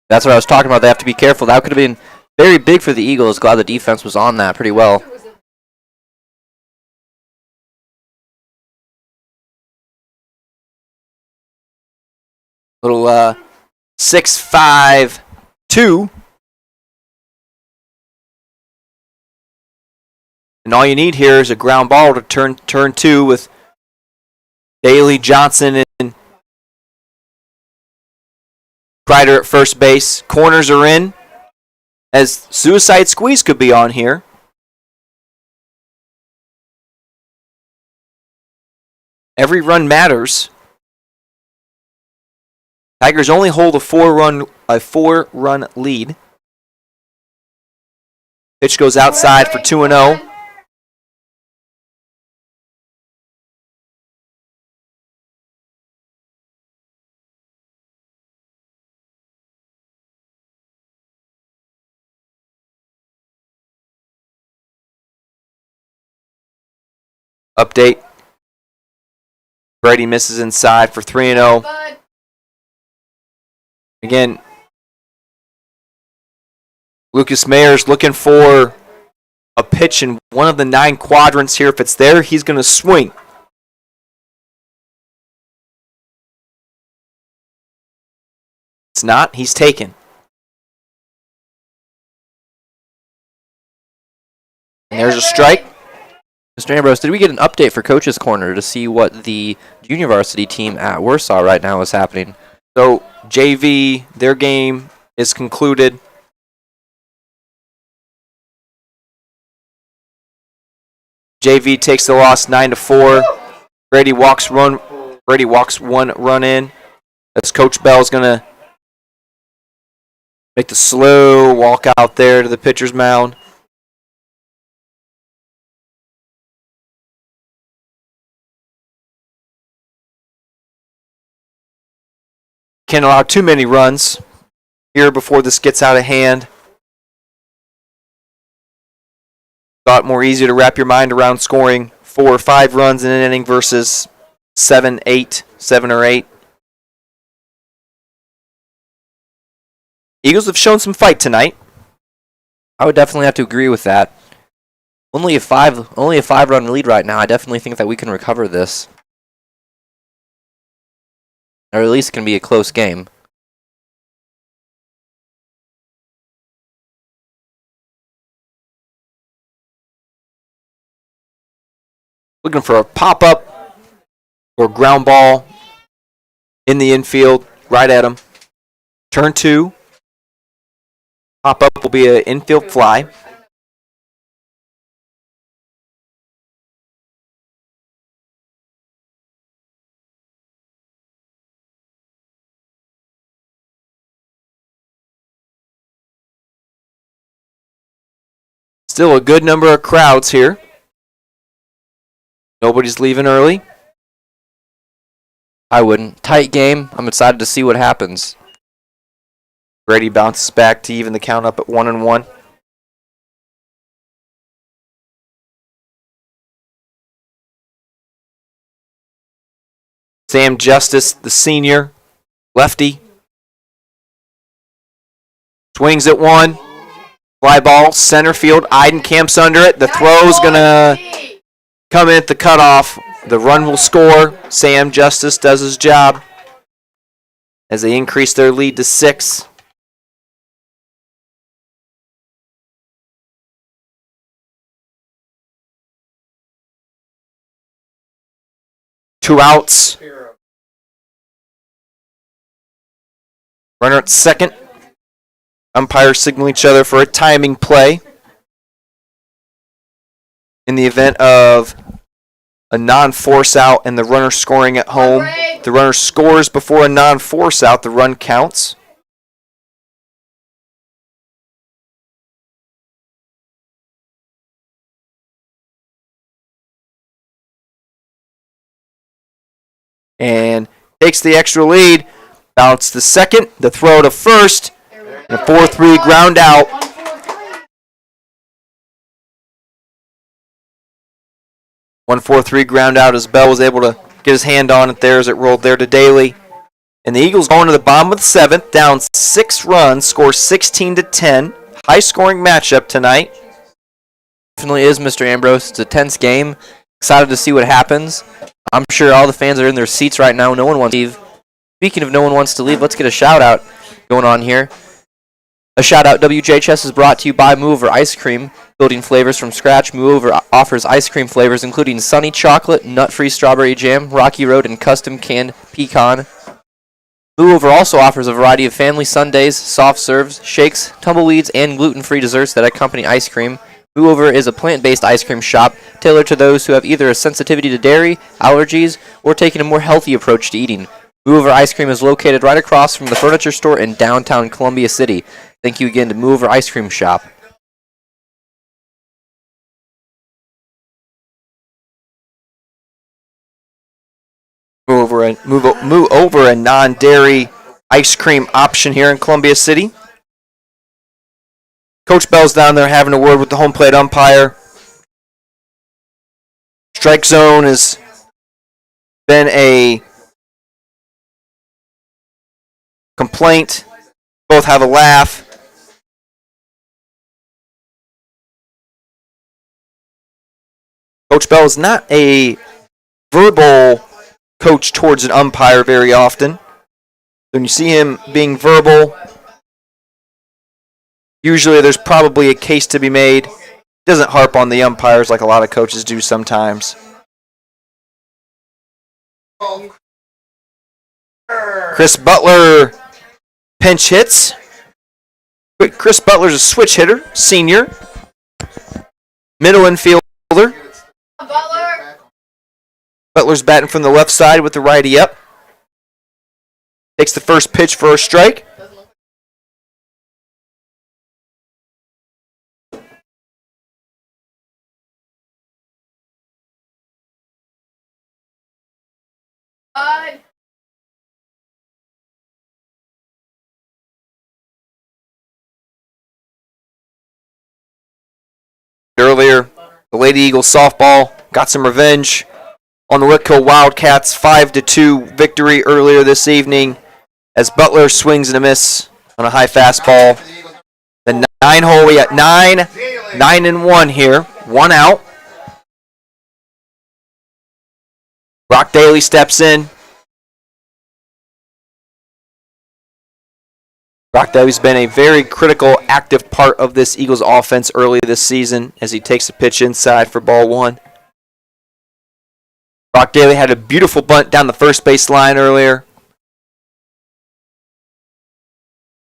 That's what I was talking about. They have to be careful. That could have been very big for the Eagles. Glad the defense was on that pretty well. Little 6-5-2. And all you need here is a ground ball to turn two with Daly, Johnson, and Kreider at first base. Corners are in, as suicide squeeze could be on here. Every run matters. Tigers only hold a four-run lead. Pitch goes outside for 2-0. Update. Brady misses inside for 3-0. Again, Lucas Mayer's looking for a pitch in one of the 9 quadrants here. If it's there, he's going to swing. It's not, he's taken. And there's a strike. Mr. Ambrose, did we get an update for Coach's Corner to see what the junior varsity team at Warsaw right now is happening? So, JV, their game is concluded. JV takes the loss 9-4. Brady walks one run in. As Coach Bell's gonna make the slow walk out there to the pitcher's mound. Can't allow too many runs here before this gets out of hand. Thought more easy to wrap your mind around scoring 4 or 5 runs in an inning versus 7 or 8. Eagles have shown some fight tonight. I would definitely have to agree with that. Only a 5-run lead right now. I definitely think that we can recover this. Or at least it can be a close game. Looking for a pop-up or ground ball in the infield, right at him. Turn 2. Pop-up will be an infield fly. Still a good number of crowds here. Nobody's leaving early. I wouldn't. Tight game. I'm excited to see what happens. Brady bounces back to even the count up at 1-1. Sam Justice, the senior, lefty. Swings at 1. Fly ball, center field. Iden camps under it. The throw's going to come in at the cutoff. The run will score. Sam Justice does his job as they increase their lead to 6. Two outs. Runner at second. Umpires signal each other for a timing play. In the event of a non-force out and the runner scoring at home, the runner scores before a non-force out, the run counts. And takes the extra lead. Bounce to second. The throw to first. And a 4-3 ground out. 1-4-3 ground out as Bell was able to get his hand on it there as it rolled there to Daly. And the Eagles going to the bottom of the 7th, down 6 runs, score 16-10. High scoring matchup tonight. Definitely is, Mr. Ambrose. It's a tense game. Excited to see what happens. I'm sure all the fans are in their seats right now. No one wants to leave. Speaking of no one wants to leave, let's get a shout out going on here. A shout out, WJHS is brought to you by Move Over Ice Cream. Building flavors from scratch, Move Over offers ice cream flavors including sunny chocolate, nut-free strawberry jam, Rocky Road, and custom canned pecan. Move Over also offers a variety of family sundaes, soft serves, shakes, tumbleweeds, and gluten-free desserts that accompany ice cream. Move Over is a plant-based ice cream shop tailored to those who have either a sensitivity to dairy, allergies, or taking a more healthy approach to eating. Move Over Ice Cream is located right across from the furniture store in downtown Columbia City. Thank you again to Move Over Ice Cream Shop. Move over a non-dairy ice cream option here in Columbia City. Coach Bell's down there having a word with the home plate umpire. Strike zone has been a complaint. Both have a laugh. Coach Bell is not a verbal coach towards an umpire very often. When you see him being verbal, usually there's probably a case to be made. He doesn't harp on the umpires like a lot of coaches do sometimes. Chris Butler pinch hits. Chris Butler's a switch hitter, senior. Middle infielder. Butler's batting from the left side with the righty up. Takes the first pitch for a strike. Earlier, the Lady Eagles softball got some revenge on the Whitkill Wildcats. 5-2 victory earlier this evening as Butler swings and a miss on a high fastball. The 9-hole, we got 9-1 here. 1 out. Brock Daly steps in. Brock Daly's been a very critical, active part of this Eagles offense early this season as he takes a pitch inside for ball 1. Brock Daly had a beautiful bunt down the first base line earlier.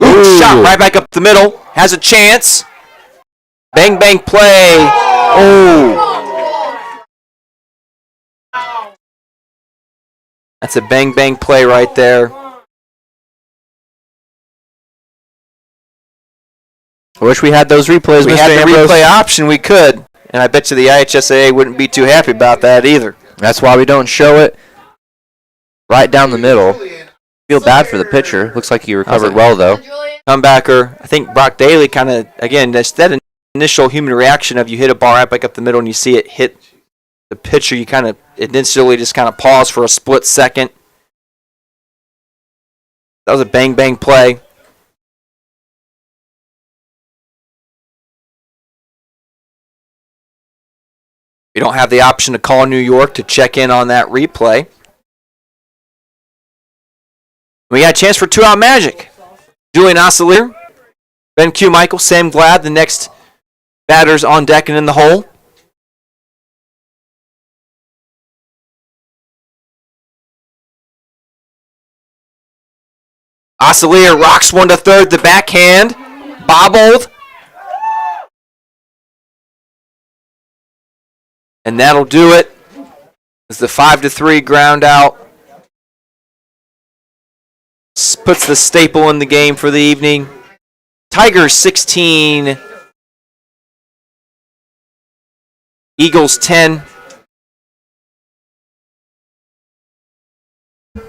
Ooh, shot right back up the middle. Has a chance. Bang, bang play. Oh. That's a bang, bang play right there. I wish we had those replays, If we Mr. had the Ambrose. replay option, we could. And I bet you the IHSAA wouldn't be too happy about that either. That's why we don't show it right down the middle. Feel bad for the pitcher. Looks like he recovered well, though. Comebacker. I think Brock Daly kind of, again, that's that initial human reaction of you hit a ball right back up the middle and you see it hit the pitcher. You kind of instantly just kind of pause for a split second. That was a bang, bang play. We don't have the option to call New York to check in on that replay. We got a chance for 2-out magic. Julian Oscilier, Ben Q. Michael, Sam Glad, the next batters on deck and in the hole. Oscilier rocks one to third, the backhand, bobbled. And that'll do it. It's the 5-3 ground out. Puts the staple in the game for the evening. Tigers 16. Eagles 10. And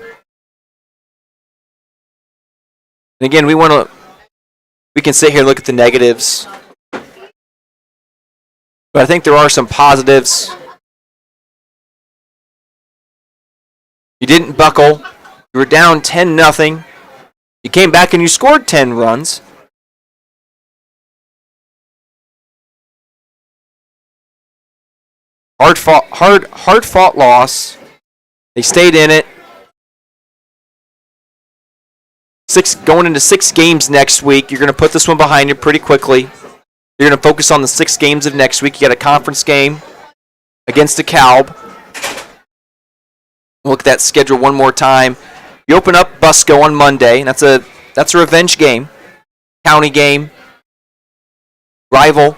again, we can sit here and look at the negatives. But I think there are some positives. You didn't buckle. You were down 10-0. You came back and you scored 10 runs. Hard fought loss. They stayed in it. Going into 6 games next week. You're going to put this one behind you pretty quickly. You're going to focus on the 6 games of next week. You got a conference game against DeKalb. Look at that schedule one more time. You open up Busco on Monday, and that's a revenge game. County game. Rival.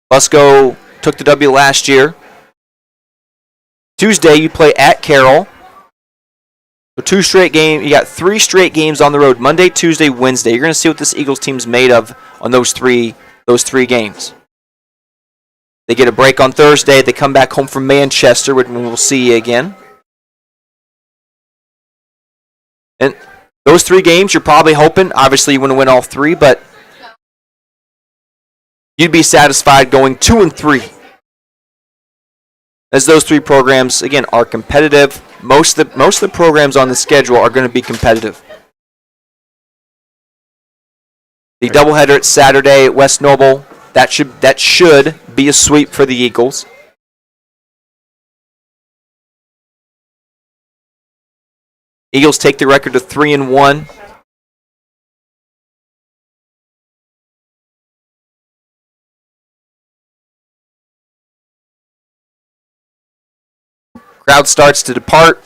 Busco took the W last year. Tuesday, you play at Carroll. So 2 straight games. You got 3 straight games on the road. Monday, Tuesday, Wednesday. You're going to see what this Eagles team's made of on those three games. They get a break on Thursday. They come back home from Manchester, when we'll see you again. And those 3 games, you're probably hoping, obviously you want to win all 3, but you'd be satisfied going 2-3. As those 3 programs, again, are competitive. Most of the programs on the schedule are going to be competitive. The doubleheader at Saturday at West Noble, that should be a sweep for the Eagles. Eagles take the record to 3-1. Crowd starts to depart.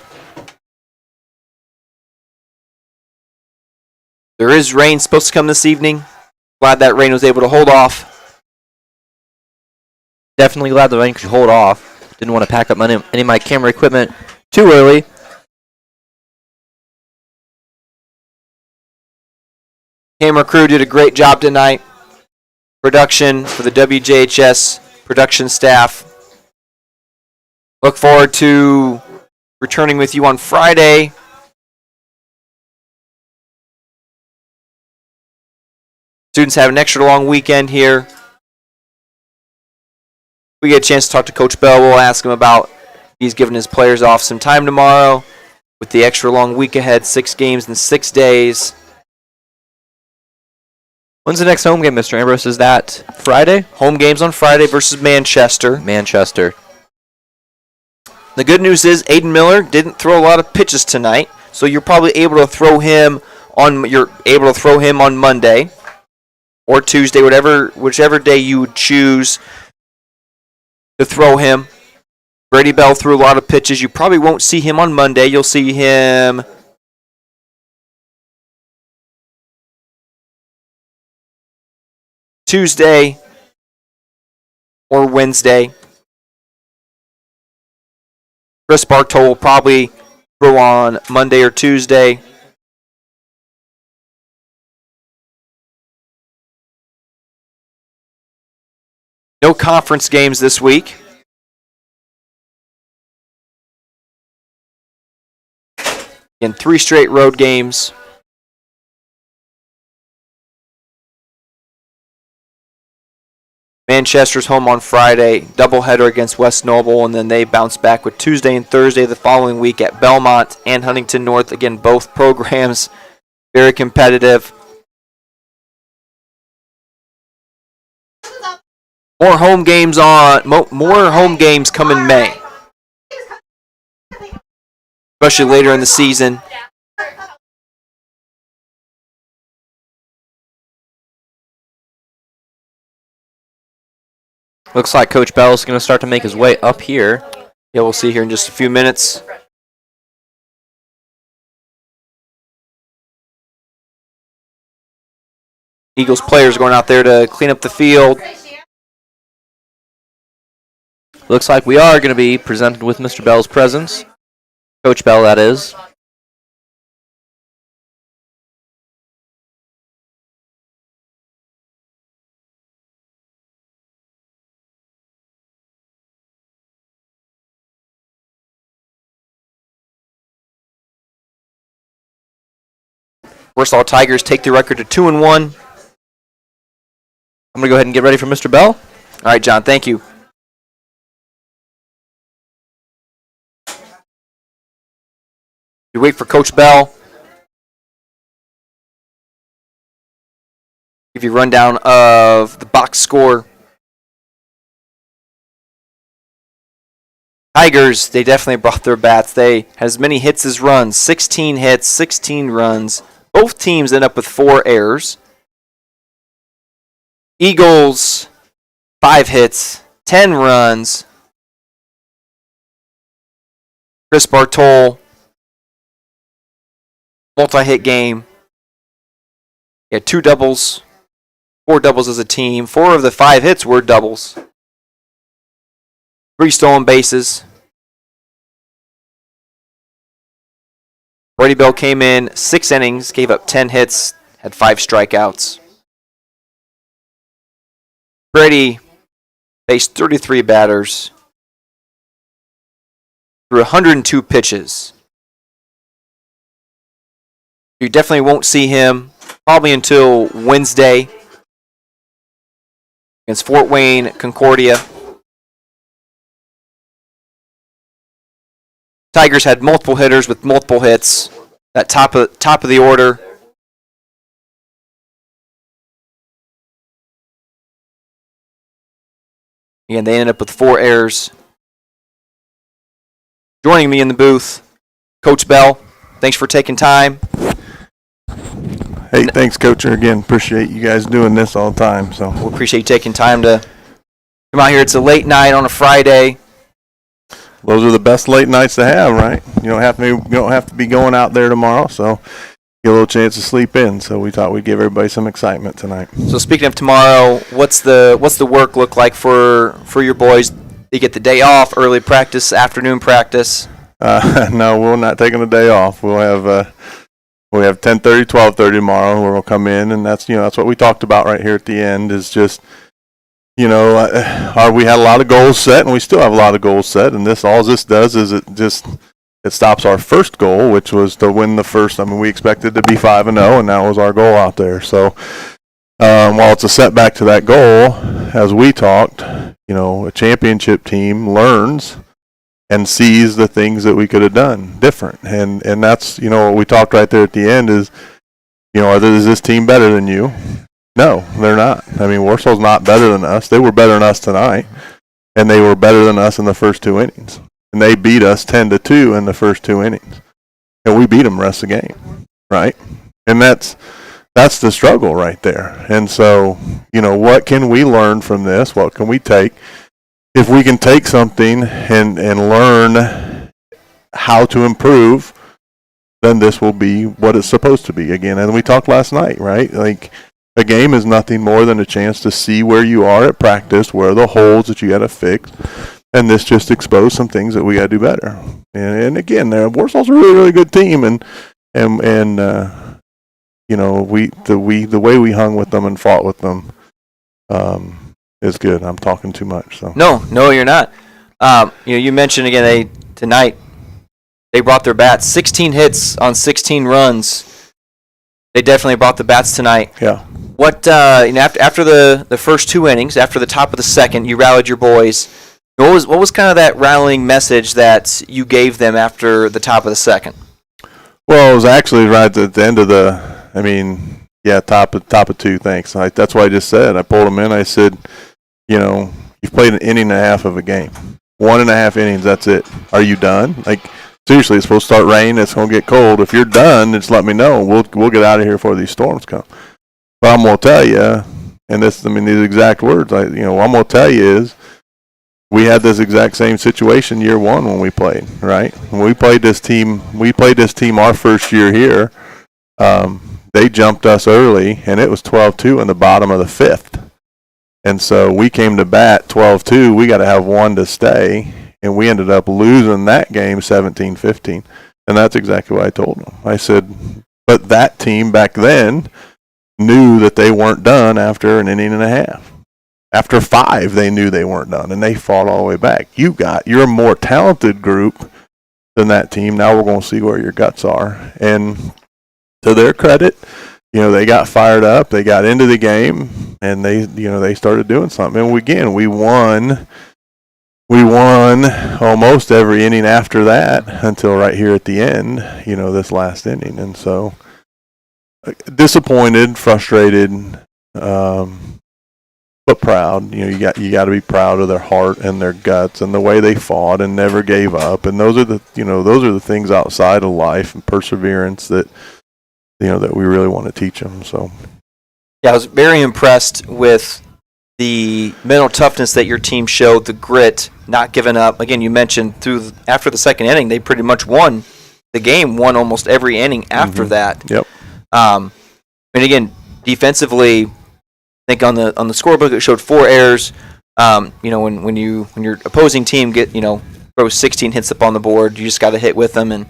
There is rain supposed to come this evening. Glad that rain was able to hold off. Definitely glad the rain could hold off. Didn't want to pack up any of my camera equipment too early. Camera crew did a great job tonight. Production for the WJHS production staff. Look forward to returning with you on Friday. Students have an extra long weekend here. We get a chance to talk to Coach Bell. We'll ask him about he's giving his players off some time tomorrow with the extra long week ahead, 6 games in 6 days. When's the next home game, Mr. Ambrose? Is that Friday? Home games on Friday versus Manchester. Manchester. The good news is Aiden Miller didn't throw a lot of pitches tonight, so you're probably able to throw him on Monday or Tuesday, whichever day you would choose to throw him. Brady Bell threw a lot of pitches. You probably won't see him on Monday. You'll see him Tuesday or Wednesday. Chris Bartol will probably throw on Monday or Tuesday. No conference games this week. In 3 straight road games. Manchester's home on Friday, doubleheader against West Noble, and then they bounce back with Tuesday and Thursday the following week at Belmont and Huntington North. Again, both programs very competitive. More home games come in May, especially later in the season. Looks like Coach Bell's going to start to make his way up here. Yeah, we'll see here in just a few minutes. Eagles players going out there to clean up the field. Looks like we are going to be presented with Mr. Bell's presence. Coach Bell, that is. Warsaw Tigers take the record to 2-1. I'm going to go ahead and get ready for Mr. Bell. All right, John, thank you. You wait for Coach Bell. Give you a rundown of the box score. Tigers, they definitely brought their bats. They had as many hits as runs. 16 hits, 16 runs. Both teams end up with 4 errors. Eagles, 5 hits, 10 runs. Chris Bartol, multi-hit game. He had 2 doubles, 4 doubles as a team. 4 of the 5 hits were doubles. 3 stolen bases. Brady Bell came in 6 innings, gave up 10 hits, had 5 strikeouts. Brady faced 33 batters through 102 pitches. You definitely won't see him probably until Wednesday against Fort Wayne Concordia. Tigers had multiple hitters with multiple hits. That top of the order. Again, they ended up with 4 errors. Joining me in the booth, Coach Bell. Thanks for taking time. Hey, thanks, Coach. Again, appreciate you guys doing this all the time. So We appreciate you taking time to come out here. It's a late night on a Friday. those are the best late nights to have, right? You don't have to be going out there tomorrow, so get a little chance to sleep in. So we thought we'd give everybody some excitement tonight. So speaking of tomorrow, what's the work look like for your boys? They get the day off, early practice, afternoon practice. No, we're not taking a day off. We have 10:30, 12:30 tomorrow where we'll come in, and that's what we talked about right here at the end is just. We had a lot of goals set, and we still have a lot of goals set. And all this does is it stops our first goal, which was to win the first. I mean, we expected to be 5-0, and that was our goal out there. So, while it's a setback to that goal, as we talked, a championship team learns and sees the things that we could have done different. And that's what we talked right there at the end is, is this team better than you? No, they're not. I mean, Warsaw's not better than us. They were better than us tonight, and they were better than us in the first 2 innings. And they beat us 10-2 in the first 2 innings, and we beat them the rest of the game, right? And that's the struggle right there. And so, what can we learn from this? What can we take? if we can take something and learn how to improve, then this will be what it's supposed to be again. And we talked last night, right? Like, a game is nothing more than a chance to see where you are at practice, where are the holes that you got to fix, and this just exposed some things that we got to do better. And again, Warsaw's a really, really good team, and you know, the way we hung with them and fought with them is good. I'm talking too much, so No, you're not. You mentioned again tonight they brought their bats. 16 hits on 16 runs. They definitely brought the bats tonight. Yeah. What after the first 2 innings, after the top of the second, you rallied your boys. What was kind of that rallying message that you gave them after the top of the second? Well, it was actually right at the end of top of 2. Thanks. That's what I just said. I pulled them in. I said, you've played an inning and a half of a game, 1.5 innings. That's it. Are you done? Like, seriously, it's supposed to start raining. It's going to get cold. If you're done, just let me know. We'll get out of here before these storms come. But I'm going to tell you, and these exact words. I'm going to tell you is, we had this exact same situation year 1 when we played, right? When we played this team our first year here. They jumped us early, and it was 12-2 in the bottom of the 5th. And so we came to bat 12-2. We got to have 1 to stay, and we ended up losing that game 17-15. And that's exactly what I told them. I said, but that team back then knew that they weren't done after an inning and a half. After 5, they knew they weren't done, and they fought all the way back. You're a more talented group than that team. Now we're going to see where your guts are. And to their credit, they got fired up. They got into the game, and they started doing something. And we won almost every inning after that until right here at the end, this last inning. And so disappointed, frustrated, but proud. You got to be proud of their heart and their guts and the way they fought and never gave up. And those are the things outside of life and perseverance that that we really want to teach them. So yeah, I was very impressed with the mental toughness that your team showed, the grit, not giving up. Again, you mentioned after the second inning, they pretty much won the game, won almost every inning after that. Yep. And again, defensively, I think on the scorebook it showed 4 errors. When your opposing team throws 16 hits up on the board, you just got to hit with them. And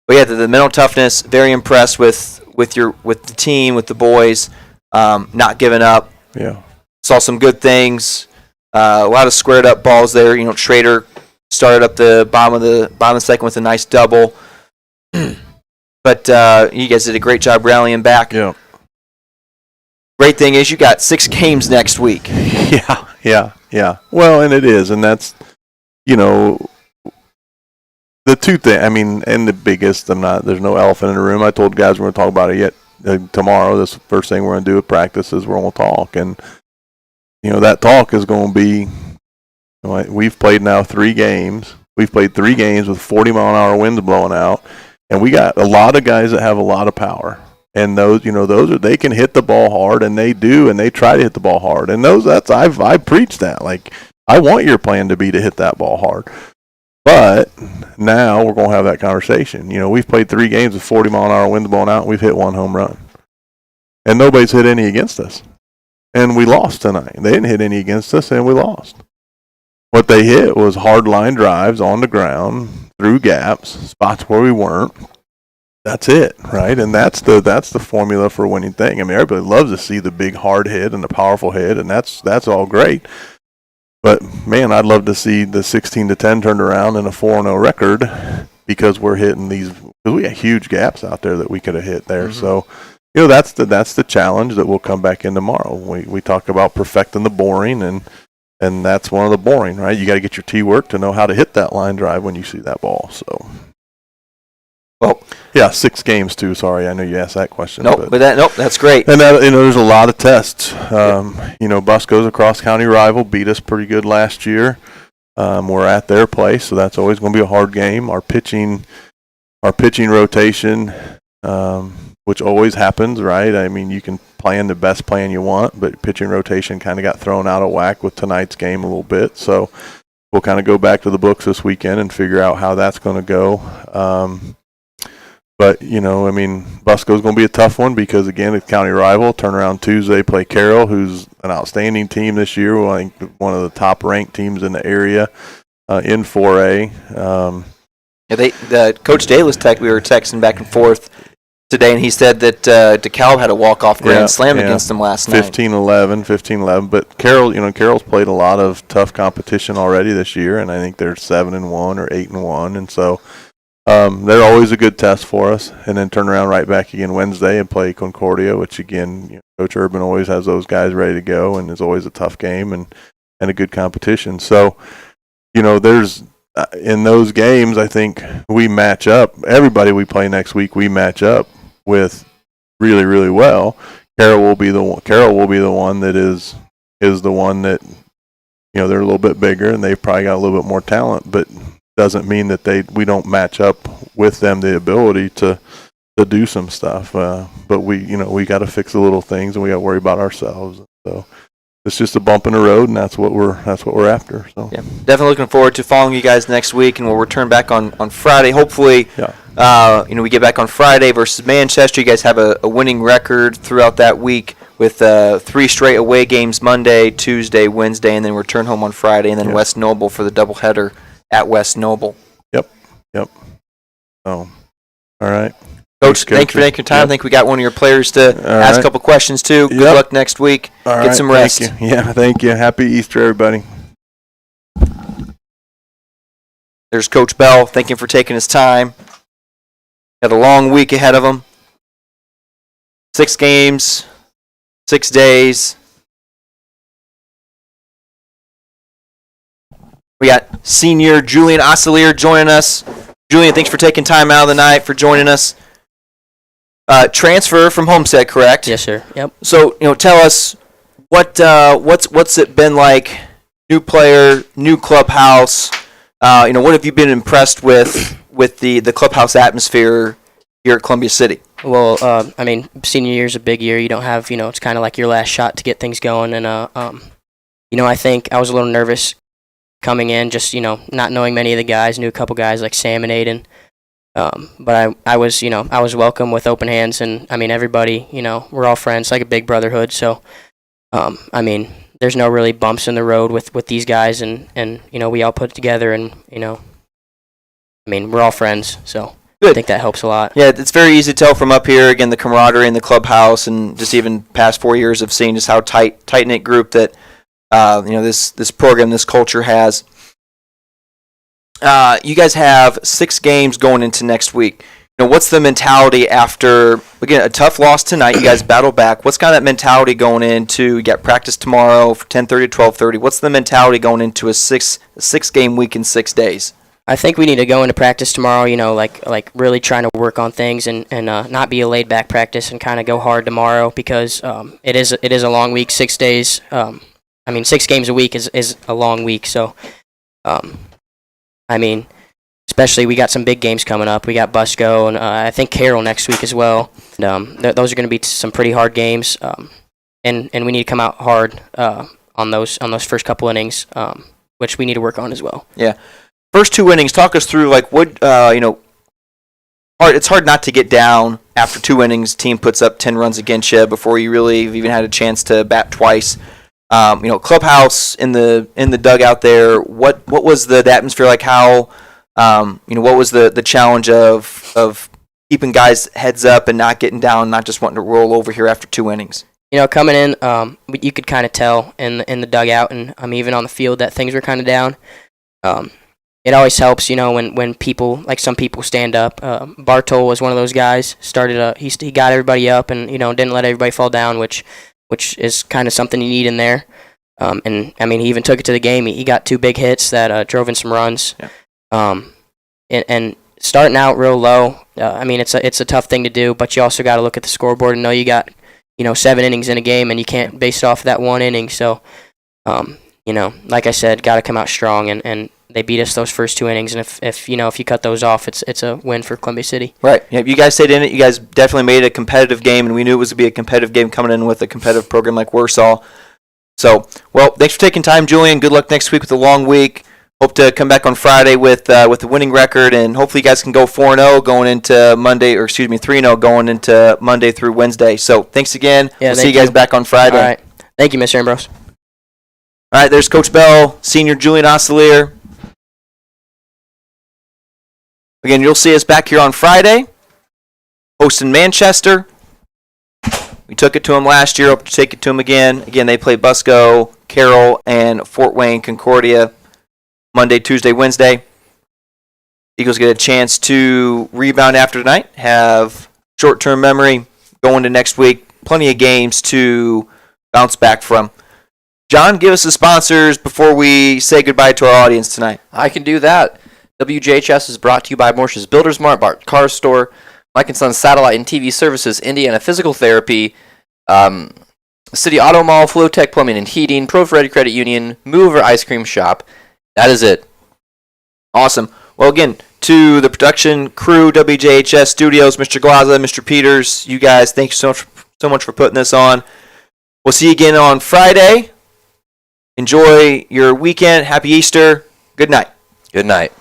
but yeah, the mental toughness. Very impressed with the team, with the boys, not giving up. Yeah, saw some good things. A lot of squared up balls there. Schrader started up the bottom of the second with a nice double. But you guys did a great job rallying back. Yeah. Great thing is you got 6 games next week. Yeah. Well, and it is, and that's the 2 things. And the biggest. There's no elephant in the room. I told guys we're going to talk about it yet tomorrow. This first thing we're going to do at practice is we're going to talk, and that talk is going to be. We've played now 3 games. We've played 3 games with 40-mile-an-hour winds blowing out, and we got a lot of guys that have a lot of power. And those they can hit the ball hard, and they do, and they try to hit the ball hard. And I preach that. Like, I want your plan to be to hit that ball hard. But now we're going to have that conversation. We've played 3 games with 40-mile-an-hour winds blowing out, and we've hit 1 home run. And nobody's hit any against us. And we lost tonight. They didn't hit any against us, and we lost. What they hit was hard line drives on the ground, through gaps, spots where we weren't. That's it, right? And that's the formula for a winning thing. Everybody loves to see the big hard hit and the powerful hit, and that's all great. But man, I'd love to see the 16-10 turned around and a 4-0 record, because we're hitting these. Because we got huge gaps out there that we could have hit there. Mm-hmm. So, that's the challenge that will come back in tomorrow. We talk about perfecting the boring, and that's one of the boring, right? You got to get your tee work to know how to hit that line drive when you see that ball. So. Well, yeah, 6 games too. Sorry, I know you asked that question. Nope, that's great. And there's a lot of tests. Busco's a cross-county rival, beat us pretty good last year. We're at their place, so that's always going to be a hard game. Our pitching rotation which always happens, right? I mean, you can plan the best plan you want, but pitching rotation kind of got thrown out of whack with tonight's game a little bit. So we'll kind of go back to the books this weekend and figure out how that's going to go. But, you know, I mean, Busco's going to be a tough one because, again, it's county rival. Turn around Tuesday, play Carroll, who's an outstanding team this year. I think one of the top-ranked teams in the area in 4A. Yeah, Coach Dalis we were texting back and forth today, and he said that DeKalb had a walk-off grand slam against them last night. 15-11. But Carroll's played a lot of tough competition already this year, and I think they're 7-1 or 8-1, and so they're always a good test for us. And then turn around right back again Wednesday and play Concordia, which again, Coach Urban always has those guys ready to go, and is always a tough game and a good competition. So, there's in those games, I think we match up. Everybody we play next week, we match up with really, really well. Carroll will be the one that is the one that they're a little bit bigger and they've probably got a little bit more talent, but doesn't mean that we don't match up with them the ability to do some stuff. But we got to fix the little things and we got to worry about ourselves. So it's just a bump in the road, and that's what we're after. So yeah, definitely looking forward to following you guys next week, and we'll return back on Friday. Hopefully, we get back on Friday versus Manchester. You guys have a winning record throughout that week with 3 straight away games: Monday, Tuesday, Wednesday, and then return home on Friday, and then West Noble for the doubleheader at West Noble. Yep. So, all right. Coach, thank you for taking your time. I think we got one of your players to ask a couple questions too. Good luck next week. Get some rest. Thank you. Yeah, thank you. Happy Easter, everybody. There's Coach Bell. Thank you for taking his time. Got a long week ahead of him. 6 games, 6 days. We got senior Julian Oscilier joining us. Julian, thanks for taking time out of the night for joining us. Transfer from Homestead, correct? Yes, sir. Yep. So, tell us what's it been like? New player, new clubhouse. What have you been impressed with the clubhouse atmosphere here at Columbia City? Well, senior year is a big year. You don't have, it's kind of like your last shot to get things going. And, I think I was a little nervous coming in, just, not knowing many of the guys. Knew a couple guys like Sam and Aiden. But I was welcome with open hands, and everybody, we're all friends, like a big brotherhood. So, there's no really bumps in the road with these guys, and we all put it together, and we're all friends. So good. I think that helps a lot. Yeah, it's very easy to tell from up here. Again, the camaraderie in the clubhouse, and just even past 4 years of seeing just how tight knit group that this program, this culture has. You guys have 6 games going into next week. What's the mentality after, again, a tough loss tonight? You guys battle back. What's kind of that mentality going into, you got practice tomorrow from 10:30 to 12:30. What's the mentality going into a six game week in 6 days? I think we need to go into practice tomorrow, like really trying to work on things and not be a laid back practice and kind of go hard tomorrow because it is a long week, 6 days. 6 games a week is a long week, so especially we got some big games coming up. We got Busco and I think Carroll next week as well. And, those are going to be some pretty hard games, and we need to come out hard on those first couple innings, which we need to work on as well. Yeah, first 2 innings. Talk us through it's hard not to get down after 2 innings. Team puts up 10 runs against you before you really have even had a chance to bat twice. Clubhouse in the dugout there. What was the atmosphere like? How what was the challenge of keeping guys' heads up and not getting down, not just wanting to roll over here after 2 innings? Coming in, you could kind of tell in the dugout and even on the field that things were kind of down. It always helps, when people, like some people stand up. Bartol was one of those guys. He got everybody up and didn't let everybody fall down, which is kind of something you need in there. He even took it to the game. He got 2 big hits that drove in some runs. Yeah. And starting out real low, it's a tough thing to do, but you also got to look at the scoreboard and know you got 7 innings in a game, and you can't base it off that 1 inning. So, like I said, got to come out strong, and they beat us those first 2 innings, and if you cut those off, it's a win for Columbia City. Right. Yeah, you guys stayed in it. You guys definitely made it a competitive game, and we knew it was going to be a competitive game coming in with a competitive program like Warsaw. So, well, thanks for taking time, Julian. Good luck next week with the long week. Hope to come back on Friday with the winning record, and hopefully you guys can go 4-0 going into Monday, or 3-0 going into Monday through Wednesday. So, thanks again. Yeah, we'll see you guys back on Friday. All right. Thank you, Mr. Ambrose. All right, there's Coach Bell, senior Julian Oscilier. Again, you'll see us back here on Friday, hosting Manchester. We took it to them last year. Hope to take it to them again. Again, they play Busco, Carroll, and Fort Wayne Concordia Monday, Tuesday, Wednesday. Eagles get a chance to rebound after tonight, have short-term memory going to next week. Plenty of games to bounce back from. John, give us the sponsors before we say goodbye to our audience tonight. I can do that. WJHS is brought to you by Morse's Builder Smart Bart Car Store, Mike & Son Satellite and TV Services, Indiana Physical Therapy, City Auto Mall, Flowtech Plumbing and Heating, Pro Freddy Credit Union, Mover Ice Cream Shop. That is it. Awesome. Well, again, to the production crew, WJHS Studios, Mr. Glaza, Mr. Peters, you guys, thank you so much for putting this on. We'll see you again on Friday. Enjoy your weekend. Happy Easter. Good night. Good night.